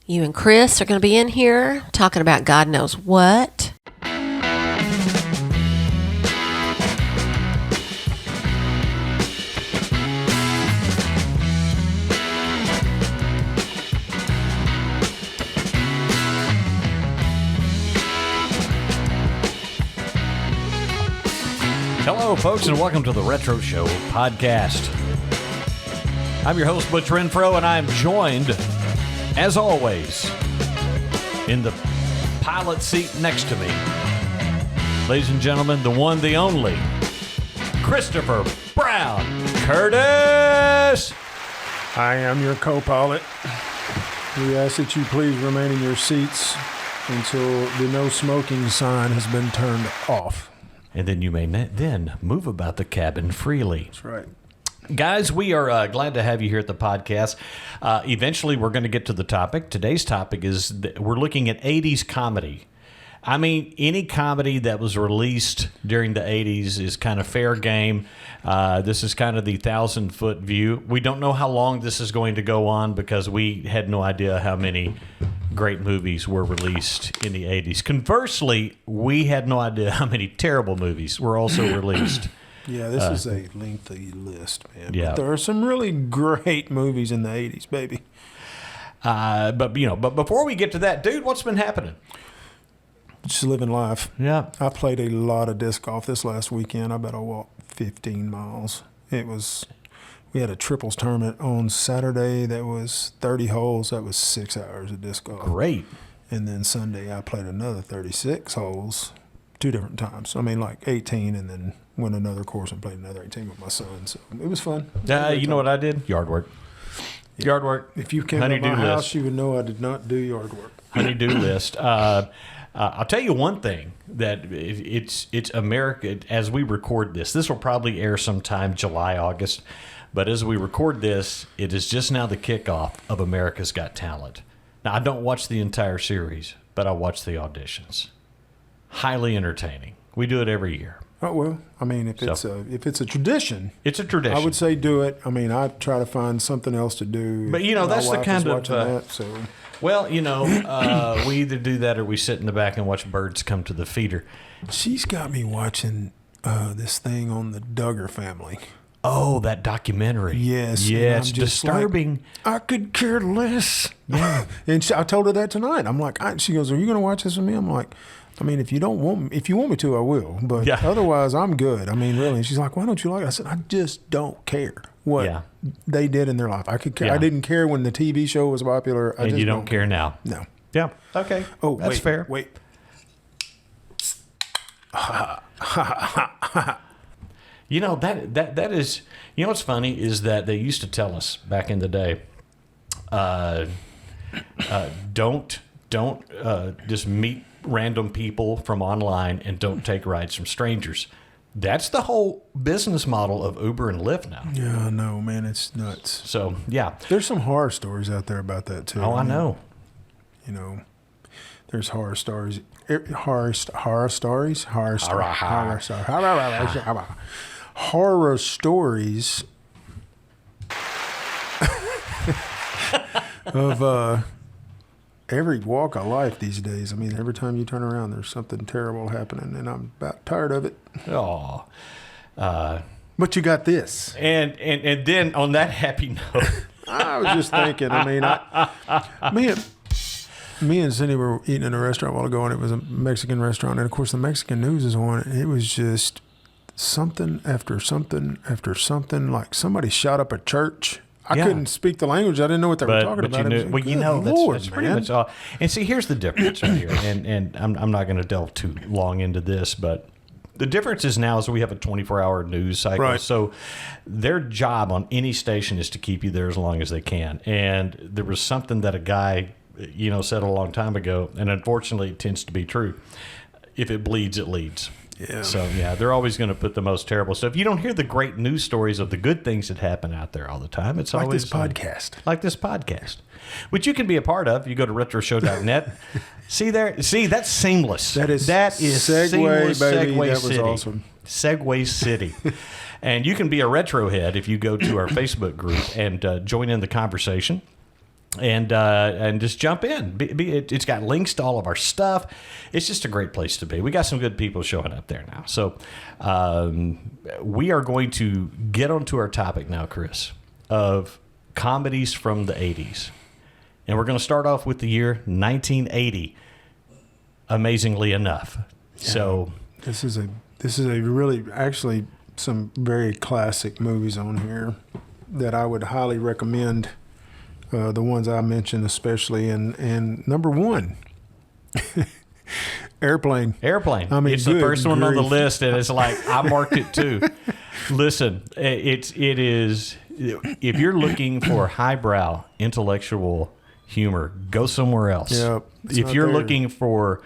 You and Chris are going to be in here talking about God knows what. Hello, folks, and welcome to the Retro Show podcast. I'm your host, Butch Renfro, and I'm joined, as always, in the pilot seat next to me. Ladies and gentlemen, the one, the only, Christopher Brown Curtis. I am your co-pilot. We ask that you please remain in your seats until the no smoking sign has been turned off. And then you may then move about the cabin freely. That's right. Guys, we are glad to have you here at the podcast. Eventually, we're going to get to the topic. Today's topic is we're looking at 80s comedy. I mean, any comedy that was released during the 80s is kind of fair game. This is kind of the 1,000-foot view. We don't know how long this is going to go on because we had no idea how many great movies were released in the 80s. Conversely, we had no idea how many terrible movies were also released. Yeah, this is a lengthy list, man. Yeah. But there are some really great movies in the 80s, baby. But before we get to that, dude, what's been happening? Just living life. Yeah. I played a lot of disc golf this last weekend. I bet I walked 15 miles. We had a triples tournament on Saturday that was 30 holes. That was 6 hours of disc golf. Great. And then Sunday I played another 36 holes 2 different times. I mean, like 18 and then went another course and played another 18 with my son. So it was fun. You know what I did? Yard work. Yeah. Yard work. If you came to my house, you would know I did not do yard work. Honey-do list. I'll tell you one thing, that it's America, as we record this will probably air sometime July, August, but as we record this, it is just now the kickoff of America's Got Talent. Now, I don't watch the entire series, but I watch the auditions. Highly entertaining. We do it every year. Oh, well, I mean, if it's a tradition. It's a tradition. I would say do it. I mean, I try to find something else to do. But, that's the kind of... that, so. Well, we either do that or we sit in the back and watch birds come to the feeder. She's got me watching this thing on the Duggar family. Oh, that documentary. Yes. Yeah, it's disturbing. Like, I could care less. Yeah. And I told her that tonight. I'm like, she goes, are you going to watch this with me? I'm like, I mean, if you want me to, I will. But otherwise, I'm good. I mean, really. And she's like, why don't you like it? I said, I just don't care what they did in their life. I could care. I didn't care when the TV show was popular. And you don't care now. No. Yeah. Okay. Oh, that's fair. Wait. That is, what's funny is that they used to tell us back in the day, don't just meet random people from online and don't take rides from strangers. That's the whole business model of Uber and Lyft now. Yeah, I know, man. It's nuts. So, yeah. There's some horror stories out there about that, too. Oh, I know. There's horror stories. Horror stories of every walk of life these days. I mean, every time you turn around, there's something terrible happening, and I'm about tired of it. Oh. But you got this. And then on that happy note. I was just thinking, me and Cindy were eating in a restaurant a while ago, and it was a Mexican restaurant, and of course the Mexican news is on, and it was just something after something after something, like somebody shot up a church. I couldn't speak the language. I didn't know what they were talking about. That's pretty much all. And see, here's the difference right here, and I'm not going to delve too long into this, but the difference is now is we have a 24-hour news cycle. Right. So their job on any station is to keep you there as long as they can. And there was something that a guy, said a long time ago, and unfortunately it tends to be true. If it bleeds, it leads. Yeah. So, they're always going to put the most terrible stuff. You don't hear the great news stories of the good things that happen out there all the time. It's like always this podcast. Like this podcast, which you can be a part of. You go to retroshow.net. See, that's seamless. That is Segway, seamless, baby. Segway that City. was awesome. Segway City. And you can be a retro head if you go to our Facebook group and join in the conversation. and just jump in. It's got links to all of our stuff. It's just a great place to be. We got some good people showing up there now. So we are going to get onto our topic now, Chris, of comedies from the 80s. And we're going to start off with the year 1980, amazingly enough. Yeah. So this is a really, actually, some very classic movies on here that I would highly recommend. The ones I mentioned especially, and number one, Airplane. I mean, it's the first one on the list, and it's like I marked it too. Listen, it is. If you're looking for highbrow intellectual humor, go somewhere else. Yep, if you're looking for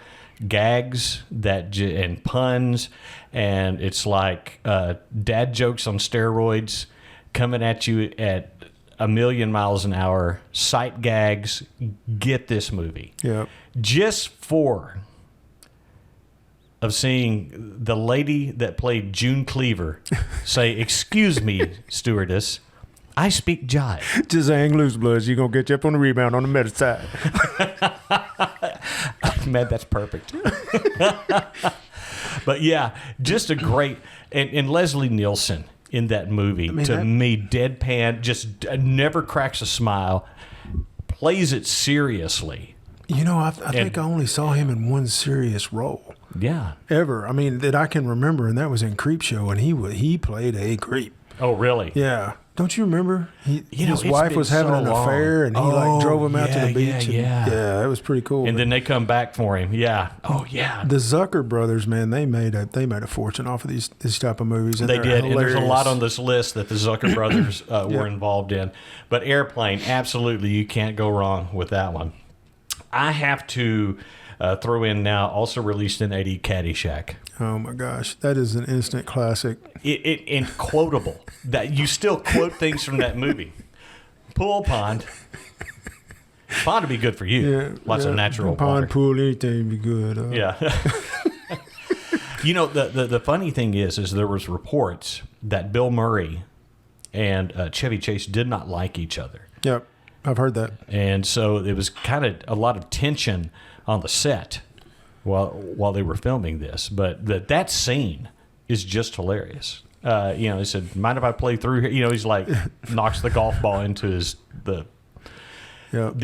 gags and puns, and it's like dad jokes on steroids coming at you at a million miles an hour, sight gags, get this movie. Yep. Just for of seeing the lady that played June Cleaver say, "Excuse me, stewardess, I speak jive." Just hang loose, Bloods. You're going to get you up on the rebound on the middle side. Man, that's perfect. But yeah, just a great, and Leslie Nielsen in that movie, me, deadpan, just never cracks a smile, plays it seriously. You know, I think I only saw him in one serious role. Yeah. Ever. I mean, that I can remember, and that was in Creepshow, and he played a creep. Oh, really? Yeah. Don't you remember? His wife was having an affair, and he drove him out to the beach. Yeah, that was pretty cool. And then they come back for him. Yeah. Oh, yeah. The Zucker brothers, man, they made a fortune off of these type of movies. And they did, hilarious. And there's a lot on this list that the Zucker brothers were involved in. But Airplane, absolutely, you can't go wrong with that one. I have to throw in now, also released in 80, Caddyshack. Oh my gosh, that is an instant classic. And quotable. That you still quote things from that movie. Pool pond. Pond would be good for you. Yeah, lots of natural pond, water. Pool, anything would be good. Yeah. You know, the funny thing is there was reports that Bill Murray and Chevy Chase did not like each other. Yep, I've heard that. And so it was kind of a lot of tension on the set while they were filming this, but that scene is just hilarious. He said, "Mind if I play through here?" You know, he's like knocks the golf ball into the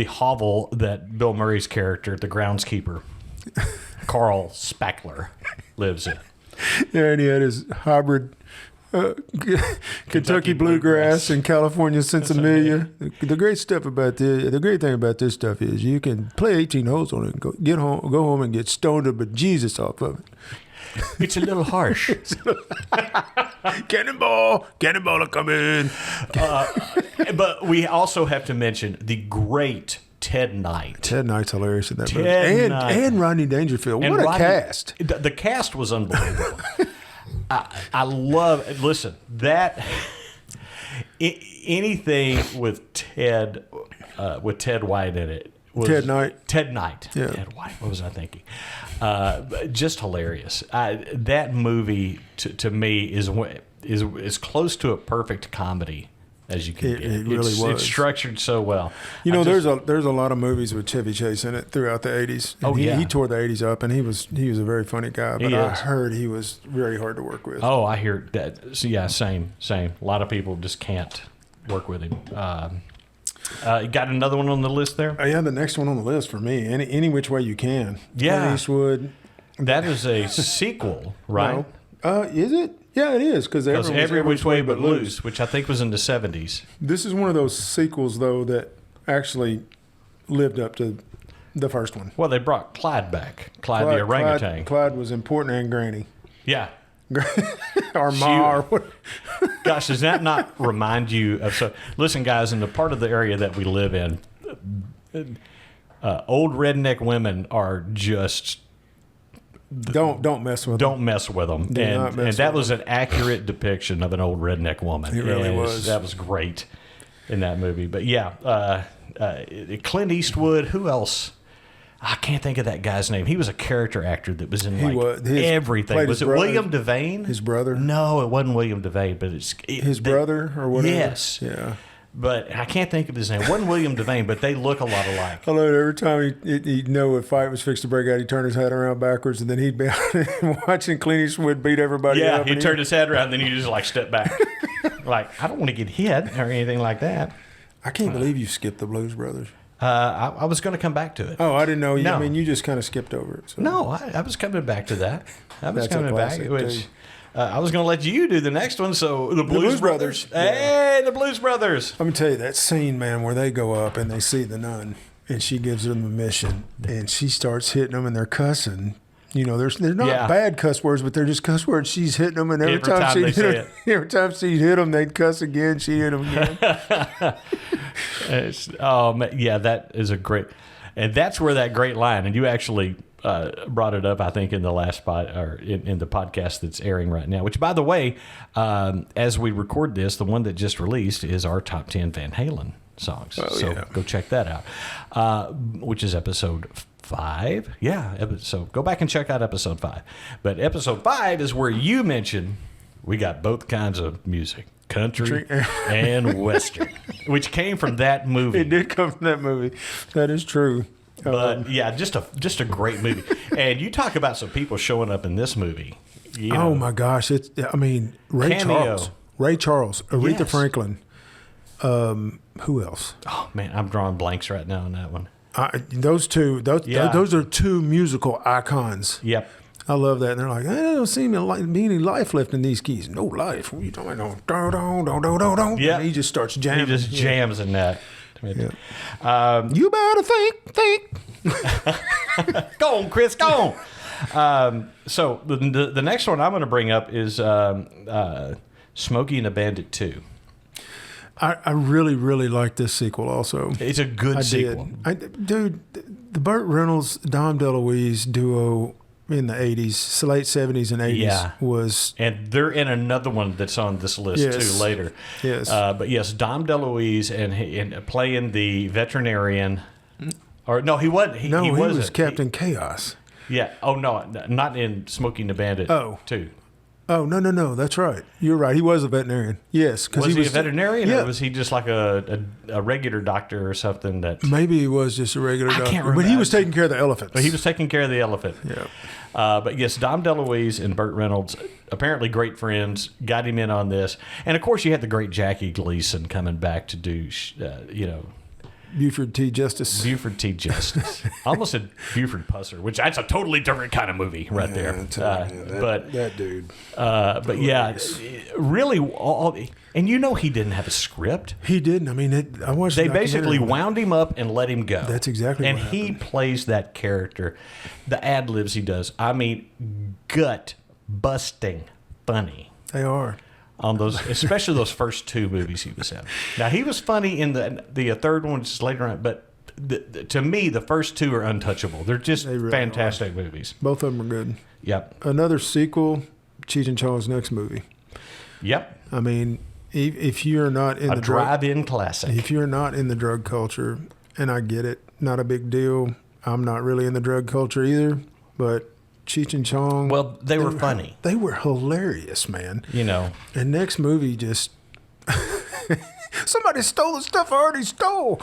hovel that Bill Murray's character, the groundskeeper, Carl Spackler, lives in. Yeah, and he had his hybrid Kentucky bluegrass and California Sensimilia. The great thing about this stuff is you can play 18 holes on it and go home and get stoned to bejesus off of it. It's a little harsh. Cannonball will come in. But we also have to mention the great Ted Knight. Ted Knight's hilarious in that movie. And Rodney Dangerfield. What a cast. The cast was unbelievable. I love it. Listen, that anything with Ted White in it. Ted Knight. Yeah. Ted White. What was I thinking? Just hilarious. That movie to me is close to a perfect comedy as you can get. It really was. It's structured so well. There's a lot of movies with Chevy Chase in it throughout the 80s. And he tore the 80s up, and he was a very funny guy. But I heard he was very hard to work with. Oh, I hear that. So yeah, same. A lot of people just can't work with him. You got another one on the list there? Yeah, the next one on the list for me. Any which way you can. Yeah. Clint Eastwood. That is a sequel, right? No. Is it? Yeah, it is. Because Every Which Way But Loose, which I think was in the 70s. This is one of those sequels, though, that actually lived up to the first one. Well, they brought Clyde back. Clyde the orangutan. Clyde was important, and Granny. Yeah. Or Ma. Or what? Gosh, does that not remind you of... So, listen, guys, in the part of the area that we live in, old redneck women are just... Don't mess with them. Don't mess with them. And that was an accurate depiction of an old redneck woman. It really was. That was great in that movie. But yeah, Clint Eastwood. Who else? I can't think of that guy's name. He was a character actor that was in everything. Was it William Devane? His brother? No, it wasn't William Devane, but it's his brother or whatever. Yes. Yeah. but I can't think of his name. It wasn't William Devane, but they look a lot alike. I love it. Every time he'd know a fight was fixed to break out, he'd turn his head around backwards, and then he'd be watching Clint Eastwood beat everybody up. Yeah, he'd turn his head around, and then he'd just like step back. Like, I don't want to get hit or anything like that. I can't believe you skipped the Blues Brothers. I was going to come back to it. Oh, I didn't know. No. I mean, you just kind of skipped over it. So. No, I was coming back to that. I was That's a coming back. classic, Which too. I was going to let you do the next one. So the Blues Brothers. Hey, the Blues Brothers. Let me tell you that scene, man, where they go up and they see the nun, and she gives them a mission, and she starts hitting them, and they're cussing. You know, they're not bad cuss words, but they're just cuss words. She's hitting them, and every time she hit them, they'd cuss again. She hit them again. Oh man, yeah, that is a great, and that's where that great line. And you actually brought it up, I think, in the last spot or in the podcast that's airing right now. Which, by the way, as we record this, the one that just released is our top 10 Van Halen songs. Go check that out. Which is episode 5. Yeah, so go back and check out episode 5. But episode 5 is where you mentioned we got both kinds of music, country and western, which came from that movie. It did come from that movie. That is true. But yeah, just a great movie. And you talk about some people showing up in this movie. You know, oh my gosh! Ray Charles, Aretha Yes. Franklin. Who else? Oh man, I'm drawing blanks right now on that one. Those two. Those are two musical icons. Yep. I love that. And they're like, there don't seem to be any life left in these keys. No life. What are you talking about? Don't. Yeah. And he just starts jamming. He just jams in that. Yeah. You better think. Go on, Chris. Go on. So the next one I'm going to bring up is Smokey and the Bandit 2. I really, really like this sequel also. It's a good sequel. Dude, the Burt Reynolds, Dom DeLuise duo in the 80s, late 70s and 80s was... And they're in another one that's on this list too later. Yes. But yes, Dom DeLuise and playing the veterinarian... Or no, he wasn't. He was Captain Chaos. Yeah. Oh, no, not in Smokey and the Bandit 2. Oh, no. That's right. You're right. He was a veterinarian. Yes. Was he a veterinarian or was he just like a regular doctor or something? That maybe he was just a regular doctor. Can't remember. But he was taking care of the elephants. But he was taking care of the elephant. Yeah. But yes, Dom DeLuise and Burt Reynolds, apparently great friends, got him in on this. And, of course, you had the great Jackie Gleason coming back to do, Buford T. Justice. Almost said Buford Pusser, which that's a totally different kind of movie right there. But that dude. But yeah, really, and he didn't have a script. He didn't. I mean, I watched. They basically wound him up and let him go. That's exactly. And what he happened. plays that character. The ad libs he does. I mean, gut busting funny. They are. On those, especially those first 2 movies he was in. Now he was funny in the third one just later on, but to me the first 2 are untouchable. They're just really fantastic movies. Both of them are good. Yep. Another sequel, Cheech and Chong's next movie. Yep. I mean, if you're not in a drive-in classic, if you're not in the drug culture, and I get it, not a big deal. I'm not really in the drug culture either, but. Cheech and Chong. Well, they were funny. They were hilarious, man. And next movie just... Somebody stole the stuff I already stole.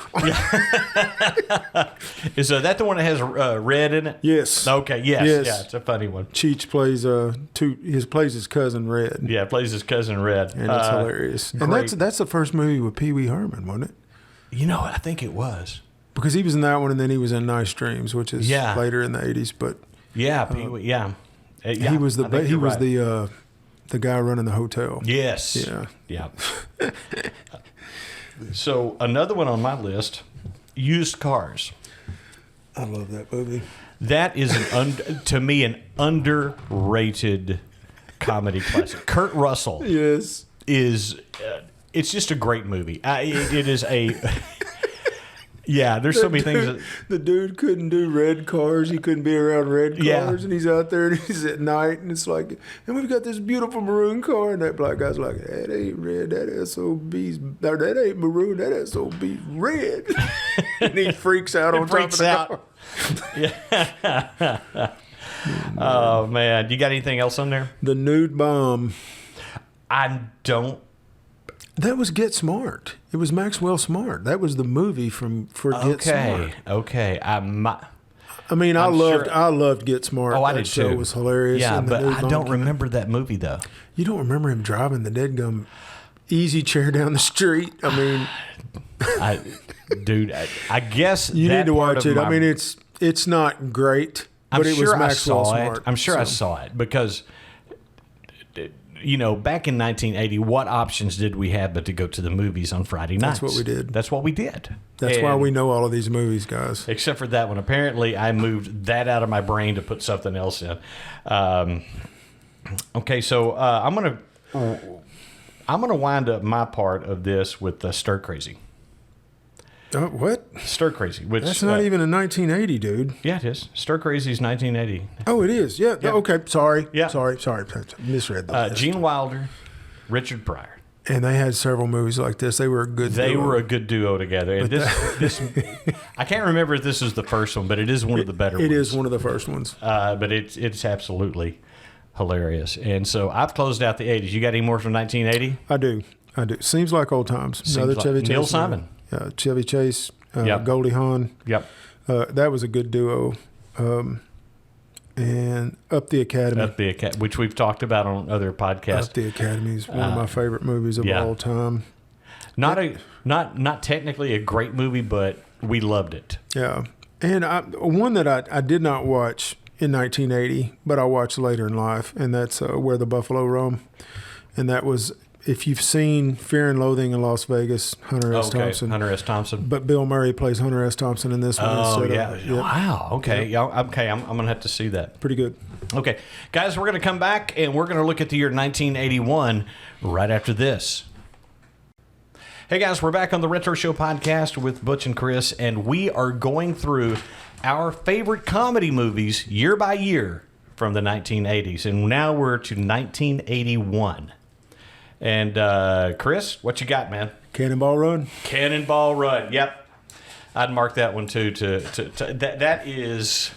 Is that the one that has red in it? Yes. Okay, yes. Yeah, it's a funny one. Cheech plays his cousin Red. Yeah, plays his cousin Red. And it's hilarious. And that's the first movie with Pee Wee Herman, wasn't it? I think it was. Because he was in that one, and then he was in Nice Dreams, which is later in the 80s, but... Yeah, Pee Wee. Yeah. He was the guy running the hotel. Yes. Yeah. So another one on my list, Used Cars. I love that movie. That is to me an underrated comedy classic. Kurt Russell. Yes. Is it's just a great movie. It is a. Yeah, there's so many things. The dude couldn't do red cars. He couldn't be around red cars. And he's out there and he's at night and it's like, and we've got this beautiful maroon car. And that black guy's like, that ain't red. That SOB's, that ain't maroon. That SOB's red. And he freaks out on top of the car. Yeah. Oh, man. You got anything else on there? The Nude Bomb. I don't. That was Get Smart. It was Maxwell Smart. That was the movie for Get Smart. Okay. I mean, I loved Get Smart. Oh, I that did show too. was hilarious. Yeah, and but I don't remember that movie though. You don't remember him driving the deadgum easy chair down the street? I mean, I guess you need to watch it. I mean, it's not great, but it was Maxwell Smart. I'm sure I saw it because, you know, back in 1980, what options did we have but to go to the movies on Friday nights? That's what we did. That's what we did. That's why we know all of these movies, guys. Except for that one. Apparently, I moved that out of my brain to put something else in. Okay, so I'm gonna wind up my part of this with Stir Crazy. What? Stir Crazy. Which, that's not even a 1980, dude. Yeah, it is. Stir Crazy is 1980. Oh, it is. Yeah. Okay. Sorry. Yeah. Sorry. Misread that. Gene Wilder, Richard Pryor. And they had several movies like this. They were a good duo. They were a good duo together. And this I can't remember if this is the first one, but it is one of the better ones. It is one of the first ones. But it's absolutely hilarious. And so I've closed out the 80s. You got any more from 1980? I do. Seems like old times. Another Chevy Chase. Neil Simon. Chevy Chase, yep. Goldie Hawn. Yep. That was a good duo. And Up the Academy. Which we've talked about on other podcasts. Up the Academy is one of my favorite movies of all time. Not technically a great movie, but we loved it. Yeah. And one that I did not watch in 1980, but I watched later in life, and that's Where the Buffalo Roam. And that was, if you've seen Fear and Loathing in Las Vegas, Hunter S. Thompson. Hunter S. Thompson. But Bill Murray plays Hunter S. Thompson in this one. Oh, yeah. Wow. Okay. Yeah. Okay. I'm going to have to see that. Pretty good. Okay. Guys, we're going to come back, and we're going to look at the year 1981 right after this. Hey, guys. We're back on the Retro Show podcast with Butch and Chris, and we are going through our favorite comedy movies year by year from the 1980s. And now we're to 1981. And Chris, what you got, man? Cannonball Run. Cannonball Run. Yep, I'd mark that one too. That is,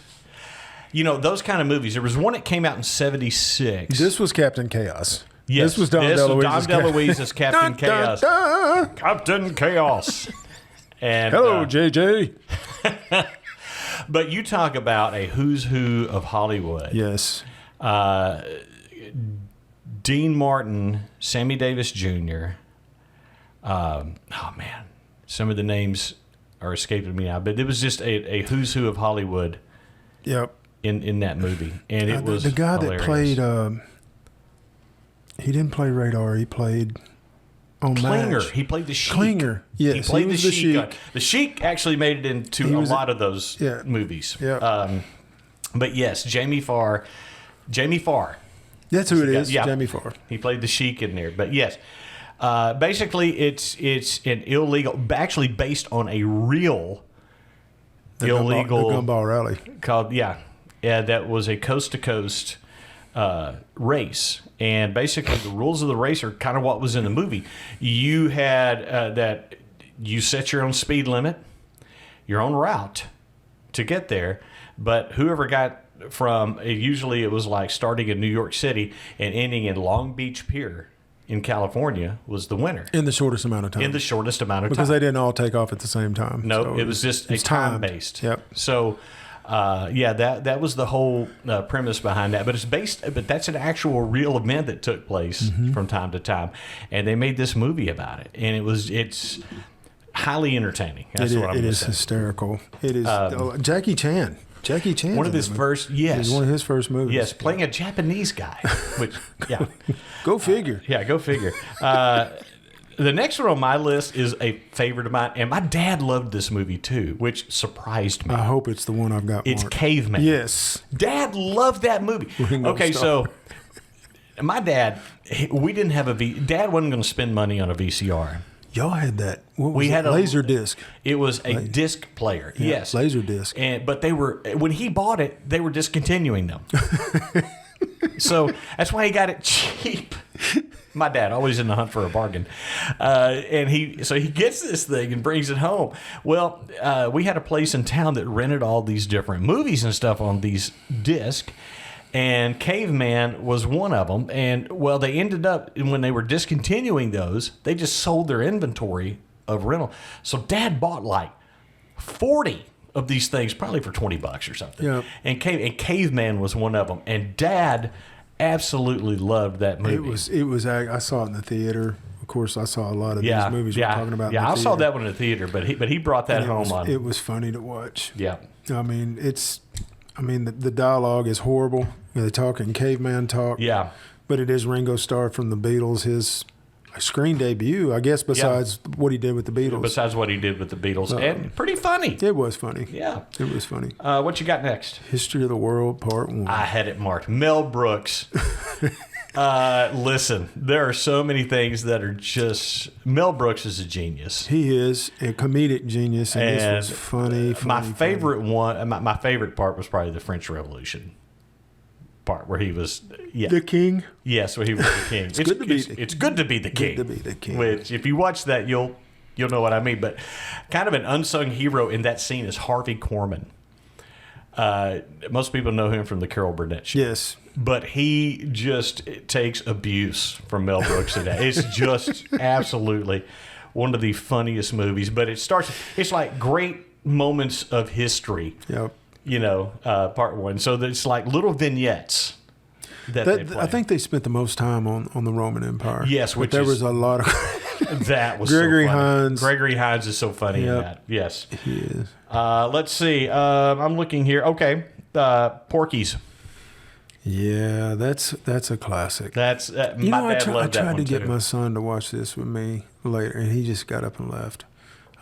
you know, those kind of movies. There was one that came out in '76. This was Captain Chaos. Yes, this was Dom DeLuise as Captain Chaos. Captain Chaos. And hello, JJ. But you talk about a who's who of Hollywood. Yes. Dean Martin, Sammy Davis Jr. Oh man, some of the names are escaping me now, but it was just a who's who of Hollywood. Yep. In that movie, and it was the guy hilarious. that played. He didn't play Radar. He played on Klinger. MASH. He played the Sheik. Klinger. Yes, he played the Sheik. Sheik. The Sheik actually made it into a lot of those movies. Yeah. But yes, Jamie Farr. That's who it is. Yeah. Jamie Farr. He played the Sheik in there. But yes, basically it's an illegal, actually based on a real illegal Gumball Rally called that was a coast to coast race. And basically the rules of the race are kind of what was in the movie. You had that you set your own speed limit, your own route to get there, but whoever got from, usually it was like starting in New York City and ending in Long Beach Pier in California was the winner. In the shortest amount of time. Because they didn't all take off at the same time. No, so it was just a time-based. Yep. So, that was the whole premise behind that. But that's an actual real event that took place from time to time. And they made this movie about it. And it's highly entertaining. That's what I'm going to say. It is hysterical. It is. Jackie Chan. One of his first, yes. It was one of his first movies. Yes, playing a Japanese guy, which, yeah. Go figure. Go figure. The next one on my list is a favorite of mine, and my dad loved this movie too, which surprised me. I hope it's the one I've got. It's marked. Caveman. Yes. Dad loved that movie. So my dad, we didn't have Dad wasn't going to spend money on a VCR. Y'all had that. We had a laser disc. It was a disc player. Yeah, yes, laser disc. But they were, when he bought it, they were discontinuing them. So that's why he got it cheap. My dad, always in the hunt for a bargain, and he gets this thing and brings it home. Well, we had a place in town that rented all these different movies and stuff on these discs. And Caveman was one of them. And, well, they ended up, when they were discontinuing those, they just sold their inventory of rental. So Dad bought like 40 of these things, probably for $20 or something. Yep. And Caveman was one of them. And Dad absolutely loved that movie. It was. I saw it in the theater. Of course, I saw a lot of these movies we're talking about. Yeah, in the I saw theater. that one in the theater, but he brought that home on. It was funny to watch. Yeah. I mean, the dialogue is horrible. They're talking caveman talk. Yeah. But it is Ringo Starr from the Beatles, his screen debut, I guess, besides what he did with the Beatles. Besides what he did with the Beatles. And pretty funny. It was funny. Yeah. It was funny. What you got next? History of the World, Part 1. I had it marked. Mel Brooks. Listen, there are so many things that are just... Mel Brooks is a genius. He is a comedic genius, and this was funny. My favorite part was probably the French Revolution part, where he was the king. Yes, where he was the king. It's good to be the king. Good to be the king. Which, if you watch that, you'll know what I mean. But kind of an unsung hero in that scene is Harvey Korman. Most people know him from the Carol Burnett Show. Yes. But he just takes abuse from Mel Brooks in that. It's just absolutely one of the funniest movies. But it's like great moments of history. Yep. Part 1. So it's like little vignettes that they play. I think they spent the most time on the Roman Empire. Yes, but there was a lot of... That was Gregory so funny. Hines. Gregory Hines is so funny in that. Yes. He is. Let's see. I'm looking here. Okay. Porky's. Yeah, that's a classic. That's my dad loved that one I tried to get too. my son to watch this with me later, and he just got up and left.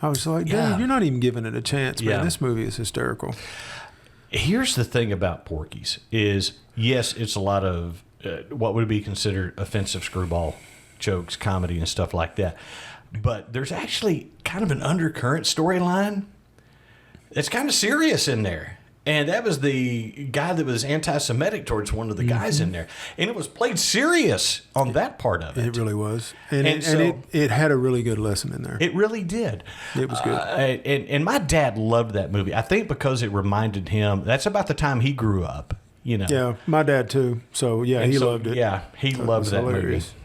I was like, Dad, Yeah. you're not even giving it a chance, man. Yeah. This movie is hysterical. Here's the thing about Porky's is, yes, it's a lot of what would be considered offensive screwball jokes, comedy, and stuff like that. But there's actually kind of an undercurrent storyline that's kind of serious in there. And that was the guy that was anti-Semitic towards one of the guys in there. And it was played serious on that part of it. It really was. And it had a really good lesson in there. It really did. It was good. And my dad loved that movie. I think because it reminded him, that's about the time he grew up, Yeah, my dad too. So, yeah, he loved it. Yeah, he loved that hilarious. movie.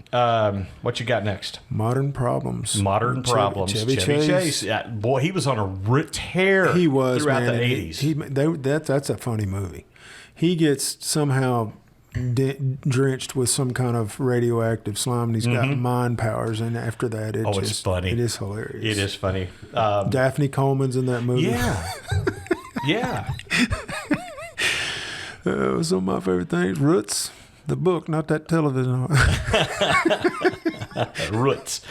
What you got next? Modern Problems. Modern Problems. Chevy Chase. Yeah, boy, he was on a tear he was, throughout man, the 80s. That's a funny movie. He gets somehow drenched with some kind of radioactive slime, and he's got mind powers, and after that, it's funny. It is hilarious. It is funny. Daphne Coleman's in that movie. Yeah. Yeah. It was some of my favorite things. Roots. The book, not that television. Roots.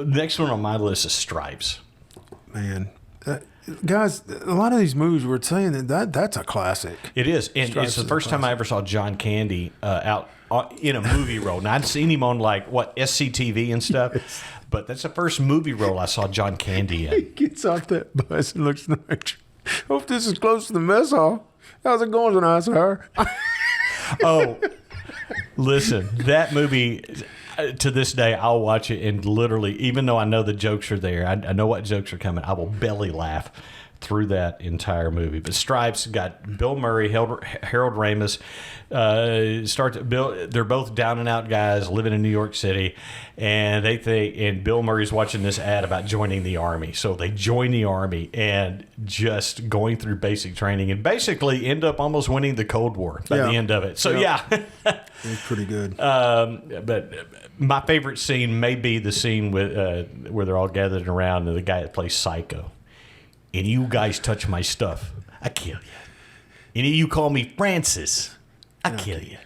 Next one on my list is Stripes. Man. Guys, a lot of these movies we're saying that's a classic. It is. And Stripes it's the is a first time I ever saw John Candy out in a movie role. Now, I'd seen him on SCTV and stuff, but that's the first movie role I saw John Candy He in. gets off that bus and looks in the picture. Hope this is close to the mess hall. How's it going tonight, sir? Oh, listen, that movie, to this day, I'll watch it and literally, even though I know the jokes are there, I know what jokes are coming, I will belly laugh through that entire movie. But Stripes got Bill Murray, Harold Ramis. They're both down and out guys living in New York City, and Bill Murray's watching this ad about joining the Army. So they join the Army and just going through basic training and basically end up almost winning the Cold War by the end of it. So It's pretty good. But my favorite scene may be the scene with where they're all gathered around and the guy that plays Psycho. And you guys touch my stuff, I kill you. And you call me Francis, I kill you.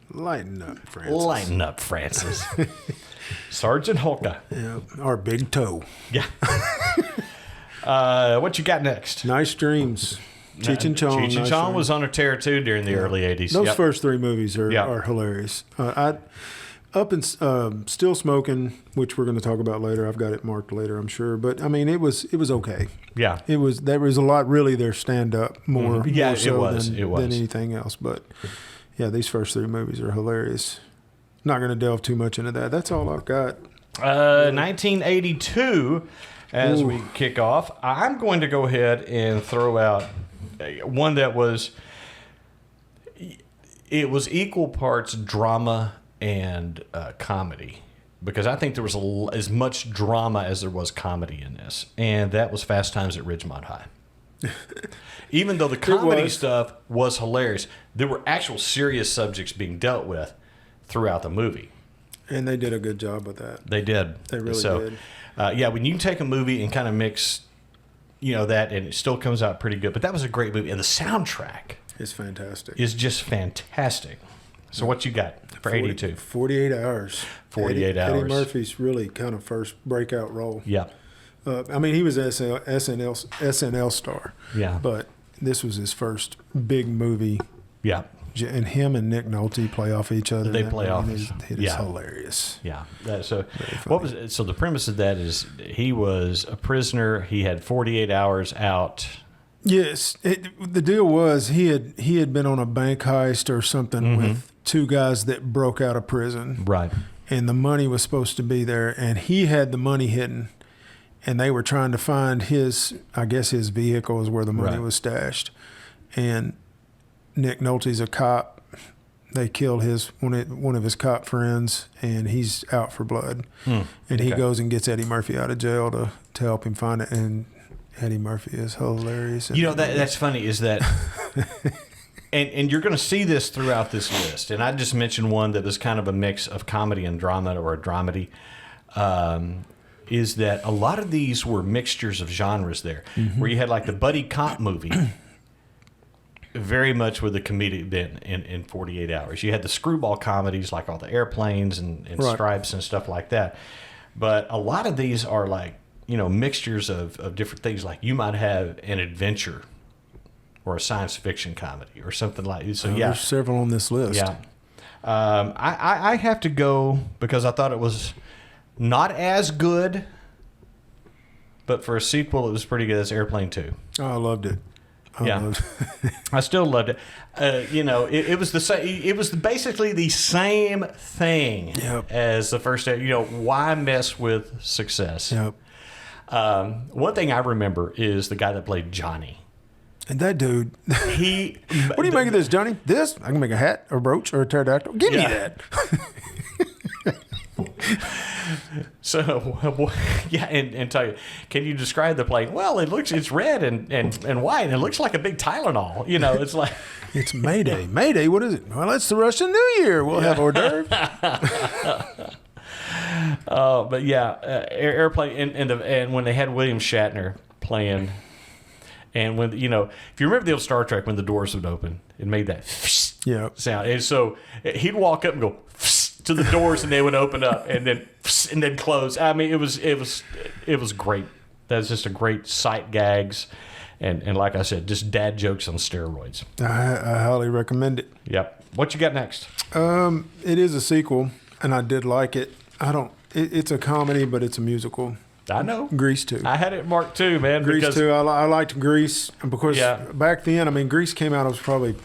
Lighten up, Francis. Lighten up, Francis. Sergeant Hulka. Yeah, our big toe. Yeah. What you got next? Nice Dreams. Cheech and Chong. Cheech and Chong was on a tear too during the early 80s. Those first three movies are hilarious. Still Smoking, which we're going to talk about later. I've got it marked later, I'm sure. But I mean, it was okay. Yeah, there was a lot really there stand up more. Yeah, more so it was than anything else. But yeah, these first three movies are hilarious. Not going to delve too much into that. That's all I've got. 1982. As we kick off, I'm going to go ahead and throw out one that was it was equal parts drama and comedy, because I think there was as much drama as there was comedy in this, and that was Fast Times at Ridgemont High. Even though the comedy stuff was hilarious, there were actual serious subjects being dealt with throughout the movie. And they did a good job with that. They did. They really did. When you take a movie and kind of mix, that, and it still comes out pretty good. But that was a great movie. And the soundtrack is fantastic. Is just fantastic. So what you got for 82? 48 Hours. 48 Hours. Eddie Murphy's really kind of first breakout role. Yeah. He was an SNL star. Yeah. But this was his first big movie. Yeah. And him and Nick Nolte play off each other. They play off. It is hilarious. Yeah. So the premise of that is he was a prisoner. He had 48 hours out. Yes. The deal was he had been on a bank heist or something with two guys that broke out of prison. Right. And the money was supposed to be there, and he had the money hidden. And they were trying to find his vehicle is where the money was stashed. And Nick Nolte's a cop. They killed one of his cop friends, and he's out for blood. And he goes and gets Eddie Murphy out of jail to help him find it. And Eddie Murphy is hilarious. That's funny is that, and you're going to see this throughout this list. And I just mentioned one that was kind of a mix of comedy and drama, or a dramedy. Is that a lot of these were mixtures of genres there, where you had like the buddy cop movie, very much with the comedic bent in 48 Hours. You had the screwball comedies like all the Airplanes and Stripes and stuff like that. But a lot of these are like, mixtures of different things. Like you might have an adventure or a science fiction comedy or something like that. So there's several on this list. Yeah. I have to go because I thought it was not as good, but for a sequel, it was pretty good. It's Airplane 2. Oh, I loved it. I still loved it. It was the same. It was basically the same thing as the first. Why mess with success? Yep. One thing I remember is the guy that played Johnny. And that dude, what do you make of this, Johnny? This? I can make a hat, or a brooch, or a pterodactyl. Give me that. So, and tell you, can you describe the plane? Well, it's red and white, and it looks like a big Tylenol. It's like it's Mayday. Mayday, what is it? Well, it's the Russian New Year. We'll have hors d'oeuvres. But Airplane, and when they had William Shatner playing, and when if you remember the old Star Trek when the doors would open, it made that sound, and so he'd walk up and go to the doors, and they would open up and then close. I mean, it was great. That was just a great sight gags, and like I said, just dad jokes on steroids. I highly recommend it. Yep. What you got next? It is a sequel, and I did like it. It's a comedy, but it's a musical. I know. Grease 2. I had it marked too, man. Grease 2. I liked Grease because back then, Grease came out. I was probably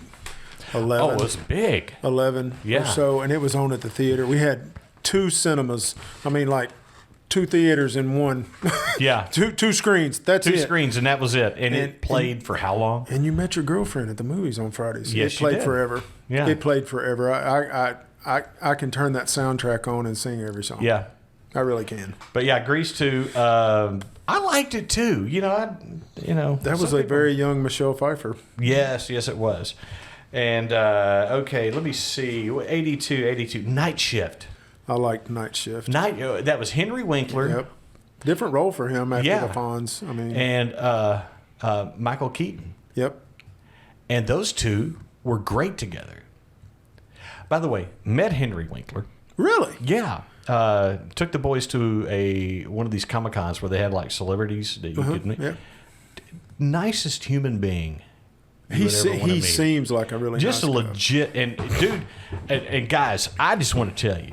11. Oh, it was big. 11 or so, and it was on at the theater. We had 2 cinemas. Like 2 theaters in one. Yeah. two screens. That's it. 2 screens, and that was it. And it played for how long? And you met your girlfriend at the movies on Fridays. Yes, it played you did. forever. Yeah. It played forever. I can turn that soundtrack on and sing every song. Yeah. I really can. But Grease 2, I liked it too. That was a very young Michelle Pfeiffer. Yes, it was. And, okay, let me see. 82, Night Shift. I liked Night Shift. That was Henry Winkler. Yep. Different role for him after the Fonz. And Michael Keaton. Yep. And those two were great together. By the way, met Henry Winkler. Really? Yeah. Took the boys to one of these Comic-Cons where they had like celebrities that you could meet. Yeah. Nicest human being. He seems like a really just nice a legit dude. And guys, I just want to tell you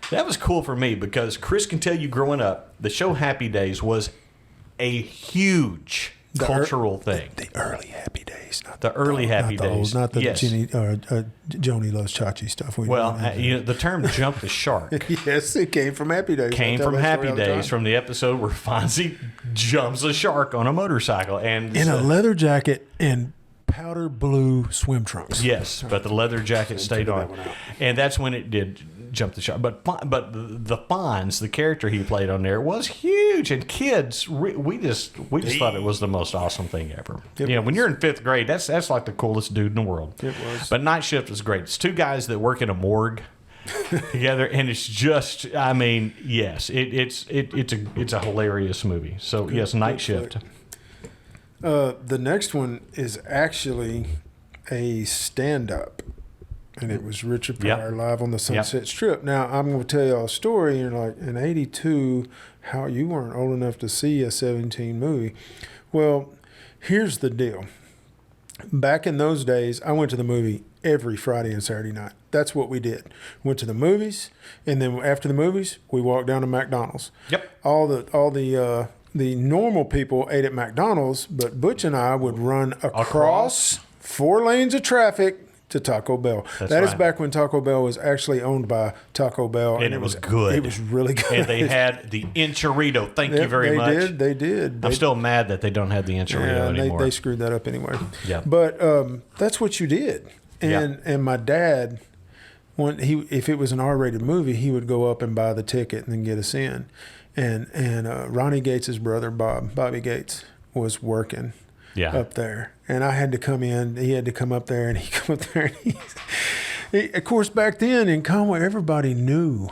that was cool for me because Chris can tell you growing up, the show Happy Days was a huge cultural thing. The early Happy Days, not the early Happy Days, not the Joni Loves Chachi stuff. The term "jump the shark." Yes, it came from Happy Days. Came from Happy Days, from the episode where Fonzie jumps a shark on a motorcycle and in a leather jacket and powder blue swim trunks. Yes, but the leather jacket stayed on. And that's when it did jump the shark. But the Fonz, the character he played on there, was huge. And kids, we just thought it was the most awesome thing ever. When you're in 5th grade, that's like the coolest dude in the world. It was. But Night Shift was great. It's 2 guys that work in a morgue together, and it's just, I mean, yes, it's a hilarious movie. So yes, Night Shift. The next one is actually a stand-up, and it was Richard Pryor live on the Sunset Strip. Now, I'm going to tell y'all a story. You're like, in 82, how you weren't old enough to see a 17 movie. Well, here's the deal. Back in those days, I went to the movie every Friday and Saturday night. That's what we did. Went to the movies, and then after the movies, we walked down to McDonald's. Yep. All the normal people ate at McDonald's, but Butch and I would run across 4 lanes of traffic to Taco Bell. That is back when Taco Bell was actually owned by Taco Bell. And it was good. It was really good. And they had the enchilado. Thank you very much. They did. I'm still mad that they don't have the enchilado anymore. They screwed that up anyway. Yeah. But that's what you did. And my dad, if it was an R-rated movie, he would go up and buy the ticket and then get us in. And Ronnie Gates' brother, Bobby Gates, was working up there. And I had to come in. He had to come up there, and he come up there. And of course, back then in Conway, everybody knew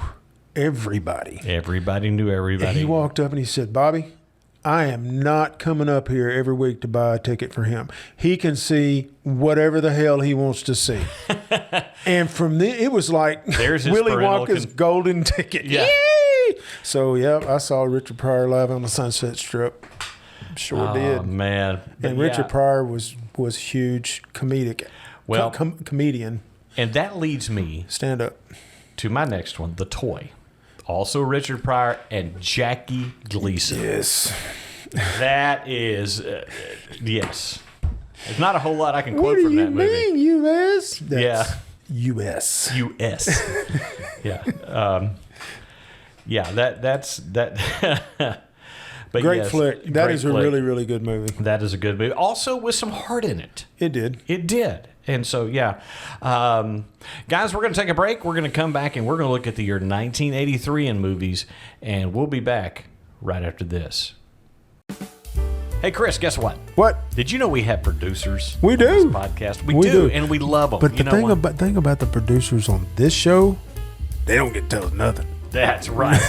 everybody. Everybody knew everybody. And he walked up and he said, Bobby, I am not coming up here every week to buy a ticket for him. He can see whatever the hell he wants to see. And from then, it was like Willy Wonka's golden ticket. Yeah. Yay! So, I saw Richard Pryor live on the Sunset Strip. Sure did. Oh, man. And Richard Pryor was huge comedian. And that leads me Stand up to my next one, The Toy. Also Richard Pryor and Jackie Gleason. Yes. That is, yes. There's not a whole lot I can quote from that movie. What do you mean, U.S.? That's U.S. U.S. That's that. But great flick. That is a really, really good movie. That is a good movie. Also with some heart in it. It did. It did. And so, guys, we're going to take a break. We're going to come back, and we're going to look at the year 1983 in movies, and we'll be back right after this. Hey, Chris, guess what? What? Did you know we have producers? We do. On this podcast. We do, and we love them. But the thing about the producers on this show, they don't get to tell us nothing. That's right.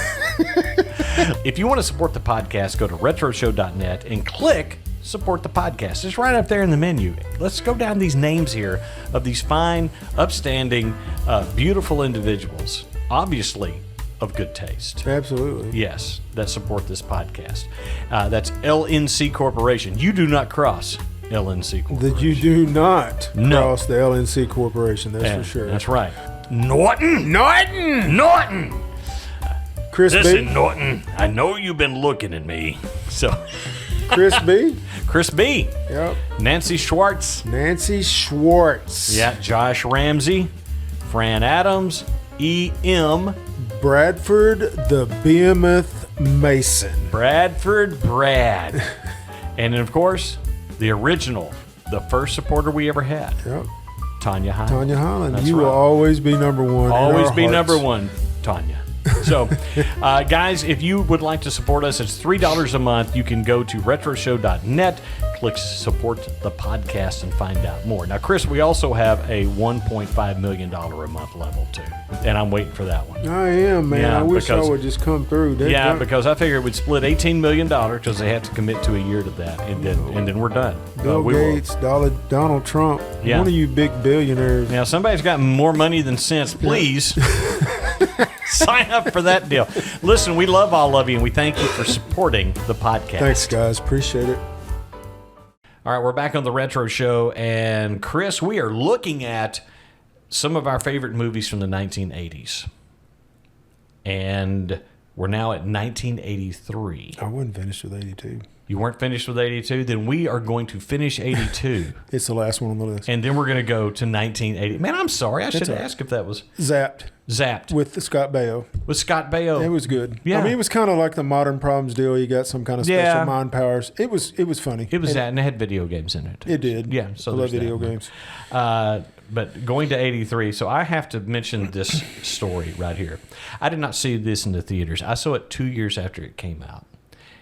If you want to support the podcast, go to retroshow.net and click support the podcast. It's right up there in the menu. Let's go down these names here of these fine, upstanding, beautiful individuals, obviously of good taste. Absolutely. Yes, that support this podcast. That's LNC Corporation. You do not cross LNC Corporation. That you do not cross the LNC Corporation, that's for sure. That's right. Norton! Chris Listen, B. Norton, I know you've been looking at me. So, Chris B. Chris B. Yep. Nancy Schwartz. Yeah, Josh Ramsey. Fran Adams. E.M. Bradford the Behemoth Mason. Bradford Brad. And then, of course, the original, the first supporter we ever had. Yep. Tanya Highland. That's you will always be number one. Always be number one, Tanya. So, guys, if you would like to support us, it's $3 a month. You can go to retroshow.net, click support the podcast, and find out more. Now, Chris, we also have a $1.5 million a month level, too. And I'm waiting for that one. I am, man. Yeah, I wish I would just come through. Because I figure it would split $18 million because they have to commit to a year to that. And then we're done. Bill Gates, Donald Trump, one of you big billionaires. Now, somebody's got more money than sense. Please sign up for that deal. Listen, we love all of you, and we thank you for supporting the podcast. Thanks, guys. Appreciate it. All right, we're back on the Retro Show, and Chris, we are looking at some of our favorite movies from the 1980s. And we're now at 1983. I wasn't finished with 82. You weren't finished with 82? Then we are going to finish 82. It's the last one on the list. And then we're going to go to 1980. Man, I'm sorry. I should have asked if that was... Zapped. With Scott Baio. With Scott Baio. It was good. Yeah. I mean, it was kind of like the Modern Problems deal. You got some kind of special mind powers. It was funny. It was that, and it had video games in it. It did. Yeah. So I love video games. But going to 83, so I have to mention this story right here. I did not see this in the theaters. I saw it 2 years after it came out,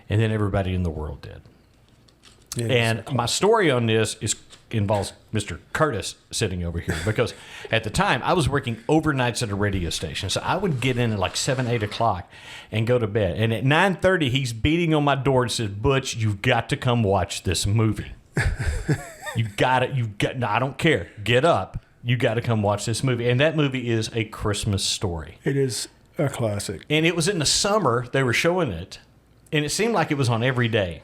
and then everybody in the world did. Yeah, and my story on this involves Mr. Curtis sitting over here, because at the time I was working overnights at a radio station, so I would get in at like 7, 8 o'clock and go to bed. And at 9:30, he's beating on my door and says, "Butch, you've got to come watch this movie. You got it. No, I don't care. Get up. You got to come watch this movie." And that movie is A Christmas Story. It is a classic. And it was in the summer they were showing it, and it seemed like it was on every day.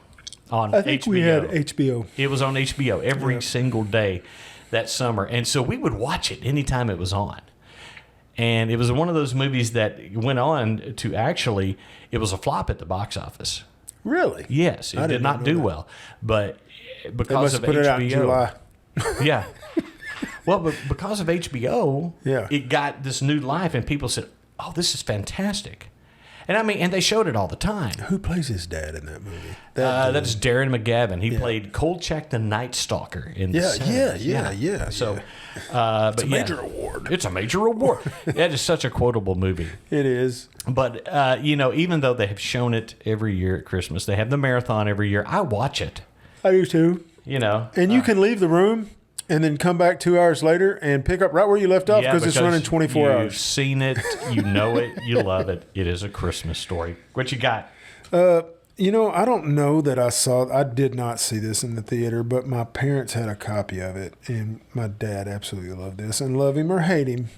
I think HBO. We had HBO. It was on HBO every single day that summer. And so we would watch it anytime it was on. And it was one of those movies that went on to actually, it was a flop at the box office. Really? Yes. It did not do well. But because of put HBO. It out in July. Yeah. Well, but because of HBO, it got this new life, and people said, "Oh, this is fantastic." And I mean, and they showed it all the time. Who plays his dad in that movie? That is Darren McGavin. He played Kolchak the Night Stalker in the 70s. Yeah. So, it's a major award. It's a major award. That is such a quotable movie. It is. But, even though they have shown it every year at Christmas, they have the marathon every year, I watch it. I do too. And you can leave the room and then come back 2 hours later and pick up right where you left off, because it's running 24 hours. You've seen it. You know it. You love it. It is A Christmas Story. What you got? I don't know that I did not see this in the theater, but my parents had a copy of it, and my dad absolutely loved this. And love him or hate him,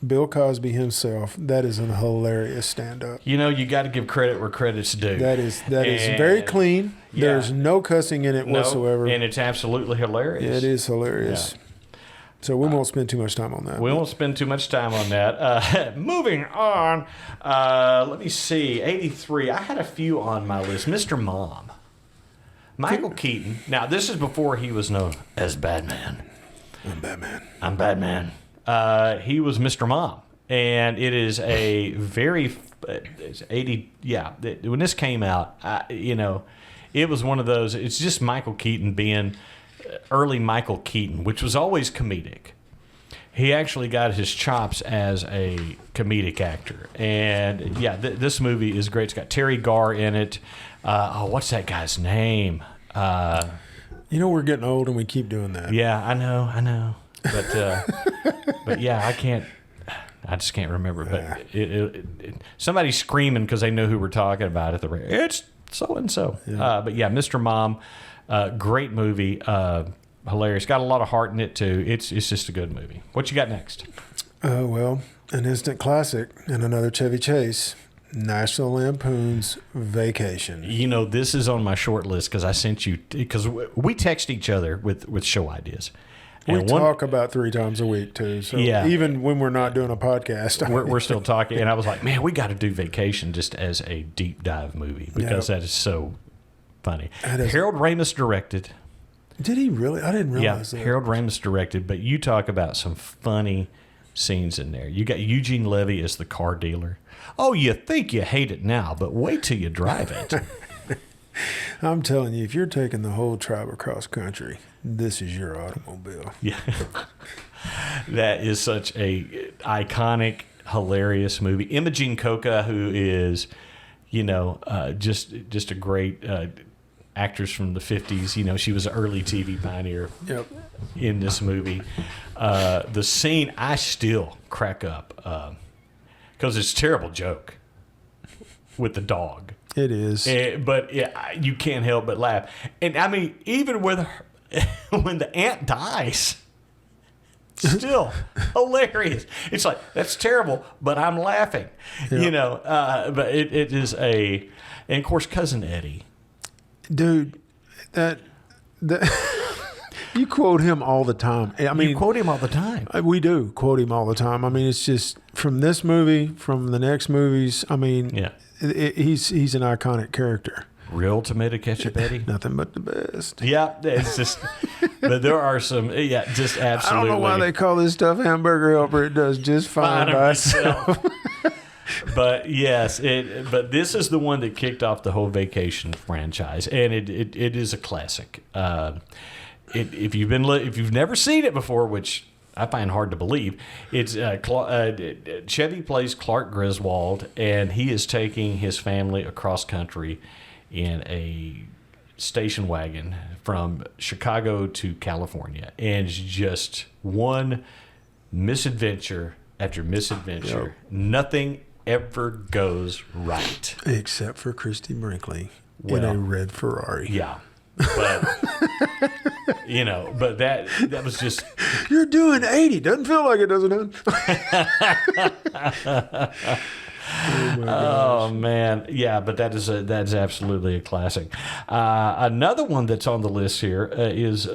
Bill Cosby himself, that is a hilarious stand-up. You got to give credit where credit's due. That is very clean. Yeah. There's no cussing in it whatsoever. And it's absolutely hilarious. It is hilarious. Yeah. So we won't spend too much time on that. We won't spend too much time on that. Moving on. Let me see. 83. I had a few on my list. Mr. Mom. Michael Keaton. Now, this is before he was known as Batman. I'm Batman. He was Mr. Mom. And it is a very... It's 80... Yeah. When this came out, it was one of those... It's just Michael Keaton being... early Michael Keaton, which was always comedic. He actually got his chops as a comedic actor. And, this movie is great. It's got Terry Garr in it. What's that guy's name? We're getting old and we keep doing that. Yeah, I know. But yeah, I just can't remember. But somebody's screaming because they know who we're talking about at the radio. It's so-and-so. Yeah. But yeah, Mr. Mom, great movie. Hilarious. Got a lot of heart in it, too. It's just a good movie. What you got next? Well, an instant classic and another Chevy Chase. National Lampoon's Vacation. This is on my short list because I sent you... Because we text each other with show ideas. We talk about 3 times a week, too. So even when we're not doing a podcast, we're still talking. And I was like, man, we got to do Vacation just as a deep dive movie because that is so funny. Harold Ramis directed. Did he really? I didn't realize that. Harold Ramis directed, but you talk about some funny scenes in there. You got Eugene Levy as the car dealer. Oh, you think you hate it now, but wait till you drive it. I'm telling you, if you're taking the whole tribe across country, this is your automobile. Yeah. That is such a iconic, hilarious movie. Imogen Coca, who is, just a great actress from the 50s. She was an early TV pioneer in this movie. The scene, I still crack up because it's a terrible joke with the dog. It is. But you can't help but laugh. And I mean, even with her, when the aunt dies, still hilarious. It's like, that's terrible, but I'm laughing. But it is and of course, Cousin Eddie. Dude, that you quote him all the time. I mean, you quote him all the time. We do quote him all the time. I mean, it's just from this movie, from the next movies. I mean, he's an iconic character. Real tomato ketchup, Eddie? Nothing but the best. Yeah, it's just, but there are some, just absolutely. I don't know why they call this stuff hamburger helper. It does just fine by itself. But yes, but this is the one that kicked off the whole Vacation franchise, and it is a classic. If you've never seen it before, which I find hard to believe, it's Chevy plays Clark Griswold, and he is taking his family across country in a station wagon from Chicago to California, and it's just one misadventure after misadventure. Yep. Nothing ever goes right, except for Christy Brinkley in a red Ferrari. Yeah, but but that was just. You're doing 80. Doesn't feel like it, doesn't it? Oh man, yeah, but that's absolutely a classic. Another one that's on the list here is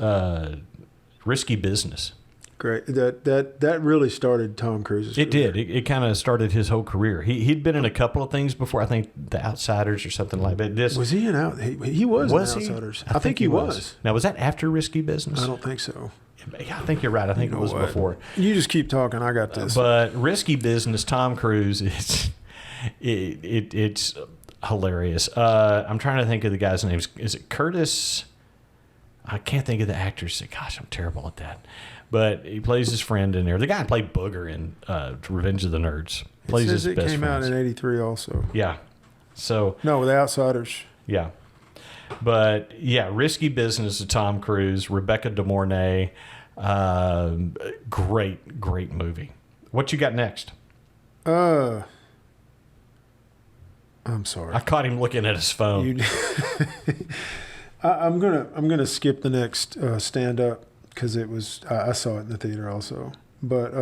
Risky Business. Great. That really started Tom Cruise's career. It did. It kind of started his whole career. He'd been in a couple of things before. I think The Outsiders or something like that. Was he in Out? He was in Outsiders. I think he was. Now, was that after Risky Business? I don't think so. Yeah, I think you're right. I think it was before. You just keep talking. I got this. But Risky Business, Tom Cruise, it's hilarious. I'm trying to think of the guy's name. Is it Curtis? I can't think of the actor's. Gosh, I'm terrible at that. But he plays his friend in there. The guy who played Booger in Revenge of the Nerds. Plays his best friend. It came out in '83 also. Yeah. So no, The Outsiders. Yeah. But yeah, Risky Business of Tom Cruise, Rebecca De Mornay. Great movie. What you got next? I'm sorry. I caught him looking at his phone. I'm gonna skip the next stand up because it was I saw it in the theater also. But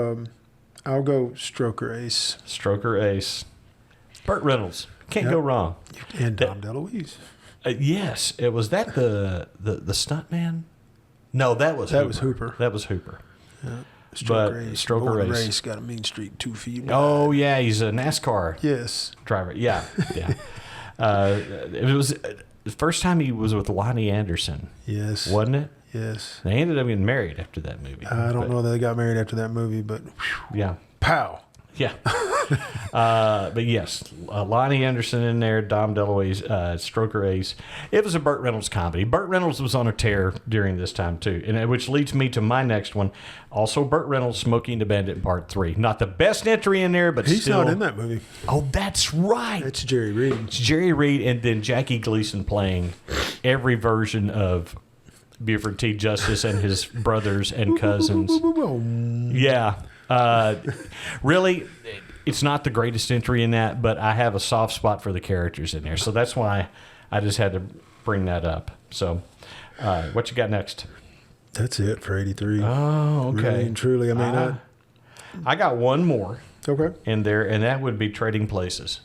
I'll go Stroker Ace. Stroker Ace. Burt Reynolds. Can't go wrong. And Dom DeLuise. Yes. Was that the stunt man? No, that was Hooper. That was Hooper. Yeah. Stroker Ace got a mean streak 2 feet wide. Oh yeah, he's a NASCAR driver. Yeah. It was the first time he was with Lonnie Anderson. Yes. Wasn't it? Yes. They ended up getting married after that movie. I don't know that they got married after that movie, but yeah. Pow. Yeah. But yes, Lonnie Anderson in there, Dom DeLuise, Stroker Ace. It was a Burt Reynolds comedy. Burt Reynolds was on a tear during this time too, and which leads me to my next one. Also, Burt Reynolds, Smokey and the Bandit Part 3. Not the best entry in there, but he's still not in that movie. Oh, that's right. It's Jerry Reed. It's Jerry Reed, and then Jackie Gleason playing every version of Buford T. Justice and his brothers and cousins. Yeah. Really, it's not the greatest entry in that, but I have a soft spot for the characters in there. So that's why I just had to bring that up. So what you got next? That's it for 83. Oh, okay. Really and truly. I mean, I got one more in there, and that would be Trading Places.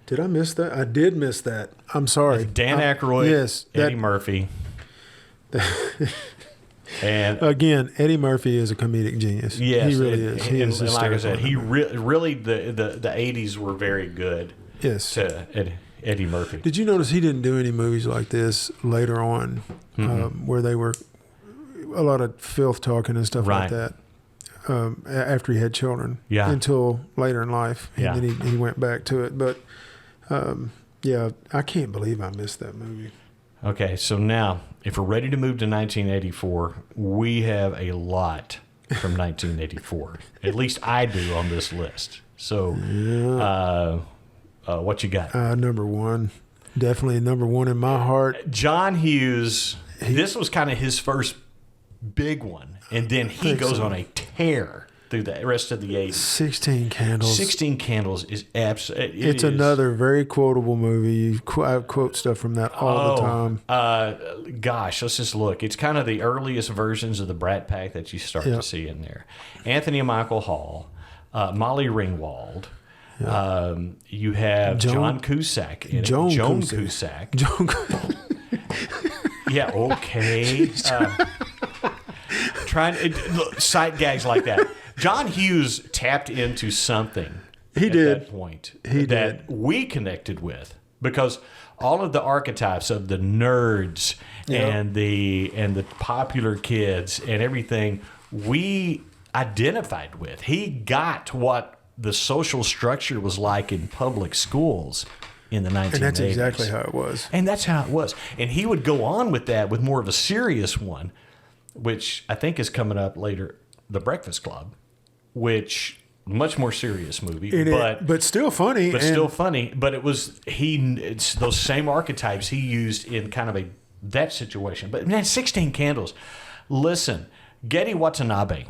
Did I miss that? I did miss that. I'm sorry. Dan Aykroyd, yes, Eddie Murphy. And again, Eddie Murphy is a comedic genius. Yes, he really is. And like I said, he really the 80s were very good. Yes, to Eddie Murphy. Did you notice he didn't do any movies like this later on, where they were a lot of filth talking and stuff like that? After he had children, until later in life, and then he went back to it. But I can't believe I missed that movie. Okay, so now, if we're ready to move to 1984, we have a lot from 1984. At least I do on this list. So, what you got? Number one. Definitely number one in my heart. John Hughes, this was kind of his first big one. And then he goes on a tear through the rest of the 80s. 16 Candles. 16 Candles is absolutely... It's another very quotable movie. I quote stuff from that all the time. Gosh, let's just look. It's kind of the earliest versions of the Brat Pack that you start to see in there. Anthony Michael Hall, Molly Ringwald. You have John Cusack in it. Joan Cusack. Yeah, okay. Sight gags like that. John Hughes tapped into something at that point that we connected with, because all of the archetypes of the nerds and the popular kids and everything we identified with. He got what the social structure was like in public schools in the 1980s. And that's exactly how it was. And that's how it was. And he would go on with that with more of a serious one, which I think is coming up later, The Breakfast Club, which much more serious movie, but still funny. But it's those same archetypes he used in kind of that situation. But man, 16 Candles. Listen, Getty Watanabe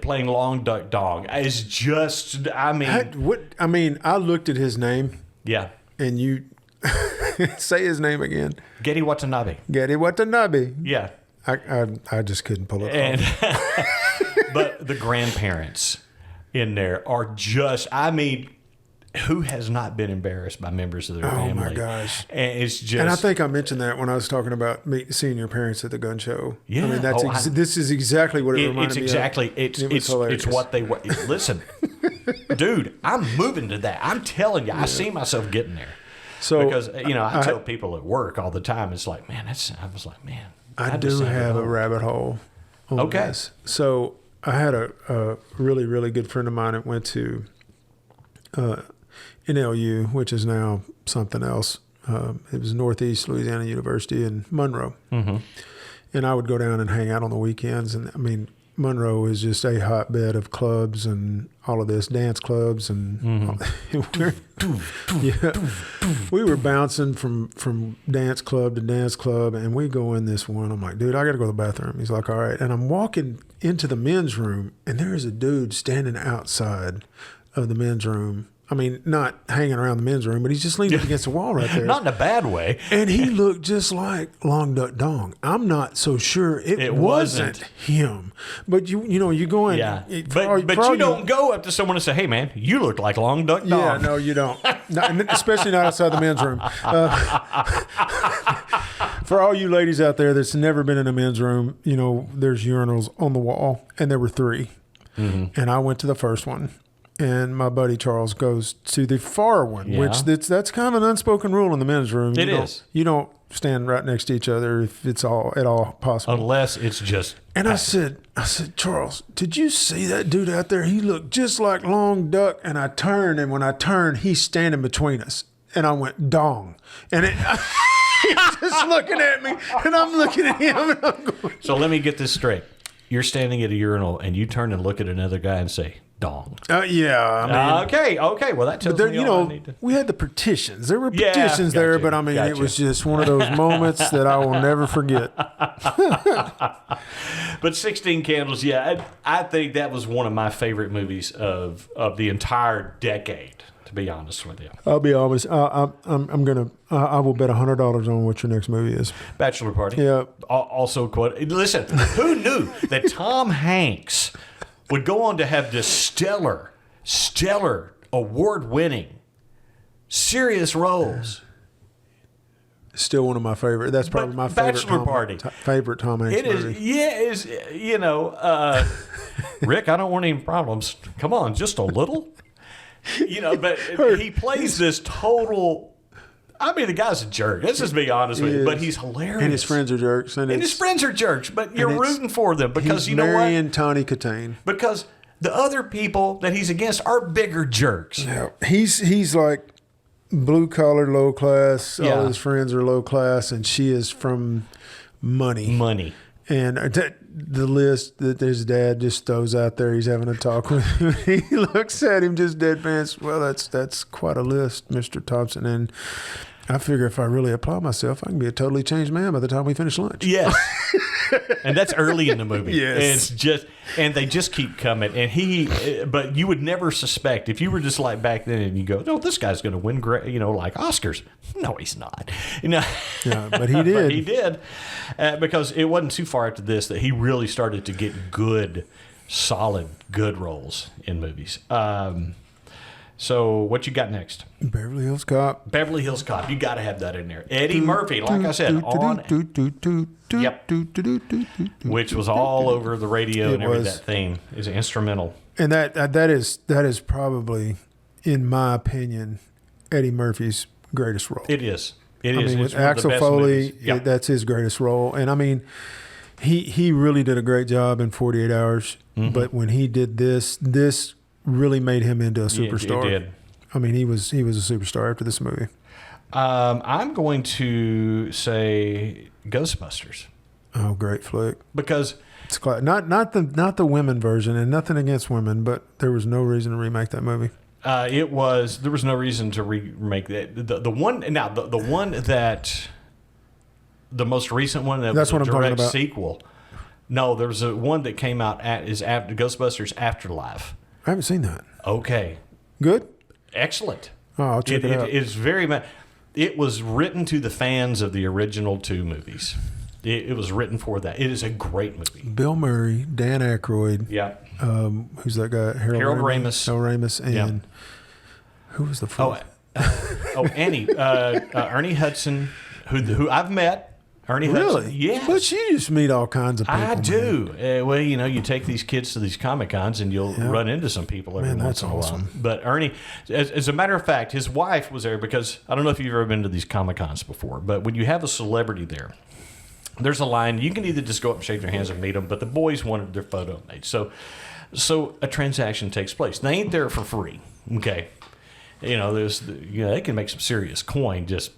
playing Long Duck Dong is just, I looked at his name. Yeah. And you say his name again. Getty Watanabe. Getty Watanabe. Yeah. I just couldn't pull it off. But the grandparents in there are just, who has not been embarrassed by members of their family? Oh my gosh. And it's just. And I think I mentioned that when I was talking about seeing your parents at the gun show. Yeah. This is exactly what it reminded me of. It's what they were. Listen, dude, I'm moving to that. I'm telling you, I see myself getting there. So, because, I tell people at work all the time, it's like, man, I do have a rabbit hole on this. So I had a really, really good friend of mine that went to NLU, which is now something else. It was Northeast Louisiana University in Monroe. Mm-hmm. And I would go down and hang out on the weekends. And Monroe is just a hotbed of clubs and all of this, dance clubs. And we were bouncing from dance club to dance club. And we go in this one. I'm like, dude, I got to go to the bathroom. He's like, all right. And I'm walking into the men's room, and there is a dude standing outside of the men's room. Not hanging around the men's room, but he's just leaning against the wall right there. Not in a bad way. And he looked just like Long Duck Dong. I'm not so sure it wasn't him. But you go in. Yeah. But you don't go up to someone and say, hey, man, you look like Long Duck Dong. Yeah, no, you don't. Especially not outside the men's room. For all you ladies out there that's never been in a men's room, there's urinals on the wall, and there were 3. Mm-hmm. And I went to the first one. And my buddy Charles goes to the far one, which that's kind of an unspoken rule in the men's room. You don't stand right next to each other if it's at all possible. Unless it's just. And I said, Charles, did you see that dude out there? He looked just like Long Duck. And I turned, and when I turned, he's standing between us. And I went, dong. And he's just looking at me, and I'm looking at him, and I'm going. So let me get this straight. You're standing at a urinal, and you turn and look at another guy and say, dong. Yeah. Okay. Well, that tells me all I need to. We had the petitions. There were petitions there, but it was just one of those moments that I will never forget. But 16 Candles, I think that was one of my favorite movies of the entire decade, to be honest with you. I'll be honest. I will bet $100 on what your next movie is. Bachelor Party. Yeah. Also, listen, who knew that Tom Hanks would go on to have this stellar, award-winning, serious roles? Still one of my favorite. That's probably my favorite. Favorite Tom Hanks movie. It is. Rick, I don't want any problems. Come on, just a little. But he plays this total. The guy's a jerk. Let's just be honest with you. But he's hilarious. And his friends are jerks. And his friends are jerks. But you're rooting for them because you know what? Marrying Tawny Katane. Because the other people that he's against are bigger jerks. Yeah. He's like blue collar, low class. Yeah. All his friends are low class, and she is from money. And the list that his dad just throws out there, he's having a talk with him. He looks at him just deadpan. Well, that's quite a list, Mr. Thompson. And I figure if I really apply myself, I can be a totally changed man by the time we finish lunch. Yes. And that's early in the movie. Yes. And they just keep coming. And but you would never suspect if you were just like back then and you go, no, this guy's going to win, like Oscars. No, he's not. Yeah, but he did. But he did. Because it wasn't too far after this that he really started to get good roles in movies. So what you got next? Beverly Hills Cop. Beverly Hills Cop. You got to have that in there. Eddie Murphy, like I said, which was all over the radio and everything. That theme is instrumental. And that is probably, in my opinion, Eddie Murphy's greatest role. It is. It is. With It's one of the Axel best Foley, movies. Yeah. that's his greatest role. And I mean, he really did a great job in 48 Hours. Mm-hmm. But when he did this really made him into a superstar. It did. I mean, he was a superstar after this movie. I'm going to say Ghostbusters. Oh, great flick! Because it's not the women version, and nothing against women, but there was no reason to remake that movie. there was no reason to remake that. The most recent one that That's was what a I'm talking direct about. sequel. No, there was one that came out after Ghostbusters Afterlife. I haven't seen that. Okay, Good. excellent. Oh, I'll check it out. It's very much. It was written to the fans of the original two movies. It was written for that. It is a great movie. Bill Murray, Dan Aykroyd. Yeah. Who's that guy? Harold Ramis. Harold Ramis, and Yeah. who was the fourth? Annie. Ernie Hudson, who I've met. Ernie Really? Hudson. Yes. But you just meet all kinds of people. I man. do. Well, you take these kids to these Comic-Cons and you'll run into some people every Man, once that's in a while. awesome. But Ernie, as a matter of fact, his wife was there because I don't know if you've ever been to these Comic-Cons before, but when you have a celebrity there, there's a line. You can either just go up and shake their hands and meet them, but the boys wanted their photo made. So a transaction takes place. They ain't there for free. Okay. They can make some serious coin just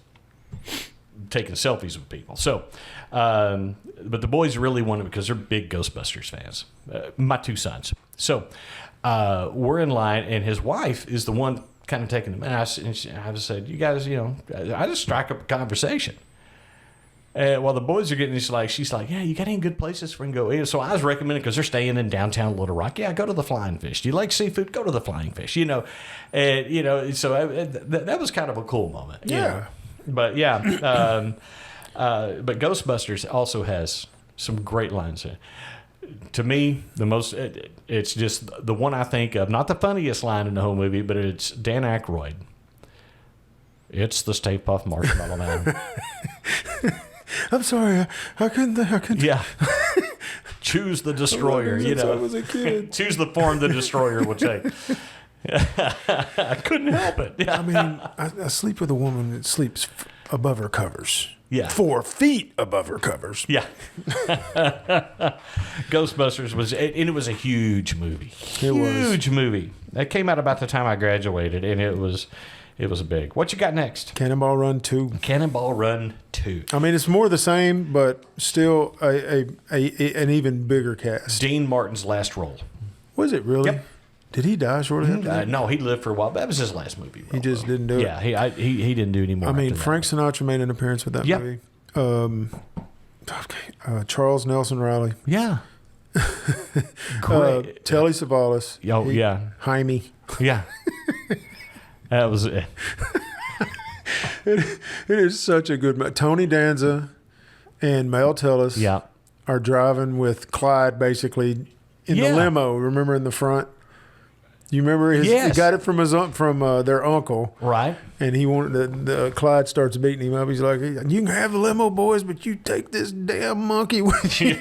taking selfies with people. So, but the boys really wanted because they're big Ghostbusters fans. My two sons. So we're in line, and his wife is the one kind of taking them. And I just said, "You guys, I just strike up a conversation." While the boys are getting, she's like, "Yeah, you got any good places we can go?" So I was recommending because they're staying in downtown Little Rock. Yeah, go to the Flying Fish. Do you like seafood? Go to the Flying Fish. So that was kind of a cool moment. Yeah. But yeah, but Ghostbusters also has some great lines. To me, it's just the one I think of, not the funniest line in the whole movie, but it's Dan Aykroyd. It's the Stay Puft Marshmallow Man. I'm sorry, I couldn't. Yeah. Choose the destroyer. Since I was a kid. Choose the form the destroyer will take. I couldn't help it. Yeah. I mean, I sleep with a woman that sleeps above her covers. Yeah. 4 feet above her covers. Yeah. Ghostbusters it was a huge movie. Huge movie. That came out about the time I graduated, and it was big. What you got next? Cannonball Run 2. Cannonball Run 2. I mean, it's more the same, but still an even bigger cast. Dean Martin's last role. Was it really? Yep. Did he die shortly after that? No, he lived for a while. That was his last movie. He just didn't do it. Yeah, he didn't do any more. I mean, after Frank Sinatra made an appearance with that Yep. movie. Charles Nelson Riley. that. Yeah. Great. Telly Savalas. Oh, yeah. Jaime. Yeah. That was it. It is such a good movie. Tony Danza and Mel Tillis Yeah. are driving with Clyde basically in the limo. Remember in the front? You remember he got it from their uncle, Right. and he wanted the Clyde starts beating him up. He's like, "You can have the limo, boys, but you take this damn monkey with you."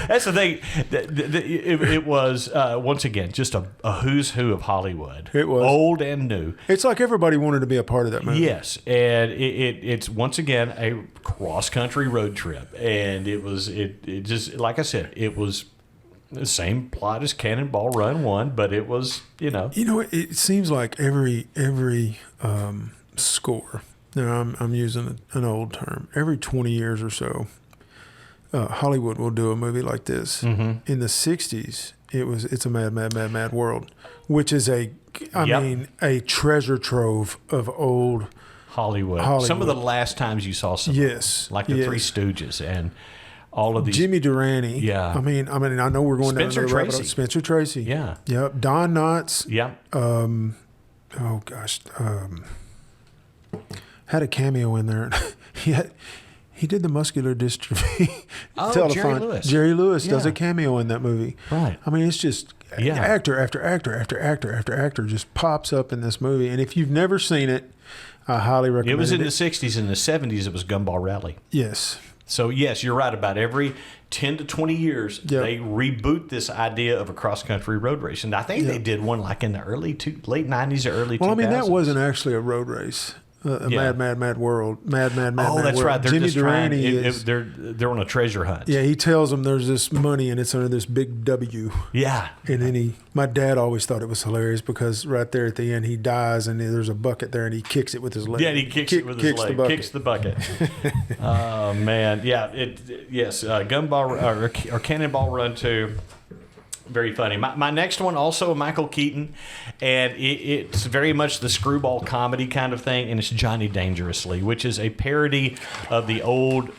That's the thing. It was, once again, just a who's who of Hollywood. It was. Old and new. It's like everybody wanted to be a part of that movie. Yes. And it's, once again, a cross-country road trip. And it just, like I said, it was the same plot as Cannonball Run 1, but it was, It seems like every score. Now I'm using an old term. Every 20 years or so, Hollywood will do a movie like this. Mm-hmm. In the 60s, it's a mad, mad, mad, mad world, which is a treasure trove of old Hollywood. Some of the last times you saw something. Yes. Like the Three Stooges and all of these. Jimmy Durante. Yeah. I mean, I know we're going Spencer down to the rabbit Tracy. hole. Spencer Tracy. Yeah. Yep. Don Knotts. Yeah. Had a cameo in there. He did the muscular dystrophy. Oh, Jerry Lewis. Jerry Lewis does Yeah. a cameo in that movie. Right. I mean, it's just actor after actor after actor after actor just pops up in this movie. And if you've never seen it, I highly recommend it. It was in the 60s. In the 70s, it was Gumball Rally. Yes. So, yes, you're right. About every 10 to 20 years, they reboot this idea of a cross-country road race. And I think they did one like in the late 90s or early 2000s. Well, I mean, that wasn't actually a road race. Mad World. Mad Oh, Mad that's World. right. They're Jimmy just trying. Durante They're on a treasure hunt. Yeah, he tells them there's this money and it's under this big W. Yeah. And then my dad always thought it was hilarious because right there at the end he dies and there's a bucket there and he kicks it with his leg. Yeah, he kicks it with his leg. Kicks the bucket. Oh man, yeah. Yes. Gumball or Cannonball Run 2. Very funny. My next one, also Michael Keaton, and it's very much the screwball comedy kind of thing, and it's Johnny Dangerously, which is a parody of the old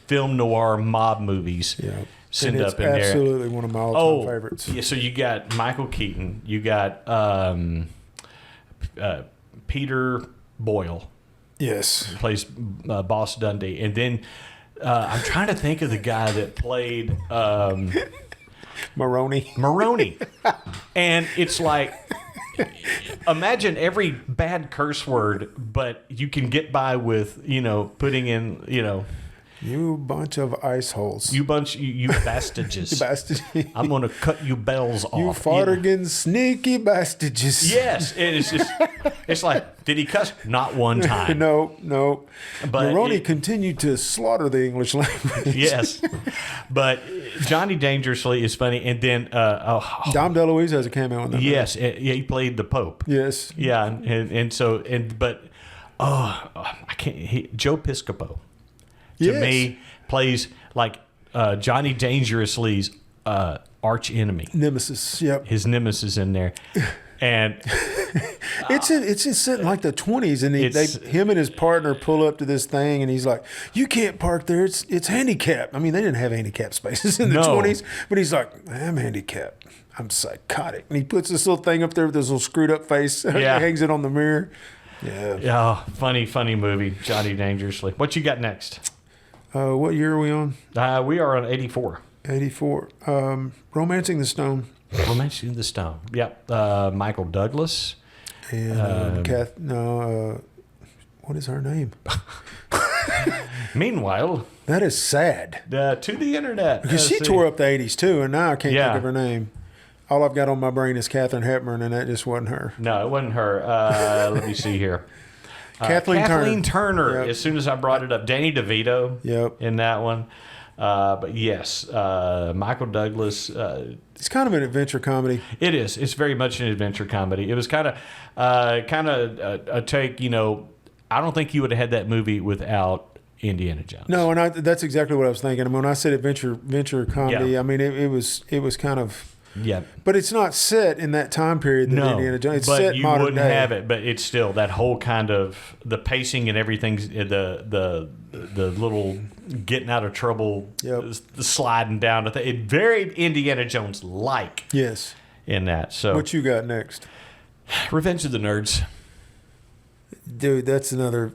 film noir mob movies. Yeah. Send up in there. It's absolutely one of my all-time favorites. Yeah, so you got Michael Keaton, you got Peter Boyle. Yes. Who plays Boss Dundee, and then I'm trying to think of the guy that played. Maroney. And it's like, imagine every bad curse word, but you can get by with, putting in, You bunch of ice holes. You bastages. I'm going to cut you bells off. You fartigan sneaky bastages. Yes. It's like, did he cuss? Not one time. No. But Maroney continued to slaughter the English language. Yes. But Johnny Dangerously is funny. And then... Dom DeLuise has a cameo in that. Yes. He played the Pope. Yes. Yeah. I can't... Joe Piscopo. To me, plays like Johnny Dangerously's arch enemy. Nemesis, yep. His nemesis in there. And it's set in like the 20s, and him and his partner pull up to this thing, and he's like, "You can't park there. It's handicapped." I mean, they didn't have handicapped spaces in the 20s, but he's like, "I'm handicapped. I'm psychotic," and he puts this little thing up there with this little screwed up face. Yeah. Hangs it on the mirror. Yeah. Yeah. Funny movie. Johnny Dangerously. What you got next? What year are we on? We are on 84. 84. Romancing the Stone. Romancing the Stone. Yep. Michael Douglas. And what is her name? Meanwhile, that is sad. To the internet. Because she tore up the 80s too, and now I can't think of her name. All I've got on my brain is Katharine Hepburn, and that just wasn't her. No, it wasn't her. Let me see here. Kathleen Turner. Yep. As soon as I brought it up, Danny DeVito. Yep. In that one. But yes, Michael Douglas. It's kind of an adventure comedy. It is. It's very much an adventure comedy. It was kind of a take. I don't think you would have had that movie without Indiana Jones. No, and that's exactly what I was thinking. When I said adventure comedy, Yeah. I mean it was kind of. Yeah, but it's not set in that time period that Indiana Jones. It's but set you modern wouldn't day. have it. But it's still that whole kind of the pacing and everything. The little getting out of trouble. Yep. The sliding down. It very Indiana Jones like. Yes. In that. So what you got next? Revenge of the Nerds. Dude, that's another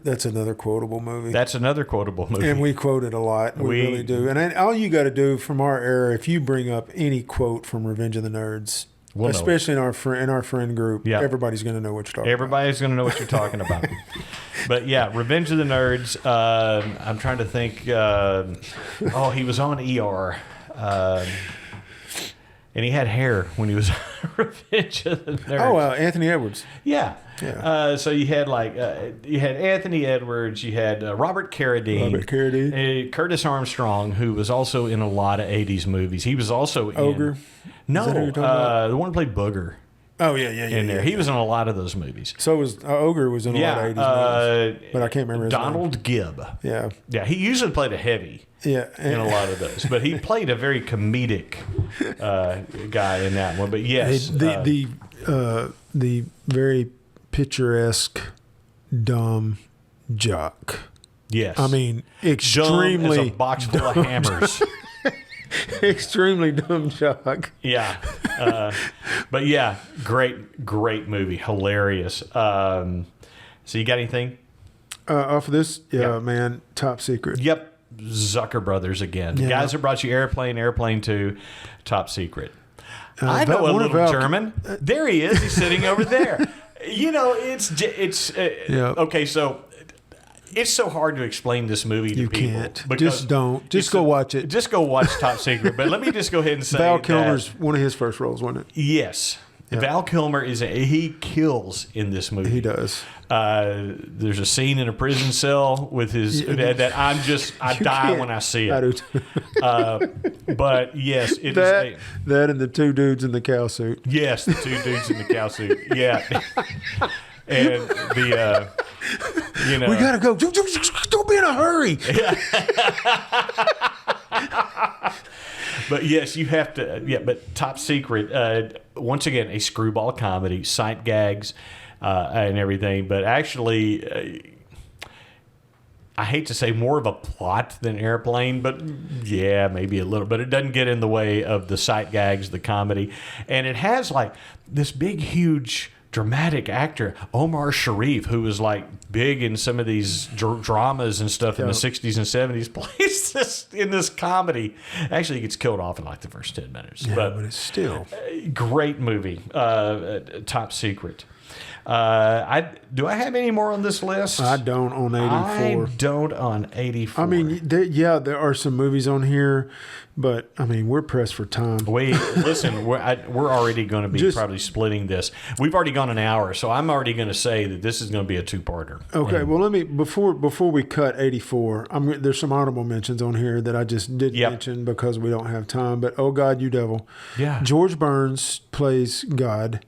quotable movie. That's another quotable movie. And we quote it a lot. We really do. And all you got to do from our era, if you bring up any quote from Revenge of the Nerds, especially in our friend group, everybody's going to know what you're talking about. Everybody's going to know what you're talking about. But yeah, Revenge of the Nerds. I'm trying to think. He was on ER. And he had hair when he was Revenge of the Nerds. Oh, Anthony Edwards. Yeah. So you had Anthony Edwards, you had Robert Carradine, Curtis Armstrong, who was also in a lot of 80s movies. He was also in Ogre. No, the one who played Booger. Oh yeah. In there, he was in a lot of those movies. So was Ogre was in a lot of 80s movies, but I can't remember his Donald name. Gibb. Yeah. He usually played a heavy. Yeah, in a lot of those, but he played a very comedic guy in that one. But yes, the very picturesque dumb jock. Yes, I mean extremely dumb as a box full of hammers. Extremely dumb jock. Yeah, but yeah, great movie, hilarious. So you got anything off of this? Yeah, man, Top Secret. Yep. Zucker Brothers again. The guys that brought you Airplane 2, Top Secret. I know a little German. There he is. He's sitting over there. Okay, so it's so hard to explain this movie to people. You can't. Just don't. Just go watch it. Just go watch Top Secret. But let me just go ahead and say Val Kilmer's one of his first roles, wasn't it? Yes. Val Kilmer he kills in this movie. He does. There's a scene in a prison cell with his that I die when I see it. I do too. But yes, that and the two dudes in the cow suit. Yes, the two dudes in the cow suit. Yeah, and the we gotta go. Don't be in a hurry. But yes, you have to. Yeah, but Top Secret. Once again, a screwball comedy, sight gags, and everything. But actually, I hate to say more of a plot than Airplane, but yeah, maybe a little. But it doesn't get in the way of the sight gags, the comedy, and it has like this big, huge, dramatic actor, Omar Sharif, who was like big in some of these dramas and stuff in the 60s and 70s, plays this in this comedy. Actually, he gets killed off in like the first 10 minutes. Yeah, but it's still great movie. Top Secret. Do I have any more on this list? I don't on 84. I don't on 84. I mean, there are some movies on here, but I mean, we're pressed for time. Listen, we're already going to be probably splitting this. We've already gone an hour, so I'm already going to say that this is going to be a two-parter. Okay, well, let me before we cut 84. There's some honorable mentions on here that I just didn't mention because we don't have time. But Oh God, You Devil. Yeah, George Burns plays God.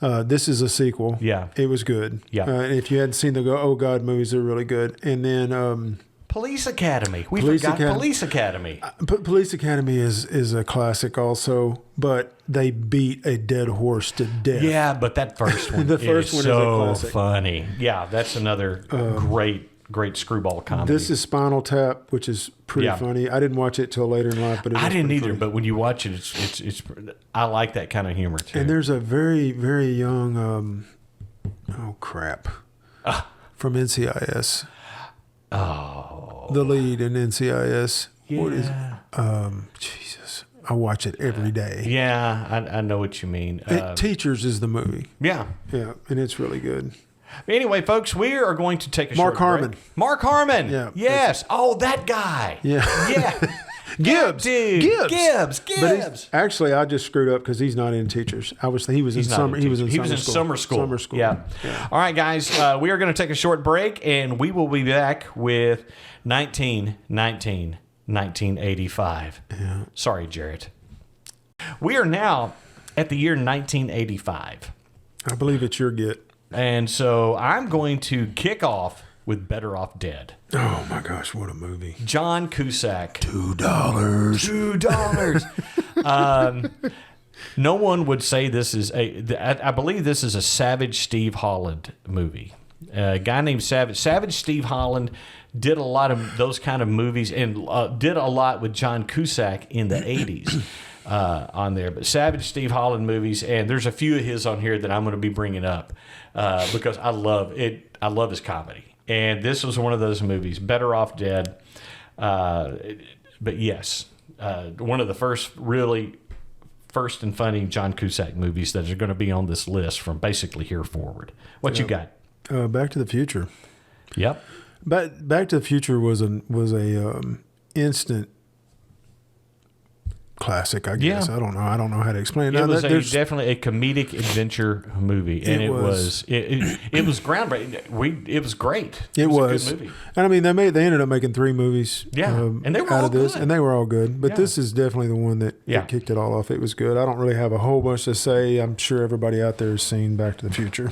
This is a sequel. Yeah. It was good. Yeah. If you hadn't seen the Oh God movies, they're really good. And then Police Academy. Police Academy. Police Academy is a classic also, but they beat a dead horse to death. Yeah, but that first one the first one is a classic. Funny. Yeah, that's another great screwball comedy. This is Spinal Tap, which is pretty funny. I didn't watch it till later in life, but I didn't either. Funny. But when you watch it, it's I like that kind of humor too. And there's a very, very young from NCIS. Oh, the lead in NCIS. Yeah. What is Jesus? I watch it every day. Yeah, I know what you mean. Teachers is the movie. Yeah, and it's really good. Anyway, folks, we are going to take a Mark short Harmon. break. Mark Harmon. Yeah. Yes. Oh, that guy. Yeah. Yeah. Gibbs. Gibbs. But actually, I just screwed up because he's not in Teachers. He was in summer school. Yeah. All right, guys. We are going to take a short break, and we will be back with 1985. Yeah. Sorry, Jarrett. We are now at the year 1985. I believe it's your get. And so I'm going to kick off with Better Off Dead. Oh my gosh, what a movie. John Cusack. $2. No one would say this is I believe this is a Savage Steve Holland movie. A guy named Savage Steve Holland did a lot of those kind of movies and did a lot with John Cusack in the 80s. On there, but Savage Steve Holland movies, and there's a few of his on here that I'm going to be bringing up because I love it. I love his comedy, and this was one of those movies, Better Off Dead. But yes, one of the first and funny John Cusack movies that are going to be on this list from basically here forward. What you got? Back to the Future. Yep. Back to the Future was a instant classic, I guess. Yeah. I don't know how to explain it. It was definitely a comedic adventure movie, and it was groundbreaking. It was great. It was a good movie. And I mean, they ended up making 3 movies. Yeah, and they were out all of this, good. and they were all good. But this is definitely the one that kicked it all off. It was good. I don't really have a whole bunch to say. I'm sure everybody out there has seen Back to the Future.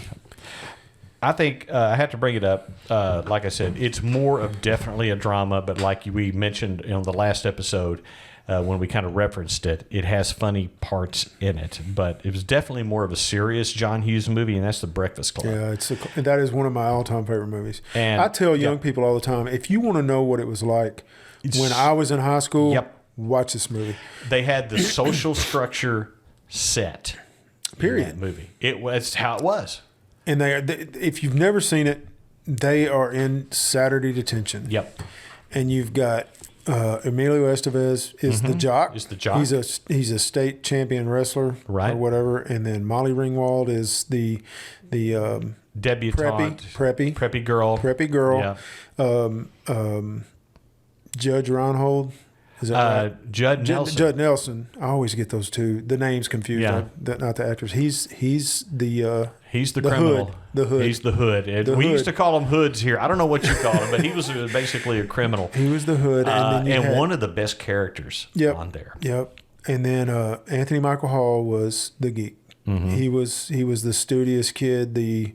I think I have to bring it up. Like I said, it's more of definitely a drama, but like we mentioned in the last episode. When we kind of referenced it, it has funny parts in it, but it was definitely more of a serious John Hughes movie, and that's The Breakfast Club. Yeah, that is one of my all-time favorite movies. And I tell young people all the time, if you want to know what it was like when I was in high school, watch this movie. They had the social structure set. Period. In that movie. It was how it was. And if you've never seen it, they are in Saturday detention. Yep. And you've got Emilio Estevez is the jock. He's a state champion wrestler, right, or whatever. And then Molly Ringwald is the debutante, preppy girl. Yeah. Judge Reinhold Is that right? Judd Nelson. Judd Nelson. I always get those two. The names confused. Yeah. Not the actors. He's the criminal. Hood. The Hood. He's the Hood. We used to call him Hoods here. I don't know what you call him, but he was basically a criminal. He was the Hood, and one of the best characters on there. Yep. And then Anthony Michael Hall was the geek. Mm-hmm. He was the studious kid, the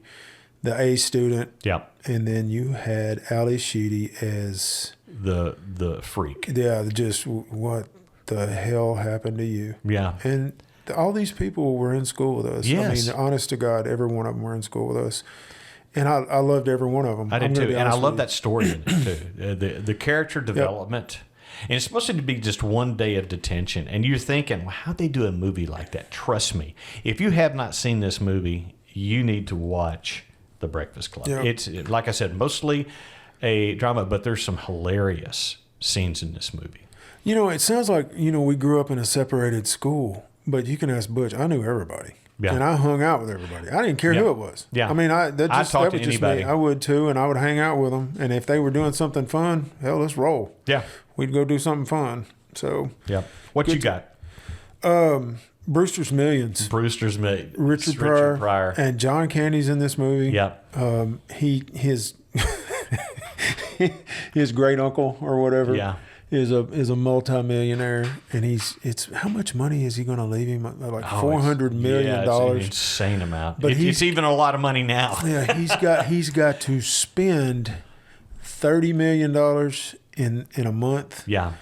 A student. Yep. And then you had Ali Sheedy as the freak. Yeah, just what the hell happened to you? Yeah. And all these people were in school with us. Yes. I mean, honest to God, every one of them were in school with us. And I loved every one of them. I did too. And I love that story in it too. The character development. Yep. And it's supposed to be just one day of detention. And you're thinking, well, how'd they do a movie like that? Trust me. If you have not seen this movie, you need to watch The Breakfast Club. Yep. It's, like I said, mostly a drama, but there's some hilarious scenes in this movie. You know, it sounds like, we grew up in a separated school, but you can ask Butch. I knew everybody. Yeah. And I hung out with everybody. I didn't care who it was. Yeah. I mean, that was to just anybody. me. I would too, and I would hang out with them. And if they were doing something fun, hell, let's roll. Yeah. We'd go do something fun. So. Yeah. What you got? Brewster's Millions. Brewster's Millions. Richard Pryor. And John Candy's in this movie. Yep. His great uncle or whatever. Yeah. Is a multimillionaire, and it's how much money is he going to leave him? Like $400 million. Yeah, it's an insane amount. But it's even a lot of money now. Yeah, he's got to spend $30 million in a month. Yeah,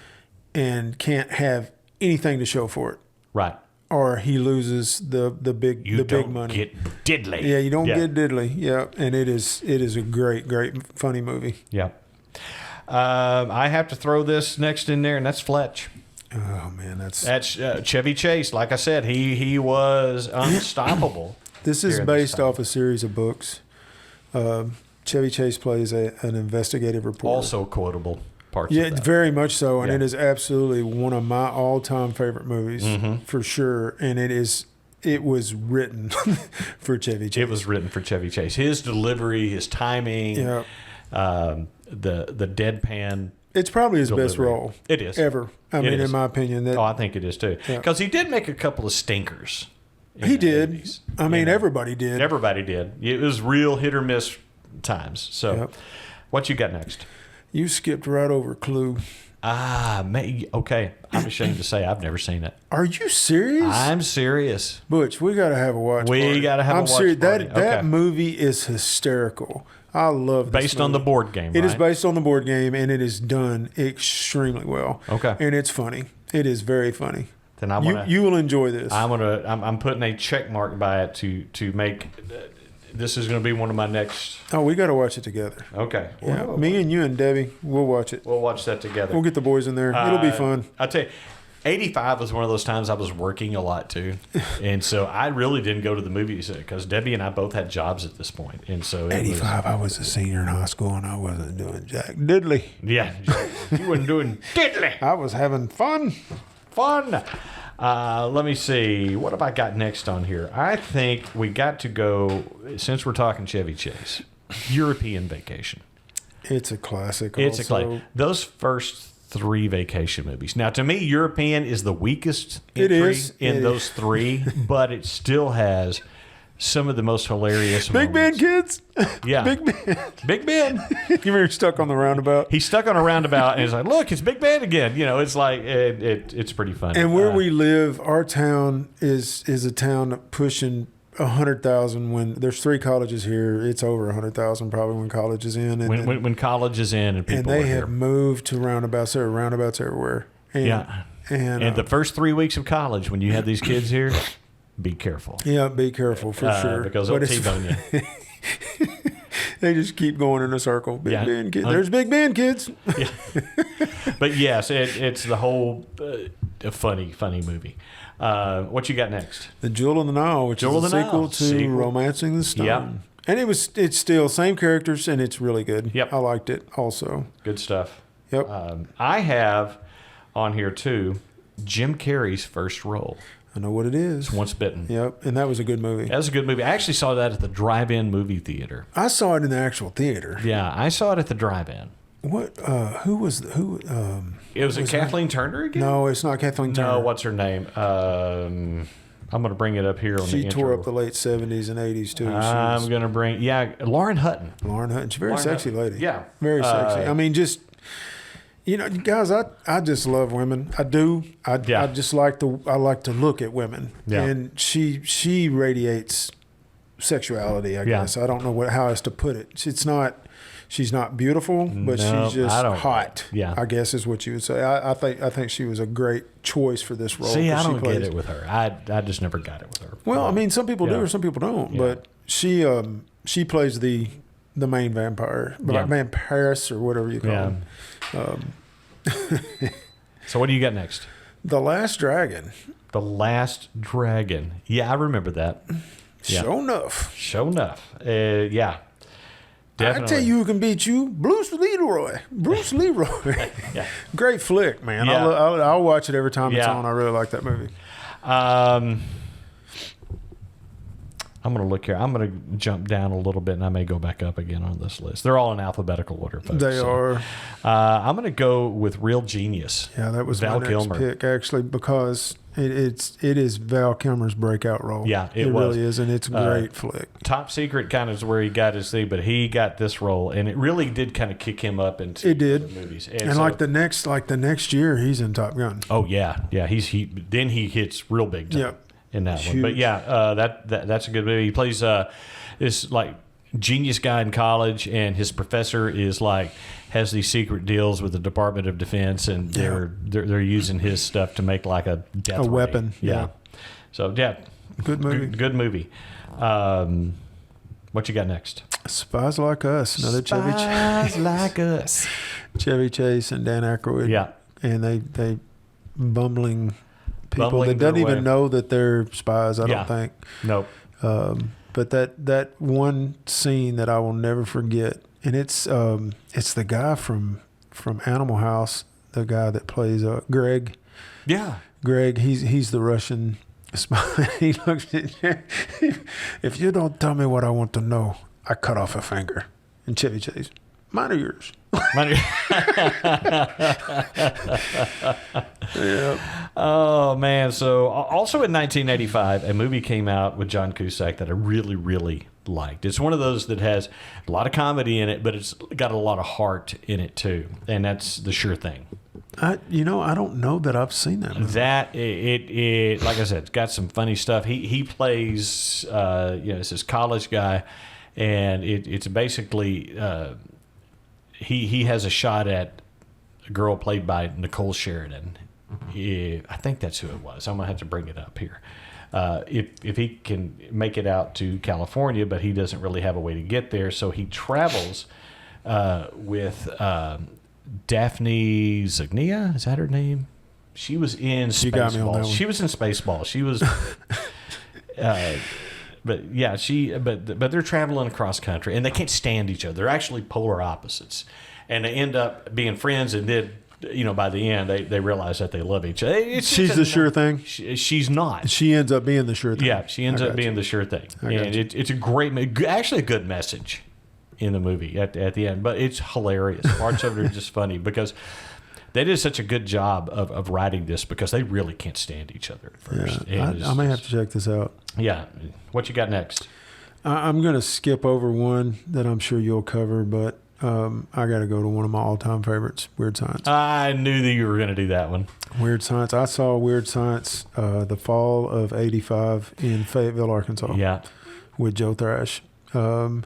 and can't have anything to show for it. Right. Or he loses the big money. You get diddly. Yeah, you don't get diddly. Yeah, and it is a great funny movie. Yeah. I have to throw this next in there, and that's Fletch. Oh man, that's Chevy Chase. Like I said, he was unstoppable. This is based off a series of books. Chevy Chase plays an investigative reporter. Also quotable parts. Yeah, of that. very much so, and it is absolutely one of my all-time favorite movies for sure. And it was written for Chevy Chase. It was written for Chevy Chase. His delivery, his timing. Yeah. The deadpan. It's probably his best role. It is ever. I mean, in my opinion, I think it is too. Because he did make a couple of stinkers. He did. 80s. I mean, everybody did. Everybody did. It was real hit or miss times. So, what you got next? You skipped right over Clue. Okay. I'm ashamed to say I've never seen it. Are you serious? I'm serious. Butch, we got to have a watch party. We got to have a watch party. That movie is hysterical. I love this Based movie. on the board game, right? It is based on the board game, and it is done extremely well. Okay. And it's funny. It is very funny. Then you will enjoy this. I'm putting a check mark by it to make. This is going to be one of my next. Oh, we got to watch it together. Okay. Yeah, me and you and Debbie, we'll watch it. We'll watch that together. We'll get the boys in there. It'll be fun. I'll tell you, 85 was one of those times I was working a lot too, and so I really didn't go to the movies because Debbie and I both had jobs at this point, and so 85. I was a senior in high school and I wasn't doing jack diddly. Yeah, you weren't doing diddly. I was having fun. Let me see. What have I got next on here? I think we got to go, since we're talking Chevy Chase, European Vacation. It's a classic. It's a classic. Those first 3 vacation movies. Now, to me, European is the weakest entry in those 3, but it still has some of the most hilarious Big moments. Ben, kids. Yeah. Big Ben. You remember stuck on the roundabout? He's stuck on a roundabout, and he's like, look, it's Big Ben again. It's like, it's pretty funny. And where we live, our town is a town pushing 100,000. When there's 3 colleges here, it's over 100,000 probably when college is in. And when college is in and people and they are have here. moved to roundabouts. There are roundabouts everywhere. And the first 3 weeks of college, when you have these kids here, be careful. Yeah, be careful for sure. Because they'll T-bone you. They just keep going in a circle. Big Ben kids. There's Big Ben kids. Yeah. But yes, it's the whole funny movie. What you got next? The Jewel of the Nile, which is a sequel to Romancing the Stone. Yep. And it's still same characters, and it's really good. Yep. I liked it also. Good stuff. Yep. I have on here too Jim Carrey's first role. I know what it is. Once Bitten. Yep, and that was a good movie. That was a good movie. I actually saw that at the drive-in movie theater. I saw it in the actual theater. Yeah, I saw it at the drive-in. what? Who was who? Was it Kathleen Turner again? No, it's not Kathleen Turner. No, what's her name? I'm going to bring it up here on the intro. She tore up the late 70s and 80s too. I'm going to bring Lauren Hutton. Lauren Hutton. She's a very sexy lady. Yeah, very sexy. I mean, just. Guys, I just love women. I do. I just like to look at women, and she radiates sexuality. I guess I don't know how else to put it. She's not beautiful, but she's just hot. Yeah, I guess is what you would say. I think she was a great choice for this role. See, I don't get it with her. I just never got it with her. Well, I mean, some people do, or some people don't. Yeah. But she plays the main vampire, vampiress, or whatever you call them. So what do you got next? The Last Dragon. The Last Dragon. Yeah, I remember that. Sure enough. Yeah. Definitely. I tell you who can beat you, Bruce Leroy. Yeah. Great flick, man. Yeah. I'll watch it every time it's on. I really like that movie. I'm going to look here. I'm going to jump down a little bit, and I may go back up again on this list. They're all in alphabetical order, folks. They are. I'm going to go with Real Genius. Yeah, that was Val Kilmer. Pick, actually, because it is Val Kilmer's breakout role. Yeah, it really is, and it's a great flick. Top Secret kind of is where he got his thing, but he got this role, and it really did kind of kick him up into the movies. And so, like the next year, he's in Top Gun. Oh yeah. Then he hits real big time. Yep. In that one, but that's a good movie. He plays this like genius guy in college, and his professor is like has these secret deals with the Department of Defense, and they're using his stuff to make like a death weapon. Yeah. So good movie. Good movie. What you got next? Spies Like Us. Another Chevy Chase. Spies Like Us. Chevy Chase and Dan Aykroyd. Yeah. And they bumbling people that don't even know that they're spies. I don't think. Nope. But that one scene that I will never forget, and it's the guy from Animal House, the guy that plays Greg. Yeah. Greg. He's the Russian spy. He looks at you. If you don't tell me what I want to know, I cut off a finger. And Chevy Chase. Mine are yours. Yep. Oh man! So also in 1985, a movie came out with John Cusack that I really, really liked. It's one of those that has a lot of comedy in it, but it's got a lot of heart in it too, and that's The Sure Thing. I don't know that I've seen that movie. That it like I said, it's got some funny stuff. He plays it's this college guy, and it's basically. He has a shot at a girl played by Nicole Sheridan. I think that's who it was. I'm going to have to bring it up here. If he can make it out to California, but he doesn't really have a way to get there, so he travels with Daphne Zugnia. Is that her name? She was in Spaceballs. She was in Spaceballs. She was... But yeah, but they're traveling across country, and they can't stand each other. They're actually polar opposites, and they end up being friends. And then, by the end, they realize that they love each other. She's the sure thing. She's not. She ends up being the sure thing. Yeah, she ends up being the sure thing, and it's a great, actually a good message in the movie at the end. But it's hilarious. Parts of it are just funny because they did such a good job of writing this because they really can't stand each other at first. Yeah, I may have to check this out. Yeah. What you got next? I'm going to skip over one that I'm sure you'll cover, but I got to go to one of my all-time favorites, Weird Science. I knew that you were going to do that one. Weird Science. I saw Weird Science the fall of '85 in Fayetteville, Arkansas. Yeah. With Joe Thrash. Joe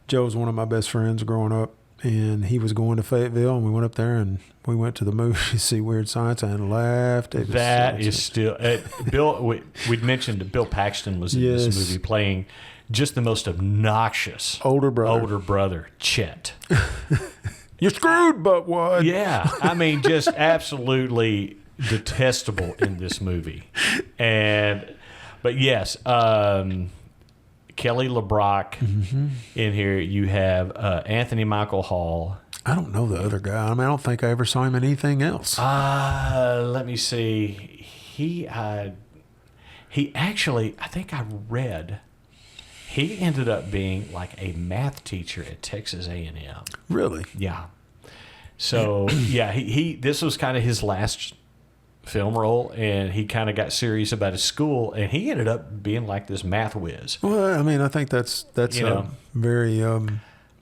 was one of my best friends growing up, and he was going to Fayetteville, and we went up there and we went to the movie to see Weird Science and laughed. That is still Bill. We'd mentioned that Bill Paxton was in this movie playing just the most obnoxious older brother, Chet. You're screwed, but what? Yeah, I mean, just absolutely detestable in this movie. But yes, Kelly LeBrock in here. You have Anthony Michael Hall. I don't know the other guy. I mean, I don't think I ever saw him in anything else. Let me see. He actually, I think I read, he ended up being like a math teacher at Texas A&M. Really? Yeah. So yeah, he this was kind of his last film role, and he kind of got serious about his school, and he ended up being like this math whiz. Well, I mean, I think that's very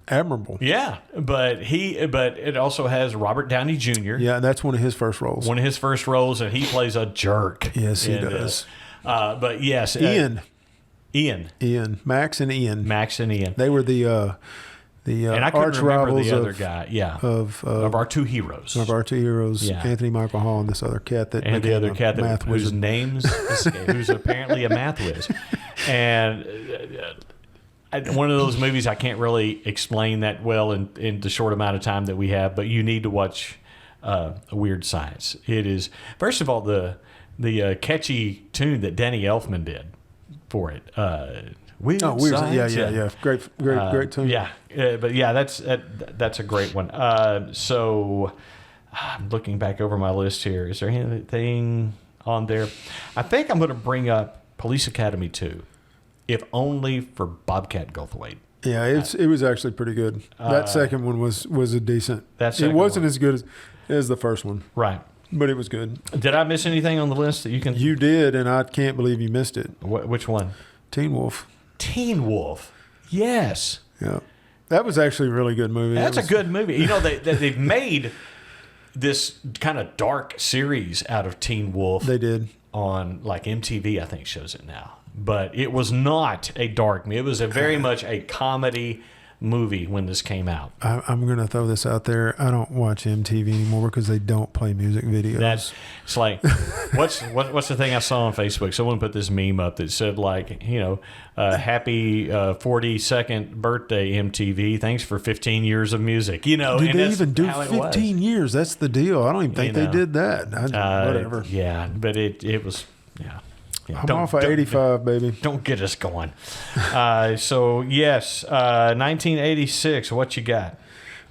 admirable. Yeah, but it also has Robert Downey Jr. Yeah, that's one of his first roles. One of his first roles, and he plays a jerk. Yes, he does. But yes, Ian, Max and Ian. They were the and I couldn't arch remember rivals the other guy. Yeah, of our two heroes. Of our two heroes, Yeah. Anthony Michael Hall and this other cat that And the other cat math whose wizard. name's who's apparently a math whiz. And one of those movies I can't really explain that well in the short amount of time that we have, but you need to watch Weird Science. It is, first of all, the catchy tune that Danny Elfman did for it. Weird Science. Yeah. Great tune. Yeah, but yeah, that's a great one. So I'm looking back over my list here. Is there anything on there? I think I'm going to bring up Police Academy 2, if only for Bobcat Goldthwait. Yeah, it was actually pretty good. That second one was a decent. It wasn't as good as the first one. Right. But it was good. Did I miss anything on the list that you can? You did, and I can't believe you missed it. Which one? Teen Wolf. Teen Wolf. Yes. Yeah. That was actually a really good movie. That's a good movie. You know, they've made this kind of dark series out of Teen Wolf. They did. On like MTV, I think shows it now. But it was not a dark movie. It was very much a comedy movie when this came out. I'm going to throw this out there. I don't watch MTV anymore because they don't play music videos. It's like, what's the thing I saw on Facebook? Someone put this meme up that said like, happy 42nd birthday MTV. Thanks for 15 years of music. Did they even do 15 years? That's the deal. I don't even think they did that. Whatever. Yeah, but it was, yeah. Yeah, I'm off at 85, baby. Don't get us going. So, yes, 1986, what you got?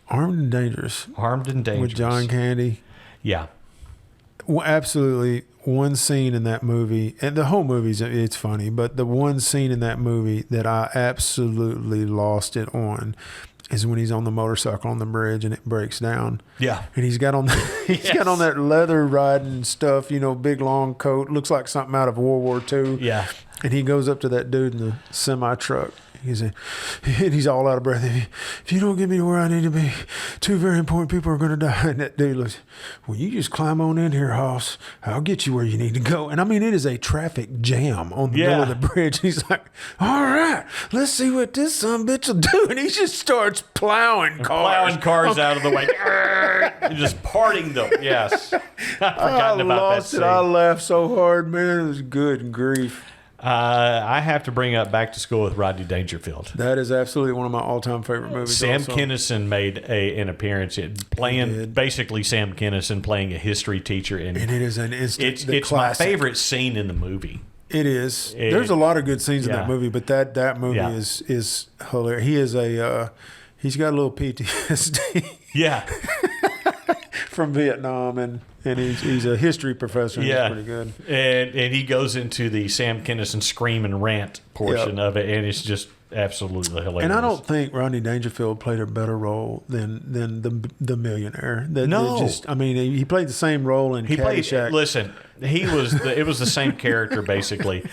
Armed and Dangerous. Armed and Dangerous. With John Candy. Yeah. Well, absolutely. One scene in that movie, and the whole movie's it's funny, but the one scene in that movie that I absolutely lost it on is when he's on the motorcycle on the bridge and it breaks down. Yeah. And he's got on got on that leather riding stuff, big long coat, looks like something out of World War II. Yeah. And he goes up to that dude in the semi truck. He's all out of breath. If you don't get me to where I need to be, two very important people are going to die. And that dude looks, well, you just climb on in here, Hoss. I'll get you where you need to go. And I mean, it is a traffic jam on the middle of the bridge. He's like, all right, let's see what this son bitch will do. And he just starts plowing cars out of the way. Just parting them. Yes. I've forgotten about that scene. I laughed so hard, man. It was good grief. I have to bring up Back to School with Rodney Dangerfield. That is absolutely one of my all-time favorite movies. Sam Kinison made an appearance playing basically Sam Kinison playing a history teacher, and it is an instant. It's my favorite scene in the movie. It is. There's a lot of good scenes in that movie, but that movie is hilarious. He is he's got a little PTSD. Yeah. From Vietnam, and he's a history professor. And he's pretty good. And he goes into the Sam Kinison scream and rant portion of it, and it's just absolutely hilarious. And I don't think Rodney Dangerfield played a better role than the millionaire. He played the same role in Caddyshack. Listen, it was the same character basically.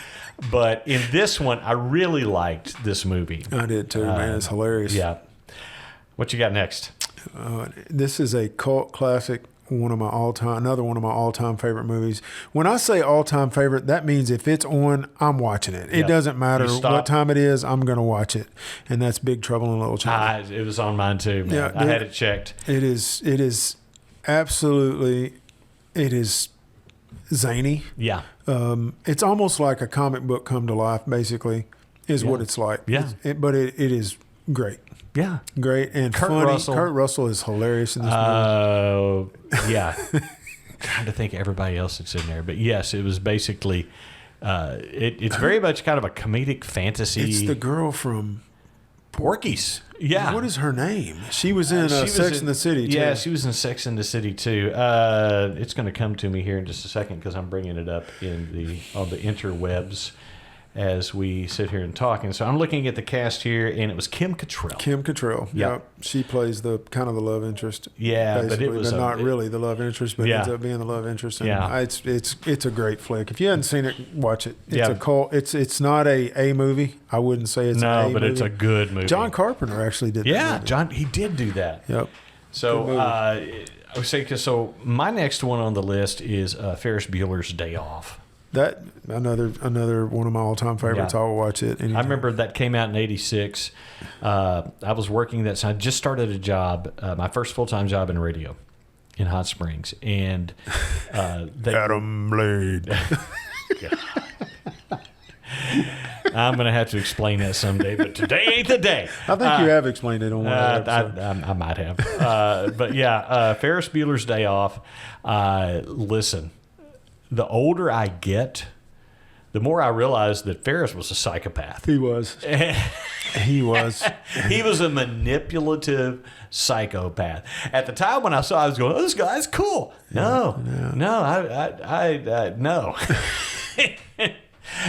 But in this one, I really liked this movie. I did too, man. It's hilarious. Yeah. What you got next? This is a cult classic, another one of my all-time favorite movies. When I say all-time favorite, that means if it's on, I'm watching it. It doesn't matter what time it is, I'm going to watch it. And that's Big Trouble in Little China. It was on mine too, man. Yeah, I had it checked. It is absolutely, it is zany. Yeah. It's almost like a comic book come to life, basically, is what it's like. Yeah. But it is great. Yeah. Great and funny. Kurt Russell is hilarious in this movie. Yeah. Trying to think of everybody else that's in there. But yes, it was basically, it's very much kind of a comedic fantasy. It's the girl from Porky's. Yeah. What is her name? She was in Sex and the City, too. Yeah, she was in Sex and the City, too. It's going to come to me here in just a second because I'm bringing it up on the interwebs. as we sit here and talk. And so I'm looking at the cast here, and it was Kim Cattrall. Kim Cattrall. Yep. She plays the kind of the love interest. Yeah, but it was not really the love interest, but ends up being the love interest. And it's a great flick. If you hadn't seen it, watch it. It's a cult. It's not a movie. I wouldn't say it's a movie. It's a good movie. John Carpenter actually did that. Yeah, John, he did do that. Yep. So I would say, so my next one on the list is Ferris Bueller's Day Off. That another one of my all-time favorites. I will watch it anytime. I remember that came out in '86. I was working that. So I just started a job, my first full-time job in radio in Hot Springs, and Adam Blade. I'm going to have to explain that someday, but today ain't the day. I think you have explained it on one episode. I might have. But yeah, Ferris Bueller's Day Off. Listen, the older I get, the more I realize that Ferris was a psychopath. He was. He was. He was a manipulative psychopath. At the time when I saw it, I was going, oh, this guy's cool. No. No.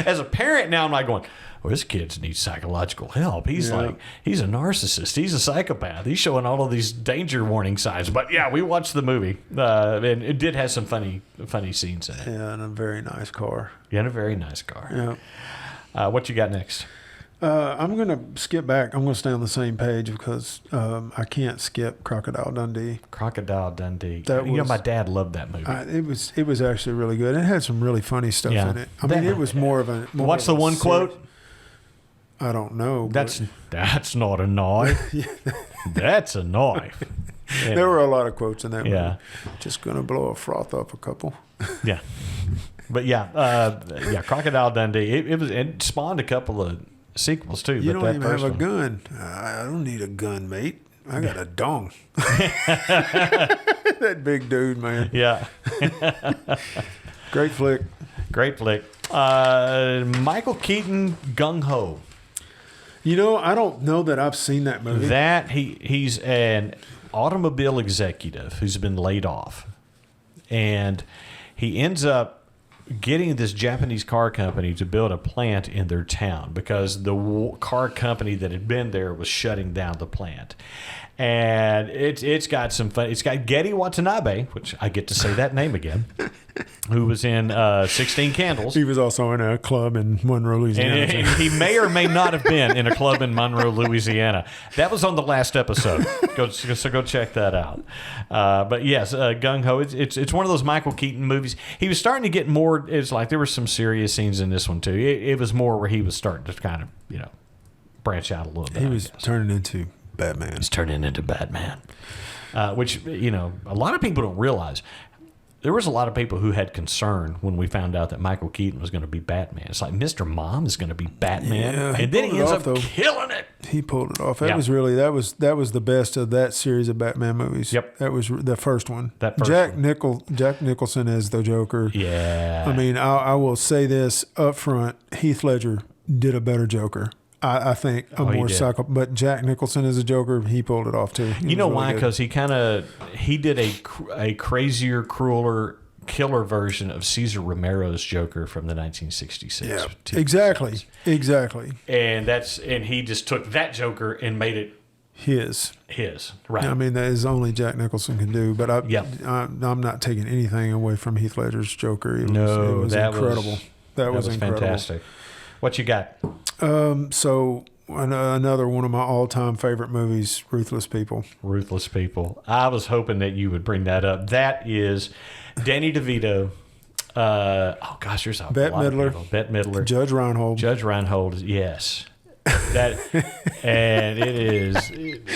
As a parent now, I'm like going, well, this kid needs psychological help. He's a narcissist. He's a psychopath. He's showing all of these danger warning signs. But yeah, we watched the movie, and it did have some funny scenes in it. Yeah, and a very nice car. Yeah, and a very nice car. Yeah. What you got next? I'm going to skip back. I'm going to stay on the same page because I can't skip Crocodile Dundee. Crocodile Dundee. My dad loved that movie. It was actually really good. It had some really funny stuff in it. I mean, it was more of a... What's the one quote? I don't know. That's not a knife. That's a knife. Yeah. There were a lot of quotes in that movie. Just going to blow a froth off a couple. Yeah. But Crocodile Dundee. It spawned a couple of sequels too. You don't even have a gun. I don't need a gun, mate. I got a dong. That big dude, man. Yeah. Great flick. Michael Keaton, Gung Ho. I don't know that I've seen that movie. He's an automobile executive who's been laid off, and he ends up getting this Japanese car company to build a plant in their town because the car company that had been there was shutting down the plant. And it's got some fun. It's got Getty Watanabe, which I get to say that name again, who was in 16 Candles. He was also in a club in Monroe, Louisiana. And he may or may not have been in a club in Monroe, Louisiana. That was on the last episode. Go check that out. But yes, Gung Ho. It's one of those Michael Keaton movies. He was starting to get more. It's like there were some serious scenes in this one too. It was more where he was starting to kind of branch out a little bit. He was turning into Batman. He's turning into Batman, which a lot of people don't realize. There was a lot of people who had concern when we found out that Michael Keaton was going to be Batman. It's like Mr. Mom is going to be Batman, and then he ends up killing it. He pulled it off. That was really that was the best of that series of Batman movies. Yep, that was the first one. Jack Nicholson as the Joker. Yeah, I mean, I will say this up front: Heath Ledger did a better Joker. I think more psycho, but Jack Nicholson as a Joker, he pulled it off too. You know why? Because he did a crazier, crueler, killer version of Cesar Romero's Joker from the 1966. Yeah, exactly. And he just took that Joker and made it his. Right. I mean, that is only Jack Nicholson can do. But I'm not taking anything away from Heath Ledger's Joker. It was incredible. That was incredible. Fantastic. What you got? So another one of my all-time favorite movies, Ruthless People. Ruthless People. I was hoping that you would bring that up. That is Danny DeVito. There's a Bette lot Midler. of people. Bette Midler. Judge Reinhold. Yes. And it is,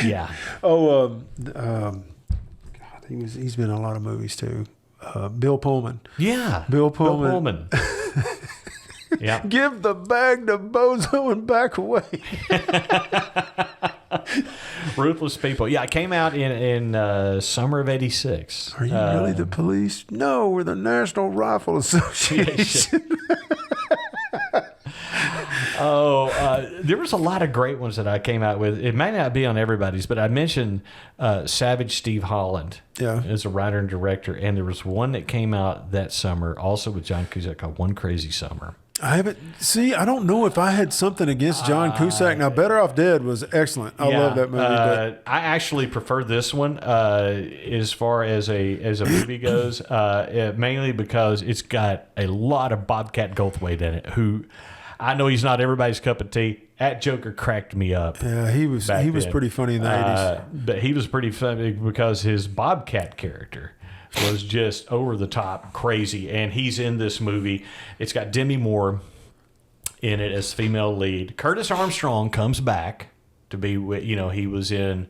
yeah. God, he's been in a lot of movies too. Bill Pullman. Yeah. Bill Pullman. Yeah. Give the bag to Bozo and back away. Ruthless People. Yeah, it came out in summer of '86. Are you really the police? No, we're the National Rifle Association. There was a lot of great ones that I came out with. It may not be on everybody's, but I mentioned Savage Steve Holland as a writer and director, and there was one that came out that summer, also with John Cusack, called One Crazy Summer. I haven't. See, I don't know if I had something against John Cusack. Now, Better Off Dead was excellent. I love that movie. But I actually prefer this one as far as a movie goes, mainly because it's got a lot of Bobcat Goldthwait in it. Who I know he's not everybody's cup of tea. That Joker cracked me up. Yeah, he was pretty funny in the 80s. But he was pretty funny because his Bobcat character was just over the top crazy, and he's in this movie. It's got Demi Moore in it as female lead. Curtis Armstrong comes back to be, he was in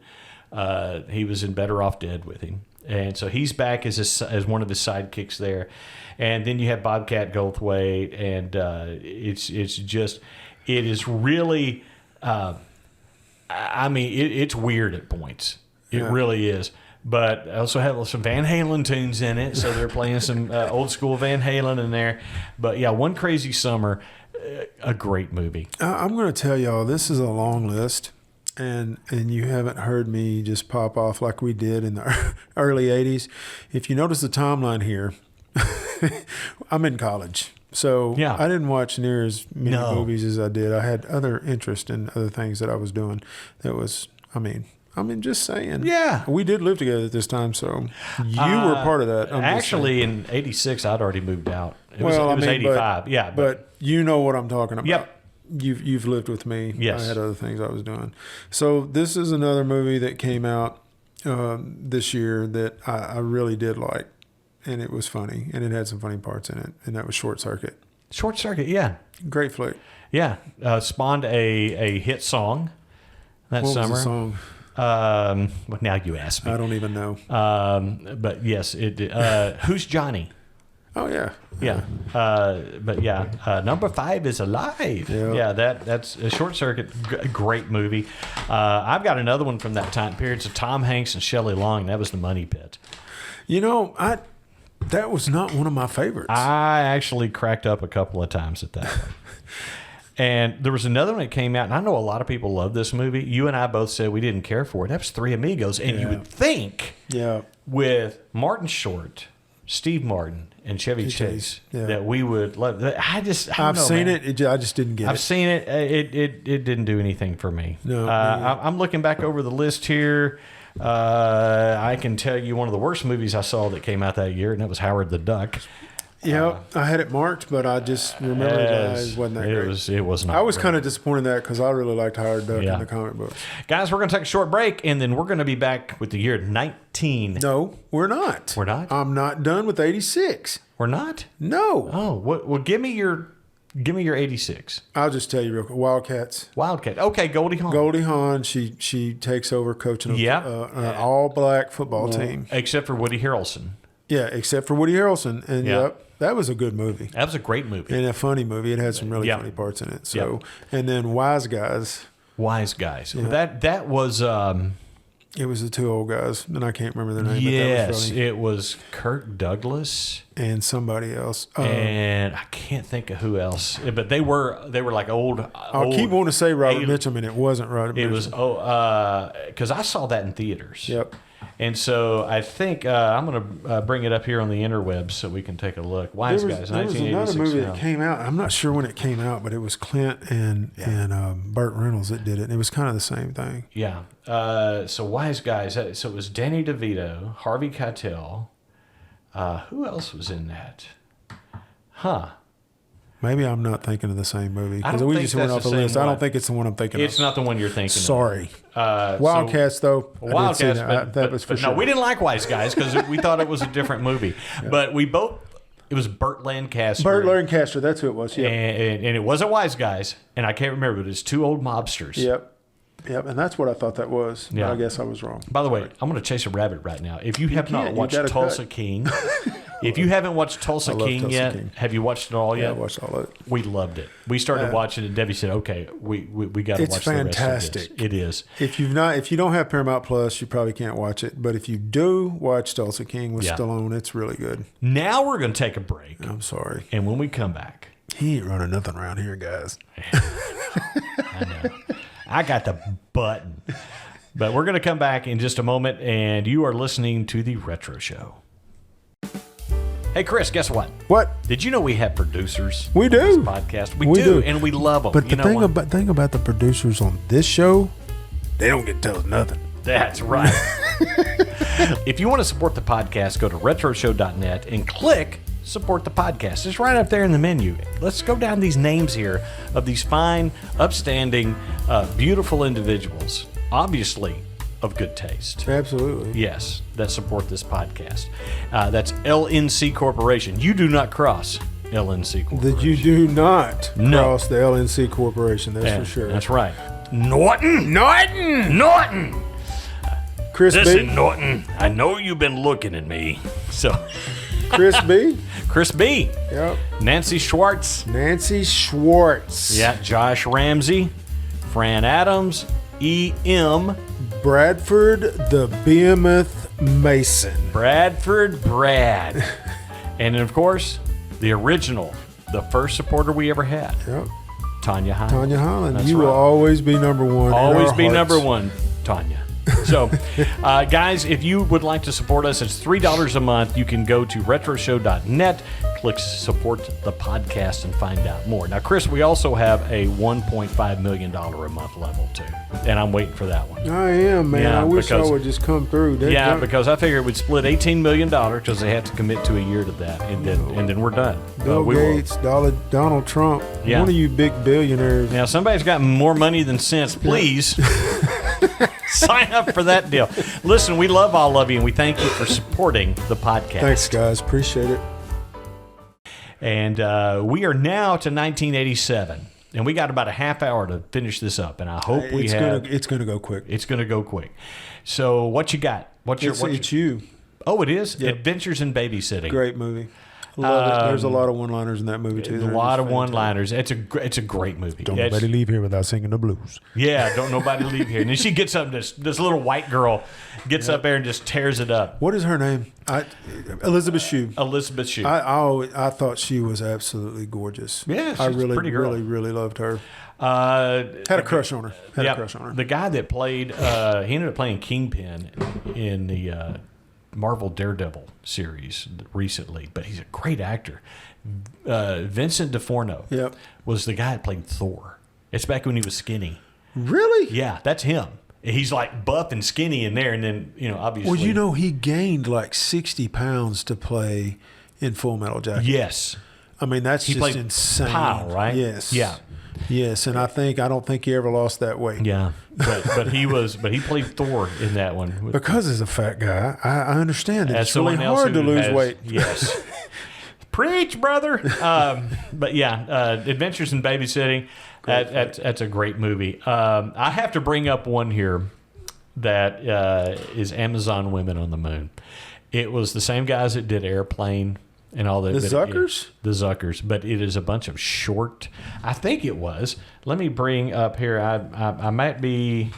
Better Off Dead with him, and so he's back as one of his sidekicks there. And then you have Bobcat Goldthwait, and it is really, it's weird at points. It really is. But I also have some Van Halen tunes in it, so they're playing some old school Van Halen in there. But yeah, One Crazy Summer, a great movie. I'm going to tell y'all, this is a long list, and you haven't heard me just pop off like we did in the early 80s. If you notice the timeline here, I'm in college. So yeah. I didn't watch near as many movies as I did. I had other interest in other things that I was doing. That was, just saying. Yeah. We did live together at this time, so you were part of that. Actually, in 86, I'd already moved out. It was 85. But you know what I'm talking about. Yep. You've lived with me. Yes. I had other things I was doing. So this is another movie that came out this year that I really did like. And it was funny. And it had some funny parts in it. And that was Short Circuit. Short Circuit, yeah. Great flick. Yeah. Spawned a hit song that summer. What was the song? Well, now you ask me. I don't even know. But yes, it. Who's Johnny? Oh yeah. Yeah. But yeah, number 5 is Alive. Yeah. That's a Short Circuit. Great movie. I've got another one from that time period. It's Tom Hanks and Shelley Long. That was The Money Pit. That was not one of my favorites. I actually cracked up a couple of times at that one. And there was another one that came out, and I know a lot of people love this movie. You and I both said we didn't care for it. That was Three Amigos. And you would think with Martin Short, Steve Martin, and Chevy Chase that we would love that. I've seen it. I just didn't get it. I've seen it. It didn't do anything for me. No. I'm looking back over the list here. I can tell you one of the worst movies I saw that came out that year, and that was Howard the Duck. Yeah, I had it marked, but I just remember it wasn't that great. It was not. I was kind of disappointed in that because I really liked Howard Duck in the comic books. Guys, we're going to take a short break, and then we're going to be back with the year 19. No, we're not. We're not? I'm not done with 86. We're not? No. Oh, well, give me your 86. I'll just tell you real quick. Wildcats. Okay, Goldie Hawn. Goldie Hawn, she takes over coaching an all-black football team. Except for Woody Harrelson. Yeah, except for Woody Harrelson. And that was a good movie. That was a great movie. And a funny movie. It had some really funny parts in it. So, and then Wise Guys. Yeah. That was it was the two old guys, and I can't remember their name. Yes, but that was funny. It was Kirk Douglas and somebody else. And I can't think of who else. But they were like old. I keep wanting to say Robert Mitchum, and it wasn't Robert Mitchum. It was because I saw that in theaters. Yep. And so I think I'm going to bring it up here on the interwebs so we can take a look. Wise Guys, 1986. There was another movie that came out. I'm not sure when it came out, but it was Clint and Burt Reynolds that did it. And it was kind of the same thing. Yeah. So Wise Guys. So it was Danny DeVito, Harvey Keitel. Who else was in that? Huh. Maybe I'm not thinking of the same movie because we just went off the list. I don't think it's the one I'm thinking of. It's not the one you're thinking Sorry. of. Wildcats, though. Wildcats. That was for sure. No, we didn't like Wise Guys because we thought it was a different movie. Yeah. But it was Burt Lancaster. Burt Lancaster, that's who it was. Yeah. And it wasn't Wise Guys. And I can't remember, but it's two old mobsters. Yep. And that's what I thought that was. But I guess I was wrong. By the way, I'm going to chase a rabbit right now. If you have not watched Tulsa King, if you haven't watched Tulsa King yet, have you watched it all yet? Yeah, I watched all of it. We loved it. We started watching it. Debbie said, "Okay, we got to watch the rest of this." It is. If you don't have Paramount Plus, you probably can't watch it. But if you do watch Tulsa King with Stallone, it's really good. Now we're going to take a break. I'm sorry. And when we come back, he ain't running nothing around here, guys. I know. I got the button. But we're going to come back in just a moment, and you are listening to The Retro Show. Hey, Chris, guess what? What? Did you know we have producers? We do. On this podcast. We do, and we love them. But the thing about the producers on this show, they don't get to tell us nothing. That's right. If you want to support the podcast, go to retroshow.net and click support the podcast. It's right up there in the menu. Let's go down these names here of these fine, upstanding, beautiful individuals, obviously of good taste. Absolutely. Yes, that support this podcast. That's LNC Corporation. You do not cross LNC Corporation. That you do not cross the LNC Corporation, that's for sure. That's right. Norton! Chris Listen, B. Norton, I know you've been looking at me. So, Chris B. Chris B. Yep. Nancy Schwartz. Yeah. Josh Ramsey. Fran Adams. E.M. Bradford the Behemoth Mason. Bradford Brad. And, of course, the original, the first supporter we ever had. Yep. Tanya Highland. You will always be number one. Always be number one, Tanya. So, guys, if you would like to support us, it's $3 a month. You can go to retroshow.net, click support the podcast, and find out more. Now, Chris, we also have a $1.5 million a month level, too. And I'm waiting for that one. I am, man. Yeah, I wish I would just come through. Because I figure we'd split $18 million because they have to commit to a year to that. And then we're done. Bill Gates, Donald Trump, one of you big billionaires. Now, somebody's got more money than sense. Please. Sign up for that deal. Listen, we love all of you, and we thank you for supporting the podcast. Thanks, guys. Appreciate it. And we are now to 1987, and we got about a half hour to finish this up, and I hope it's going to go quick. It's going to go quick. So what you got? It's you. Oh, it is? Yep. Adventures in Babysitting. Great movie. Love it. There's a lot of one-liners in that movie, too. A lot of one-liners. It's a great movie. Don't nobody leave here without singing the blues. Yeah, don't nobody leave here. And then she gets up, this little white girl gets up there and just tears it up. What is her name? Elizabeth Shue. Elizabeth Shue. I thought she was absolutely gorgeous. Yeah, she's I really, pretty girl. really, really loved her. Had a crush on her. The guy that played, he ended up playing Kingpin in the Marvel Daredevil series recently, but he's a great actor. Vincent D'Onofrio was the guy that played Thor. It's back when he was skinny. Really? Yeah, that's him. He's like buff and skinny in there, and then, obviously. Well, he gained like 60 pounds to play in Full Metal Jacket. Yes. I mean, that's just insane. Pyle, right? Yes. Yeah. Yes, and I don't think he ever lost that weight. Yeah, but he played Thor in that one. Because as a fat guy, I understand that it's really hard to lose weight. Yes. Preach, brother. But yeah, Adventures in Babysitting, that's a great movie. I have to bring up one here that is Amazon Women on the Moon. It was the same guys that did Airplane and all that. The Zuckers? The Zuckers. But it is a bunch of short. I think it was. Let me bring up here. I might be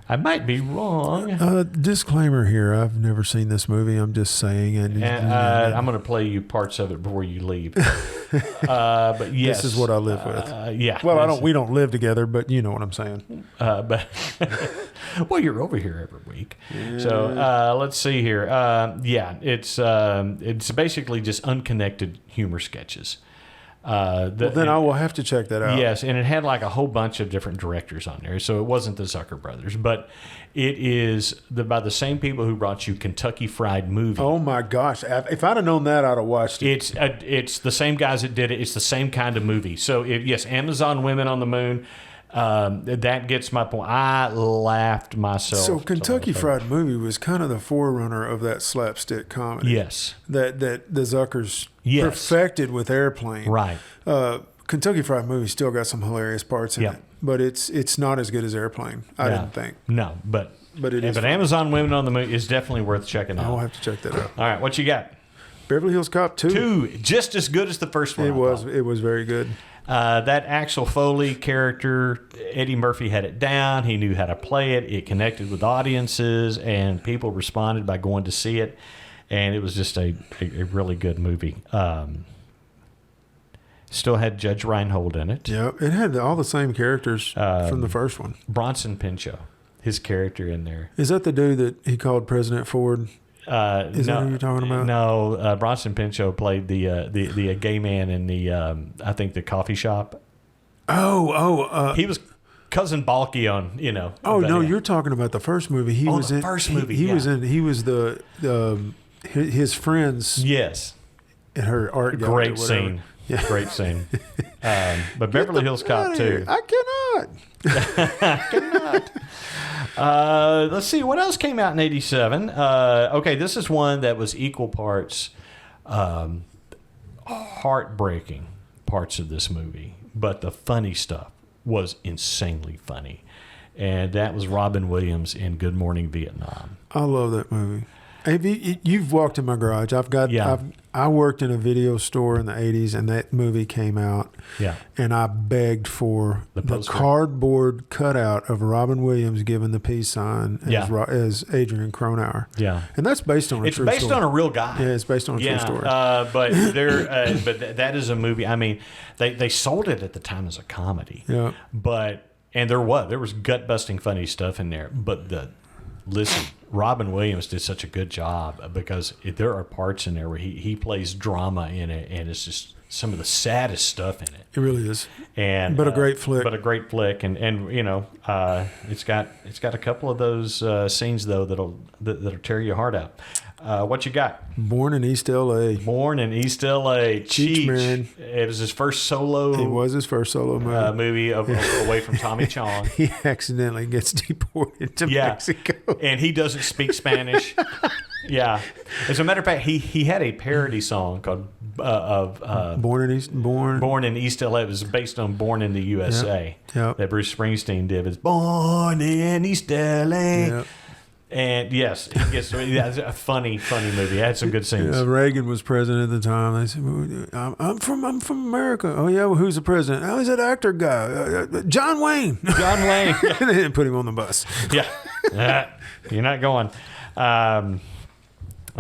wrong. Disclaimer here. I've never seen this movie. I'm just saying. I'm going to play you parts of it before you leave. But yes. This is what I live with. Yeah. Well, we don't live together, but you know what I'm saying. But well, you're over here every week. Yeah. So let's see here. It's basically just unconnected humor sketches. Then I will have to check that out. Yes, and it had like a whole bunch of different directors on there. So it wasn't the Zucker brothers, but it is by the same people who brought you Kentucky Fried Movie. Oh my gosh. If I'd have known that, I'd have watched it. It's the same guys that did it. It's the same kind of movie. So yes, Amazon Women on the Moon. That gets my point. I laughed myself. So Kentucky Fried Movie was kind of the forerunner of that slapstick comedy. Yes. That the Zuckers perfected with Airplane. Right. Kentucky Fried Movie still got some hilarious parts in it, but it's not as good as Airplane. I didn't think. No, but it is. But Amazon Women on the Moon is definitely worth checking out. I'll have to check that out. All right, what you got? Beverly Hills Cop 2. 2, just as good as the first one. It was very good. That Axel Foley character, Eddie Murphy had it down. He knew how to play it. It connected with audiences, and people responded by going to see it. And it was just a really good movie. Still had Judge Reinhold in it. Yeah, it had all the same characters from the first one. Bronson Pinchot, his character in there. Is that the dude that he called President Ford? Is that who you're talking about? No, Bronson Pinchot played the gay man in the I think the coffee shop. He was Cousin Balky on, Oh no, you're talking about the first movie. He was in first movie. He was the his friends. Yes. In her art gallery. Great scene. Yeah. Great scene. But Beverly Hills Cop 2. I cannot. Let's see what else came out in '87. Okay, this is one that was equal parts heartbreaking parts of this movie, but the funny stuff was insanely funny, and that was Robin Williams in Good Morning Vietnam. I love that movie. You've walked in my garage. I worked in a video store in the 80s, and that movie came out. Yeah. And I begged for the cardboard cutout of Robin Williams giving the peace sign as Adrian Cronauer. Yeah. And that's based on a true story. It's based on a real guy. Yeah, it's based on a true story. But that is a movie. I mean, they sold it at the time as a comedy. Yeah. And there was gut-busting funny stuff in there. But listen, Robin Williams did such a good job because there are parts in there where he plays drama in it, and it's just some of the saddest stuff in it. It really is. But a great flick. And it's got a couple of those scenes though that'll tear your heart out. What you got? Born in East L.A. Cheech Marin. It was his first solo. It was his first solo movie away from Tommy Chong. He accidentally gets deported to Mexico, and he doesn't speak Spanish. Yeah, as a matter of fact, he had a parody song called Born in East LA. It was based on Born in the USA. Yep. That Bruce Springsteen did. It's Born in East LA. Yep. And yes, it's a funny movie. It had some good scenes. Reagan was president at the time. They said, "I'm from America." Oh yeah, well, who's the president? Oh, he's that actor guy, John Wayne. They didn't put him on the bus. Yeah, you're not going. I'm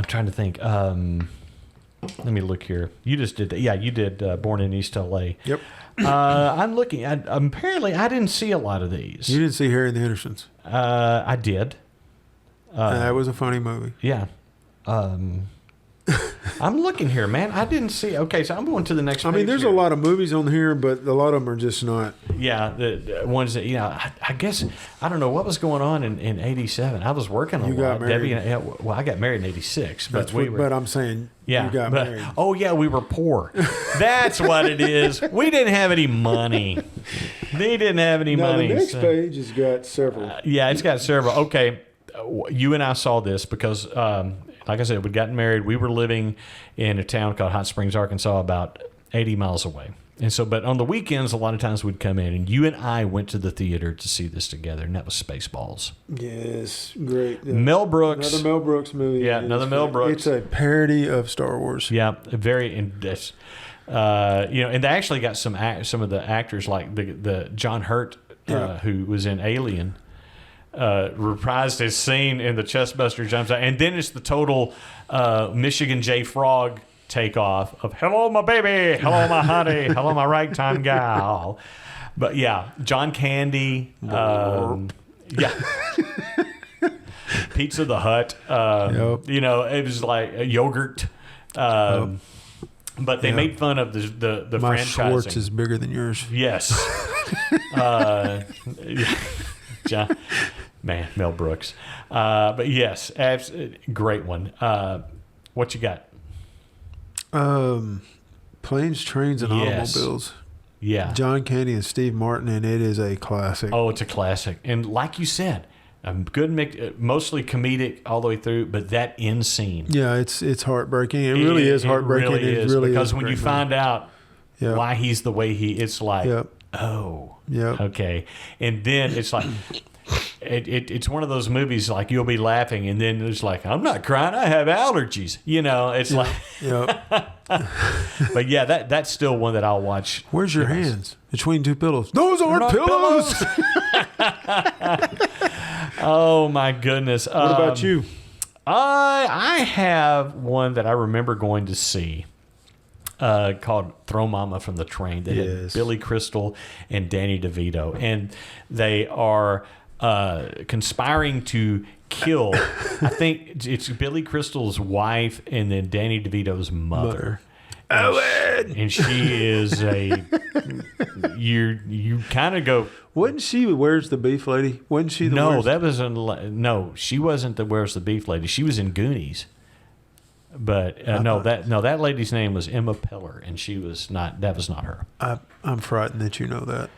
trying to think. Let me look here. You just did that. Yeah, you did Born in East LA. Yep. I'm looking. Apparently, I didn't see a lot of these. You didn't see Harry and the Hendersons? I did. That was a funny movie. Yeah. I'm looking here, man. I didn't see. Okay, so I'm going to the next page. I mean, there's a lot of movies on here, but a lot of them are just not. Yeah, the ones that, I guess, I don't know what was going on in 87. I was working on Debbie. Well, I got married in 86. But I'm saying you got married. Oh, yeah, we were poor. That's what it is. We didn't have any money. They didn't have any money. The next page has got several. Yeah, it's got several. Okay, you and I saw this because, like I said, we'd gotten married. We were living in a town called Hot Springs, Arkansas, about 80 miles away. And so, but on the weekends, a lot of times we'd come in, and you and I went to the theater to see this together, and that was Spaceballs. Yes, great. Mel Brooks. Another Mel Brooks movie. Yeah, another Mel Brooks. It's a parody of Star Wars. Yeah, very in-depth. And they actually got some of the actors, like the John Hurt, who was in Alien, reprised his scene in the Chestbuster jumps out, and then it's the total Michigan J. Frog takeoff of "Hello, my baby, hello, my honey, hello, my ragtime gal." But yeah, John Candy, Pizza the Hut. It was like a yogurt. But they made fun of the my franchising. Schwartz is bigger than yours. Yes. John, man, Mel Brooks. But yes, great one. What you got? Planes, Trains, and Automobiles. Yeah. John Candy and Steve Martin, and it is a classic. Oh, it's a classic. And like you said, a good mix, mostly comedic all the way through, but that end scene. Yeah, it's heartbreaking. It really is heartbreaking. It really because when you find out why he's the way it's like, okay. And then it's like, it's one of those movies like you'll be laughing and then it's like, I'm not crying, I have allergies. It's like, but yeah, that's still one that I'll watch. Where's your hands? Between two pillows. Those aren't pillows. Oh my goodness. What about you? I have one that I remember going to see called Throw Mama from the Train. They had Billy Crystal and Danny DeVito, and they are conspiring to kill. I think it's Billy Crystal's wife and then Danny DeVito's mother. And she is you kind of go. Wasn't she Where's the Beef Lady? Wasn't she the No, she wasn't the Where's the Beef Lady. She was in Goonies. But that lady's name was Emma Pillar, and she was not. That was not her. I'm frightened that you know that,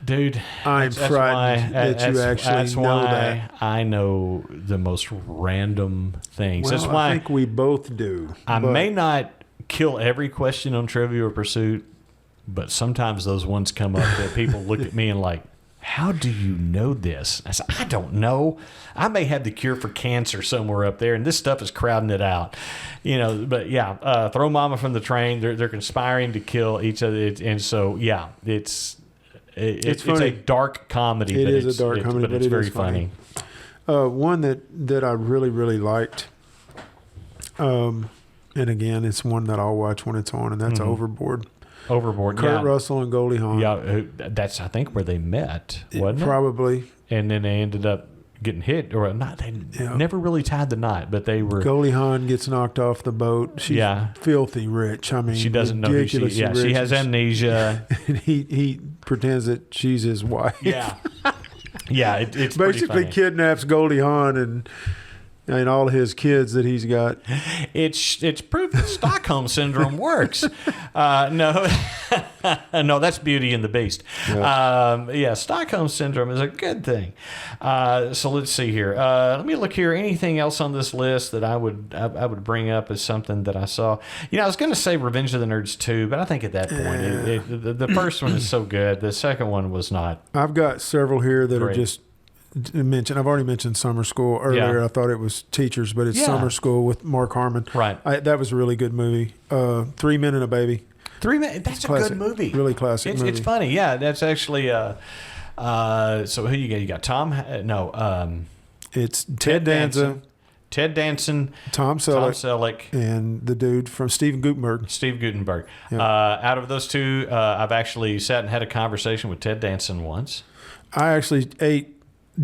dude. I'm frightened that you actually know that. I know the most random things. Well, that's why I think we both do. I may not kill every question on Trivial Pursuit, but sometimes those ones come up that people look at me and like, how do you know this? I said, I don't know. I may have the cure for cancer somewhere up there, and this stuff is crowding it out. But yeah, throw mama from the train. They're conspiring to kill each other. And so, yeah, it's a dark comedy. It is a dark comedy, but it's very funny. One that I really, really liked, and again, it's one that I'll watch when it's on, and that's Overboard. Kurt Russell and Goldie Hawn. Yeah, that's I think where they met, wasn't it? Probably. And then they ended up getting hit, or not. They never really tied the knot, but they were. Goldie Hawn gets knocked off the boat. She's filthy rich. I mean, she doesn't know who she is. Yeah, she has amnesia. And he pretends that she's his wife. Yeah. Yeah, it's basically kidnaps Goldie Hawn and all his kids that he's got. It's proof that Stockholm Syndrome works. No, that's Beauty and the Beast. Yeah. Stockholm Syndrome is a good thing. So let's see here. Let me look here. Anything else on this list that I would bring up as something that I saw? I was going to say Revenge of the Nerds 2, but I think at that point, the first one is so good. The second one was not. I've got several here that are just mentioned. I've already mentioned Summer School earlier. Yeah. I thought it was Teachers, but it's Summer School with Mark Harmon. Right. That was a really good movie. 3 Men and a Baby. 3 Men. That's a good movie. Really classic movie. It's funny. Yeah, that's actually. So who you got? You got Tom? It's Ted Danson. Ted Danson, Tom Selleck, and the dude from Steve Guttenberg. Yeah. Out of those two, I've actually sat and had a conversation with Ted Danson once. I actually ate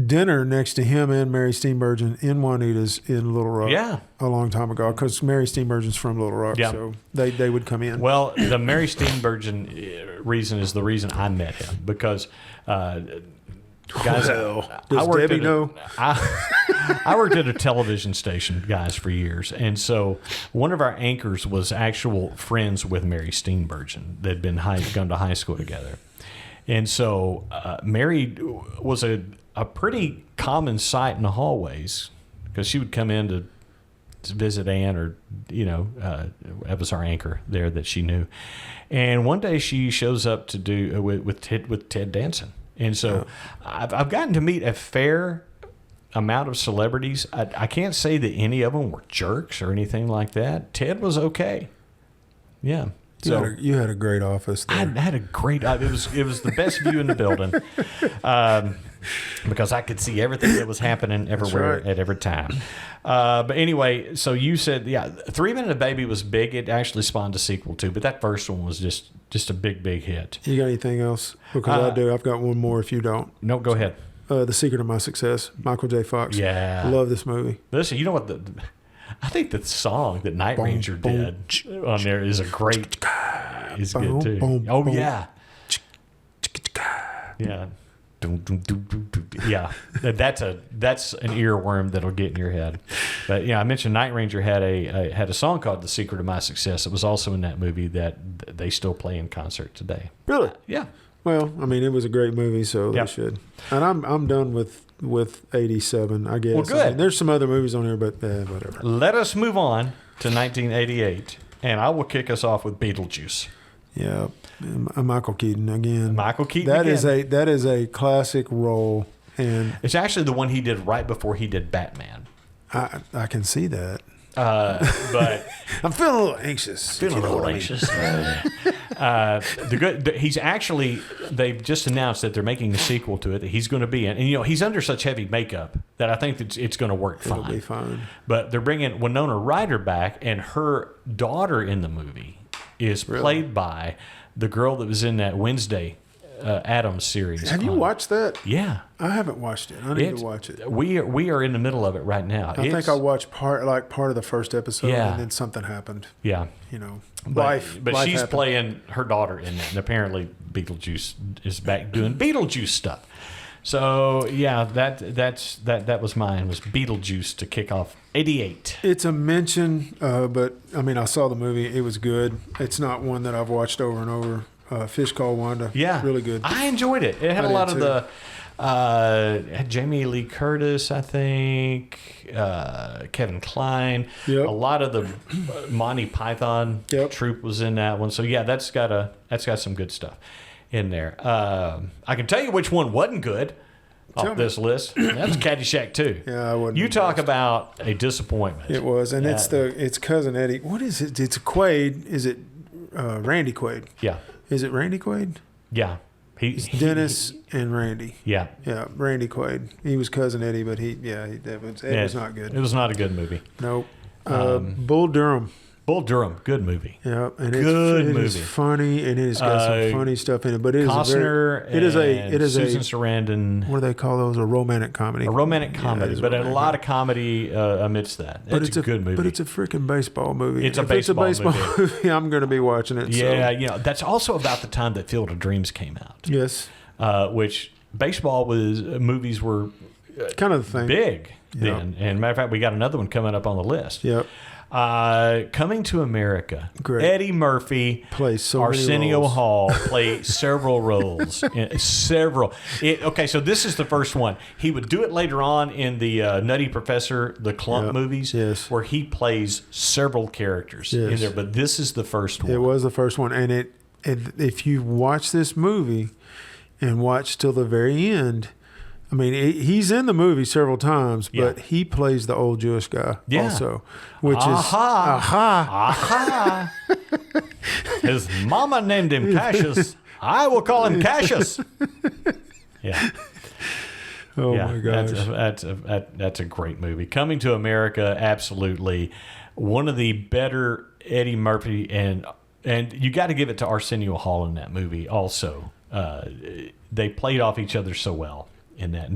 dinner next to him and Mary Steenburgen in Juanita's in Little Rock a long time ago, because Mary Steenburgen's from Little Rock, so they would come in. Well, the Mary Steenburgen reason is the reason I met him, because guys, does Debbie know? I worked at a television station, guys, for years, and so one of our anchors was actual friends with Mary Steenburgen. They'd been gone to high school together. And so Mary was a pretty common sight in the hallways, because she would come in to visit Ann, or, that was our anchor there that she knew. And one day she shows up to do with Ted Danson. And so I've gotten to meet a fair amount of celebrities. I can't say that any of them were jerks or anything like that. Ted was okay. Yeah. So you had a great office there. I had a great. It was the best view in the building, because I could see everything that was happening everywhere at every time. But anyway, so you said 3 Men and a Baby was big. It actually spawned a sequel too, but that first one was just a big hit. You got anything else? Because I do. I've got one more. If you don't, no, go ahead. The Secret of My Success. Michael J. Fox. Yeah, love this movie. Listen, you know what I think the song that Night Ranger did on there is good too. Yeah. Yeah. Yeah. That's an earworm that'll get in your head. But I mentioned Night Ranger had a song called The Secret of My Success. It was also in that movie that they still play in concert today. Really? Yeah. Well, I mean, it was a great movie, so they should. And I'm done with 87, I guess. Well, good. I mean, there's some other movies on here, but whatever. Let us move on to 1988, and I will kick us off with Beetlejuice. Yeah, Michael Keaton again. That is a classic role, and it's actually the one he did right before he did Batman. I can see that. But I'm feeling a little anxious. He's actually, they've just announced that they're making a sequel to it that he's going to be in. And, he's under such heavy makeup that I think that it's going to work fine. It'll be fine. But they're bringing Winona Ryder back, and her daughter in the movie is played by the girl that was in that Wednesday Addams series. Have you watched that? Yeah. I haven't watched it. I need to watch it. We are in the middle of it right now. I think I watched part of the first episode, and then something happened. Yeah. But she's happened. Playing her daughter in that, and apparently Beetlejuice is back doing Beetlejuice stuff. So yeah, that was mine, was Beetlejuice to kick off 88. It's a mention, but I mean, I saw the movie. It was good. It's not one that I've watched over and over. Fish Called Wanda. Yeah, really good. I enjoyed it. It had a lot of the had Jamie Lee Curtis, I think, Kevin Kline. Yep. A lot of the Monty Python troupe was in that one. So yeah, that's got some good stuff in there. I can tell you which one wasn't good off this list. That's Caddyshack 2. Yeah, I wouldn't. You talk about a disappointment. It was, and it's Cousin Eddie. What is it? It's Quaid. Is it Randy Quaid? Yeah. Is it Randy Quaid? Yeah. He's Dennis and Randy. Yeah. Yeah, Randy Quaid. He was Cousin Eddie, but it was not good. It was not a good movie. Nope. Bull Durham. Bull Durham, good movie. Yeah, and it is funny, and it's got some funny stuff in it. But it is Costner Susan Sarandon. What do they call those? A romantic comedy. A romantic comedy, but a lot of comedy amidst that. It's a good movie. But it's a freaking baseball movie. It's a baseball movie. I'm going to be watching it. Yeah, that's also about the time that Field of Dreams came out. Yes. Which baseball movies were kind of the thing. Big then. And matter of fact, we got another one coming up on the list. Yep. Coming to America. Great. Eddie Murphy plays Arsenio Hall play several roles. Several. Okay, so this is the first one. He would do it later on in the Nutty Professor, the Clump movies, where he plays several characters in there. But this is the first one. It was the first one, and if you watch this movie and watch till the very end. I mean, he's in the movie several times, but he plays the old Jewish guy also, which His mama named him Cassius. I will call him Cassius. Yeah. Oh my gosh. That's a great movie. Coming to America, absolutely one of the better Eddie Murphy, and you got to give it to Arsenio Hall in that movie also. They played off each other so well in that,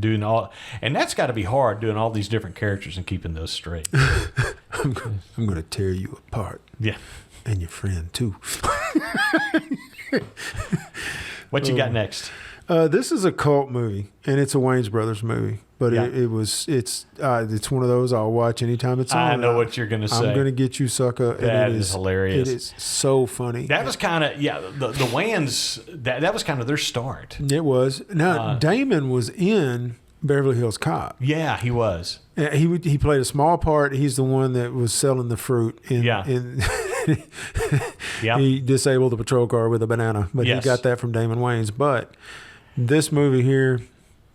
and that's got to be hard, doing all these different characters and keeping those straight. I'm going to tear you apart. Yeah. And your friend too. What you got next? This is a cult movie, and it's a Wayans Brothers movie. But it's one of those I'll watch anytime it's on. I know what you're going to say. I'm going to get you, sucker. That is hilarious. It is so funny. That was kind of the Wayans. That was kind of their start. It was. Now Damon was in Beverly Hills Cop. Yeah, he was. He played a small part. He's the one that was selling the fruit. He disabled the patrol car with a banana, but he got that from Damon Wayans. But this movie here,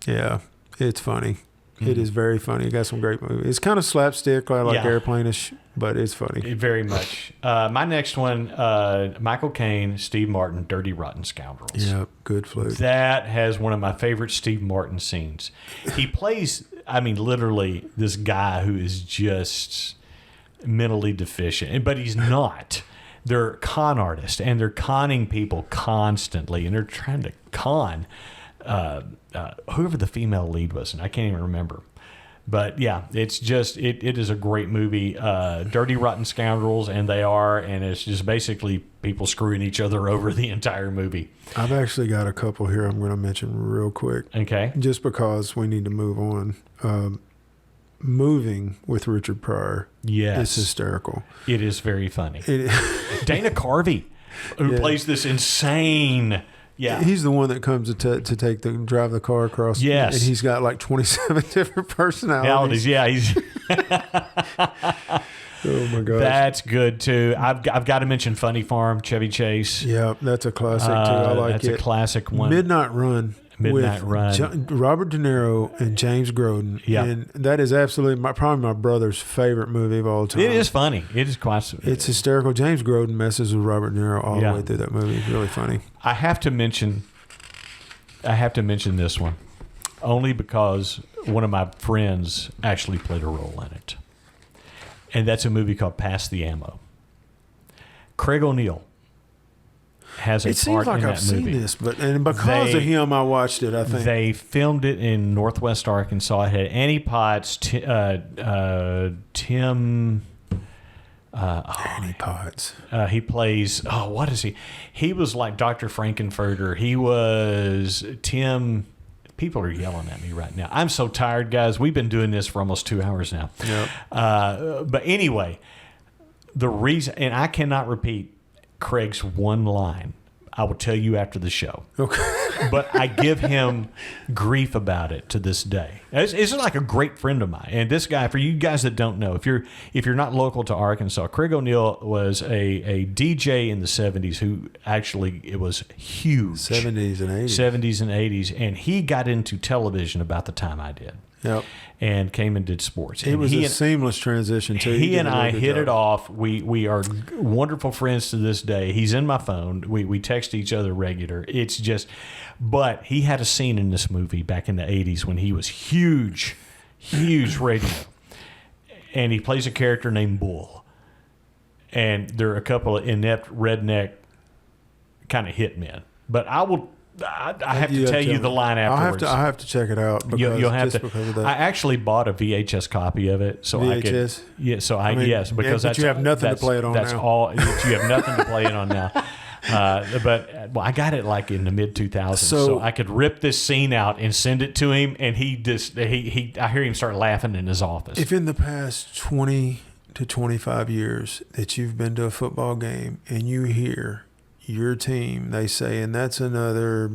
it's funny. Mm-hmm. It is very funny. It got some great movies. It's kind of slapstick, like Airplane-ish, but it's funny. Very much. My next one, Michael Caine, Steve Martin, Dirty Rotten Scoundrels. Yeah, good flick. That has one of my favorite Steve Martin scenes. He plays, literally this guy who is just mentally deficient, but he's not. They're con artists, and they're conning people constantly, and they're trying to con whoever the female lead was, and I can't even remember. But yeah, it's just it is a great movie. Dirty Rotten Scoundrels, and it's just basically people screwing each other over the entire movie. I've actually got a couple here I'm going to mention real quick. Okay. Just because we need to move on. Moving with Richard Pryor. Yes. It's hysterical. It is very funny. Dana Carvey, who plays this insane. Yeah, he's the one that comes to drive the car across. Yes, and he's got like 27 different personalities. Yeah, he's. Oh my gosh, that's good too. I've got to mention Funny Farm, Chevy Chase. Yeah, that's a classic too. I like it. That's a classic one. Midnight Run. Robert De Niro and James Grodin. Yeah. And that is absolutely probably my brother's favorite movie of all time. It is funny. It is quite. It's hysterical. James Grodin messes with Robert De Niro all the way through that movie. It's really funny. I have to mention this one only because one of my friends actually played a role in it. And that's a movie called Pass the Ammo. Craig O'Neill has a It seems part like in I've that seen movie. this, and because of him, I watched it. I think They filmed it in Northwest Arkansas. It had Annie Potts, Tim. Annie Potts. He plays. Oh, what is he? He was like Dr. Frankenfurter. He was Tim. People are yelling at me right now. I'm so tired, guys. We've been doing this for almost 2 hours now. Yep. But anyway, the reason, and I cannot repeat Craig's one line. I will tell you after the show. Okay. But I give him grief about it to this day. It's like a great friend of mine. And this guy, for you guys that don't know, if you're not local to Arkansas, Craig O'Neill was a DJ in the 70s who actually, it was huge. 70s and 80s. 70s and 80s. And he got into television about the time I did. Yep. And came and did sports. It was a seamless transition, too. He and I hit it off. We are wonderful friends to this day. He's in my phone. We text each other regular. It's just, but he had a scene in this movie back in the 80s when he was huge radio. And he plays a character named Bull. And there are a couple of inept redneck kind of hitmen. But I have to tell you the line afterwards. I have to check it out. Because, You'll have just to. Because of that. I actually bought a VHS copy of it, so VHS? I could. Yeah, so yes, because but you have nothing to play it on that's now. all. You have nothing to play it on now. But I got it like in the mid 2000s, so I could rip this scene out and send it to him, and I hear him start laughing in his office. If in the past 20 to 25 years that you've been to a football game and you hear your team, they say, and that's another,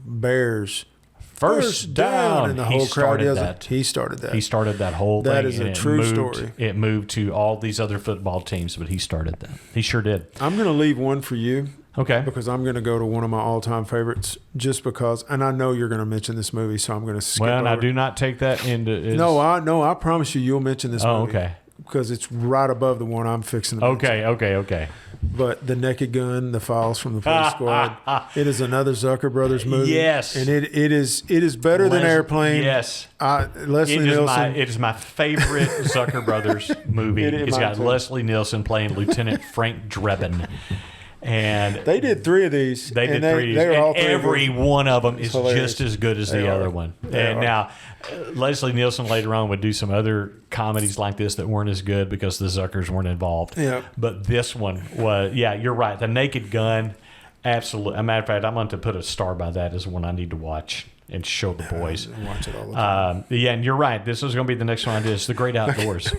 Bears first down, and the whole crowd yells it. He started that. He started that whole thing. That is a true story. It moved to all these other football teams, but he started that. He sure did. I'm going to leave one for you. Okay. Because I'm going to go to one of my all-time favorites just because, and I know you're going to mention this movie, so I'm going to skip over. I do not take that into... No, I promise you'll mention this movie. Oh, okay. Because it's right above the one I'm fixing to mention. Okay. But The Naked Gun, The Files from the Police Squad, it is another Zucker Brothers movie. Yes. And it is better than Airplane. Yes. Leslie Nielsen. It is my favorite Zucker Brothers movie. It's got Leslie Nielsen playing Lieutenant Frank Drebin. And they did 3 of these. They did 3 of these. And every one of them is hilarious. just as good as the other one. Now, Leslie Nielsen later on would do some other comedies like this that weren't as good because the Zuckers weren't involved. Yeah. But this one was, you're right. The Naked Gun, absolutely. As a matter of fact, I'm going to put a star by that as one I need to watch and show the boys. I watch it all the time. And you're right. This is going to be the next one I did. It's The Great Outdoors.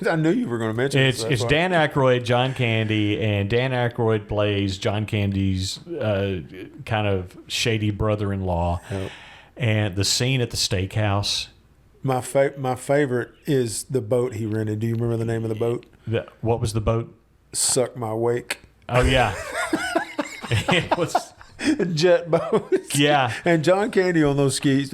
I knew you were going to mention it. It's Dan Aykroyd, John Candy, and Dan Aykroyd plays John Candy's kind of shady brother-in-law. Yep. And the scene at the steakhouse. My favorite is the boat he rented. Do you remember the name of the boat? What was the boat? Suck My Wake. Oh, yeah. It was... jet boats. Yeah. And John Candy on those skis,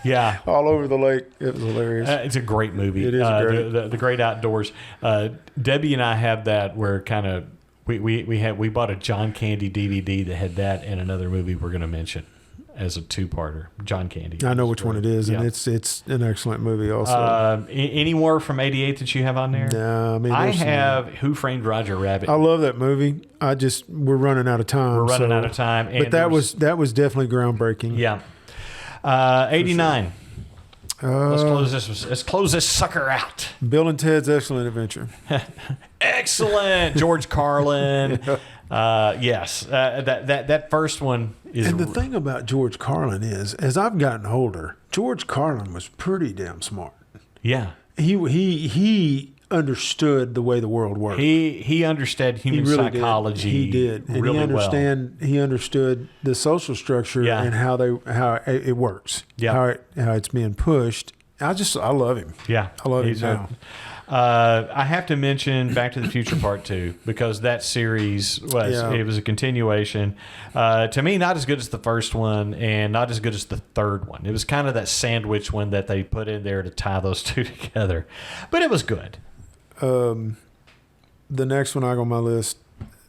yeah, all over the lake. It was hilarious. It's a great movie. It is great. The Great Outdoors. Debbie and I have that where kind of we bought a John Candy DVD that had that and another movie we're going to mention as a 2-parter. John Candy. I know which one it is, and it's an excellent movie also. Any more from '88 that you have on there? No, I have Who Framed Roger Rabbit. I love that movie. We're running out of time. We're running out of time. But that was definitely groundbreaking. Yeah. 89. Let's close this sucker out. Bill and Ted's Excellent Adventure. Excellent. George Carlin. Yes. That first one is. And the thing about George Carlin is, as I've gotten older, George Carlin was pretty damn smart. Yeah. He understood the way the world worked. He understood human psychology. He did. And really he understood the social structure and how it works. Yeah. How it's being pushed. I love him. Yeah. I love him now. I have to mention Back to the Future Part 2 because that series was a continuation. To me, not as good as the first one and not as good as the third one. It was kind of that sandwich one that they put in there to tie those two together. But it was good. The next one I got on my list,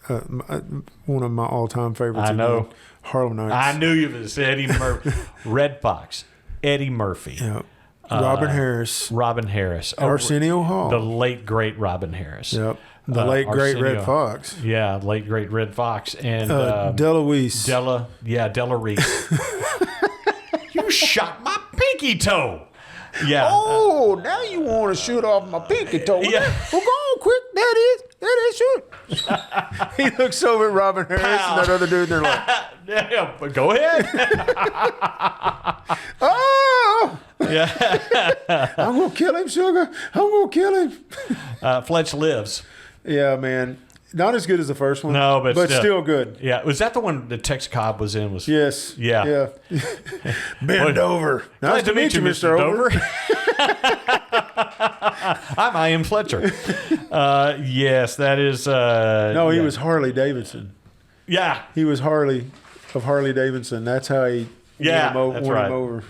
one of my all-time favorites. I know. Harlem Nights. I knew you would say Eddie Murphy. Red Fox. Eddie Murphy. Yeah. Robin Harris. Arsenio Hall. The late, great Robin Harris. Yep. The late great Red Arsenio. Fox. Yeah, late great Red Fox and DeLuise. Della Reese. You shot my pinky toe. Yeah. Oh, now you want to shoot off my pinky toe? Yeah. Well, go on, quick. That is, shoot. He looks over at Robin Harris and that other dude, and they're like, Yeah, but go ahead. oh, Yeah. I'm gonna kill him, sugar. I'm gonna kill him. Fletch Lives. Yeah, man. Not as good as the first one. No, but still good. Yeah. Was that the one that Tex Cobb was in? Yes. Yeah. Bend over. Nice to meet you, Mr. Over. I'm Ian Fletcher. Yes, that is. No, he was Harley Davidson. Yeah. He was Harley of Harley Davidson. That's how he Yeah, won that's him right. over.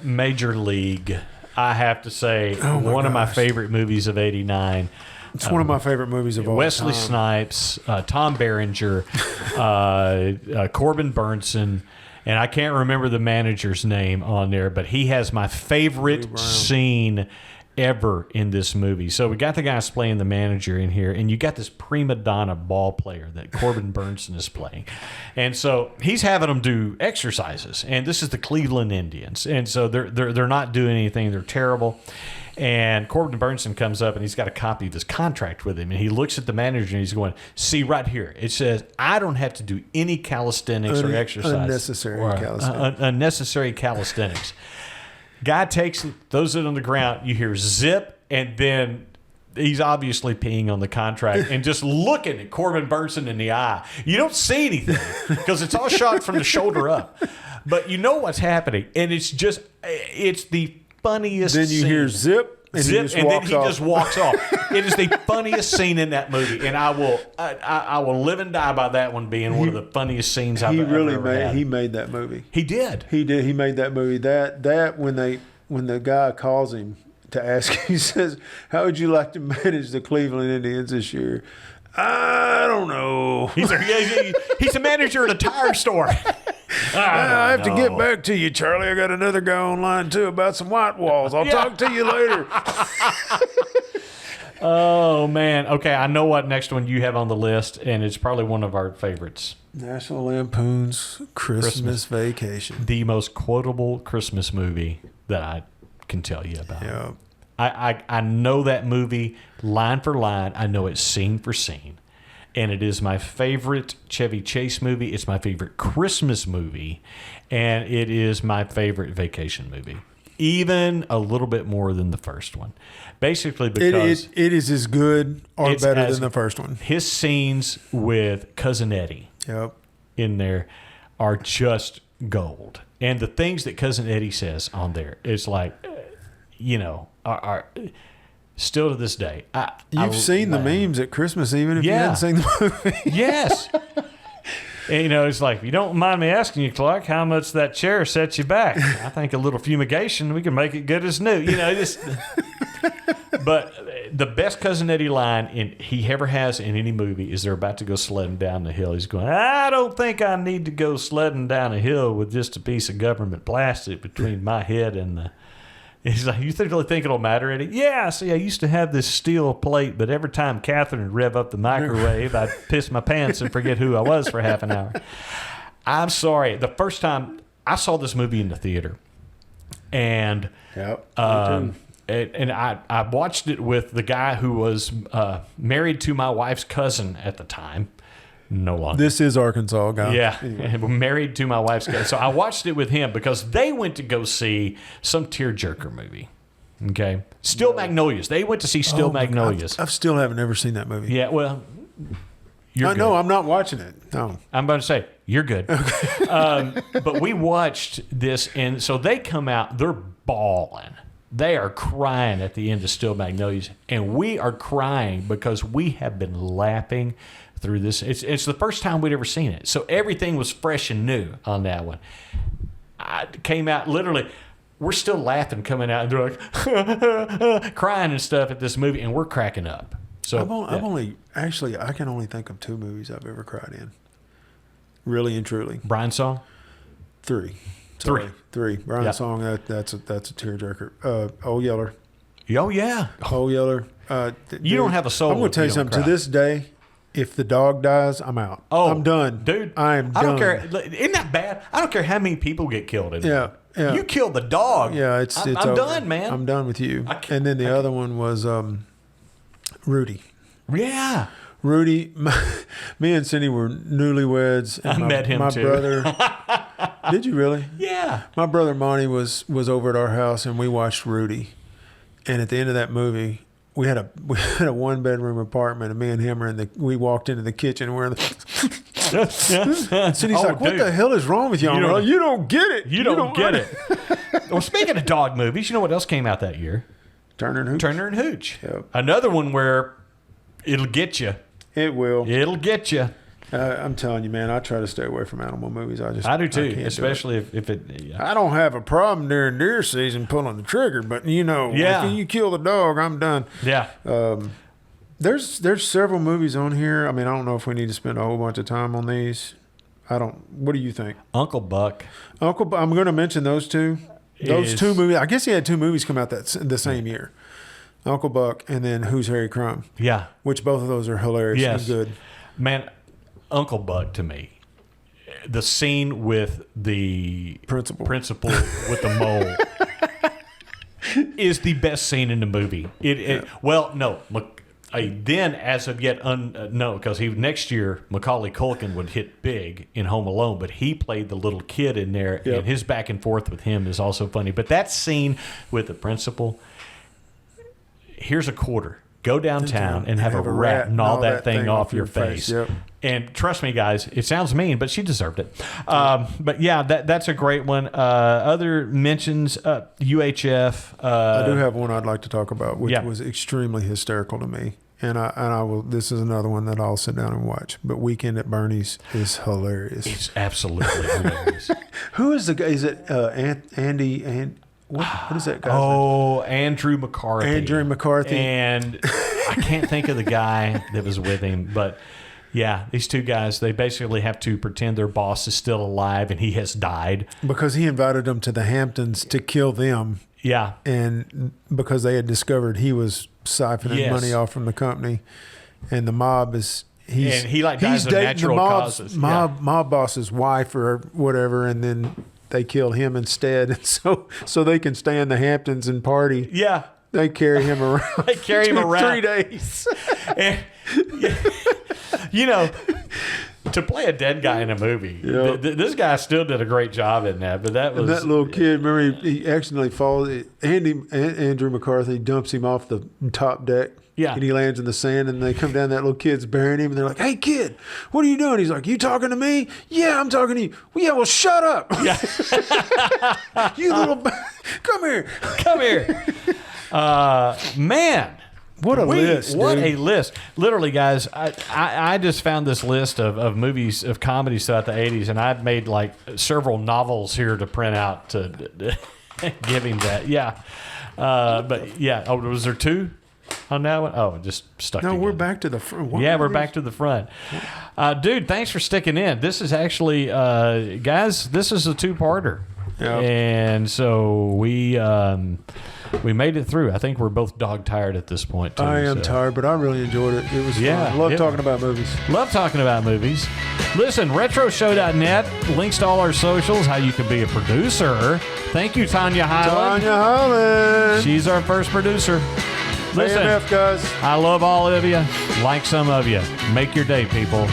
Major League. I have to say, one of my favorite movies of '89. It's one of my favorite movies of all Wesley time. Snipes, Tom Berenger, Corbin Burnson, and I can't remember the manager's name on there, but he has my favorite scene ever in this movie. So we got the guys playing the manager in here, and you got this prima donna ball player that Corbin Burnson is playing. And so he's having them do exercises, and this is the Cleveland Indians. And so they're not doing anything. They're terrible. And Corbin Burnson comes up and he's got a copy of his contract with him. And he looks at the manager and he's going, see right here, it says, I don't have to do any calisthenics or exercise. Unnecessary calisthenics. Guy takes it, throws it on the ground. You hear zip, and then he's obviously peeing on the contract and just looking at Corbin Burnson in the eye. You don't see anything because it's all shot from the shoulder up. But you know what's happening. And it's the funniest Then you scene. hear zip, and Zip, he just and then walks he off. just walks off. It is the funniest scene in that movie, and I will live and die by that one being one of the funniest scenes I've ever had. He made that movie. He did. He did. He made that movie. That when the guy calls him to ask, he says, "How would you like to manage the Cleveland Indians this year?" I don't know. He's a manager at a tire store. I have to get back to you, Charlie. I got another guy online too about some white walls. I'll talk to you later. Oh man. Okay, I know what next one you have on the list, and it's probably one of our favorites. National Lampoon's Christmas Vacation. The most quotable Christmas movie that I can tell you about. Yeah. I know that movie line for line. I know it scene for scene. And it is my favorite Chevy Chase movie. It's my favorite Christmas movie. And it is my favorite vacation movie. Even a little bit more than the first one. Basically because... It is as good or better than the first one. His scenes with Cousin Eddie in there are just gold. And the things that Cousin Eddie says on there, it's like, are still to this day. You've seen the memes at Christmas, even if you haven't seen the movie. Yes. And, it's like, if you don't mind me asking you, Clark, how much that chair sets you back? I think a little fumigation, we can make it good as new. But the best Cousin Eddie line he ever has in any movie is they're about to go sledding down the hill. He's going, I don't think I need to go sledding down a hill with just a piece of government plastic between my head and the... He's like, you really think it'll matter, Eddie? Yeah, see, I used to have this steel plate, but every time Catherine would rev up the microwave, I'd piss my pants and forget who I was for half an hour. I'm sorry. The first time I saw this movie in the theater, and I watched it with the guy who was married to my wife's cousin at the time. No longer. This is Arkansas, guy. Yeah, anyway. Married to my wife's cousin. So I watched it with him because they went to go see some tearjerker movie. Okay, Still Magnolias. They went to see Still Magnolias. I still haven't ever seen that movie. Yeah, well, you're good. No, I'm not watching it. No, I'm about to say you're good. But we watched this, and so they come out. They're bawling. They are crying at the end of Still Magnolias, and we are crying because we have been laughing through this. It's the first time we'd ever seen it, so everything was fresh and new on that one. I came out literally. We're still laughing coming out, and they're like crying and stuff at this movie, and we're cracking up. So I can only think of 2 movies I've ever cried in. Really and truly. Brian Song? 3. Brian Song, that's a tearjerker. Old Yeller. Oh, yeah. Cole Yeller. You don't have a soul. I'm going to tell you something. To this day, if the dog dies, I'm out. Oh, I'm done. Dude. I am done. I don't care. Isn't that bad? I don't care how many people get killed in it. Yeah. You killed the dog. Yeah, it's I'm over. done, man. I'm done with you. And then the other one was Rudy. Yeah. Rudy, me and Cindy were newlyweds. And I met him my too. Did you really? Yeah. My brother Monty was over at our house, and we watched Rudy. And at the end of that movie, we had a 1-bedroom apartment, and me and him we walked into the kitchen, and we're in the. Cindy's like, "What the hell is wrong with y'all? You don't get it. You don't get it." Well, speaking of dog movies, you know what else came out that year? Turner and Hooch. Turner and Hooch. Yep. Another one where it'll get you. It will. It'll get you. I'm telling you, man. I try to stay away from animal movies. I do too, especially if it. Yeah. I don't have a problem during deer season pulling the trigger, but if you kill the dog, I'm done. Yeah. There's several movies on here. I mean, I don't know if we need to spend a whole bunch of time on these. What do you think? Uncle Buck. I'm going to mention those two. Those two movies. I guess he had two movies come out the same year. Uncle Buck and then Who's Harry Crumb. Yeah. Which both of those are hilarious and good. Man, Uncle Buck to me, the scene with the principal with the mole is the best scene in the movie. Well, no. Then, as of yet, no, because next year Macaulay Culkin would hit big in Home Alone, but he played the little kid in there, and his back and forth with him is also funny. But that scene with the principal, here's a quarter. Go downtown and have a rat gnaw that thing off your face. Yep. And trust me, guys, it sounds mean, but she deserved it. But yeah, that's a great one. Other mentions, UHF. I do have one I'd like to talk about, which was extremely hysterical to me. And I will. This is another one that I'll sit down and watch. But Weekend at Bernie's is hilarious. It's absolutely hilarious. Who is the guy? Is it Andy? And what is that guy? Oh, Andrew McCarthy. Andrew McCarthy. And I can't think of the guy that was with him, but yeah, these two guys, they basically have to pretend their boss is still alive and he has died. Because he invited them to the Hamptons to kill them. Yeah. And because they had discovered he was siphoning money off from the company. And the mob is... He's dies of natural causes. Mob boss's wife or whatever, and then they kill him instead. And so they can stay in the Hamptons and party. Yeah. They carry him around. They carry him around 3 days. And, to play a dead guy in a movie, this guy still did a great job in that. But that was... And that little kid, remember, he accidentally falls. Andrew McCarthy dumps him off the top deck. Yeah. And he lands in the sand, and they come down, that little kid's burying him, and they're like, "Hey, kid, what are you doing?" He's like, "You talking to me?" "Yeah, I'm talking to you." "Well, yeah, well, shut up." Yeah. You little... Come here. Come here. Man. What a list, What dude. a list. Literally, guys, I just found this list of movies, of comedies throughout the 80s, and I've made like several novels here to print out to give him that. Yeah. But yeah. Oh, was there two on that one? Oh, just stuck together. We're back to the front. We're back to the front. Dude, thanks for sticking in. This is actually, guys, this is a two-parter. Yep. And so we made it through. I think we're both dog tired at this point, too. I am tired, but I really enjoyed it. It was fun. I love talking about movies. Love talking about movies. Listen, retroshow.net, links to all our socials, how you can be a producer. Thank you, Tanya Hyland. Tanya Hyland. She's our first producer. Listen, AMF, guys. I love all of you. Like some of you. Make your day, people.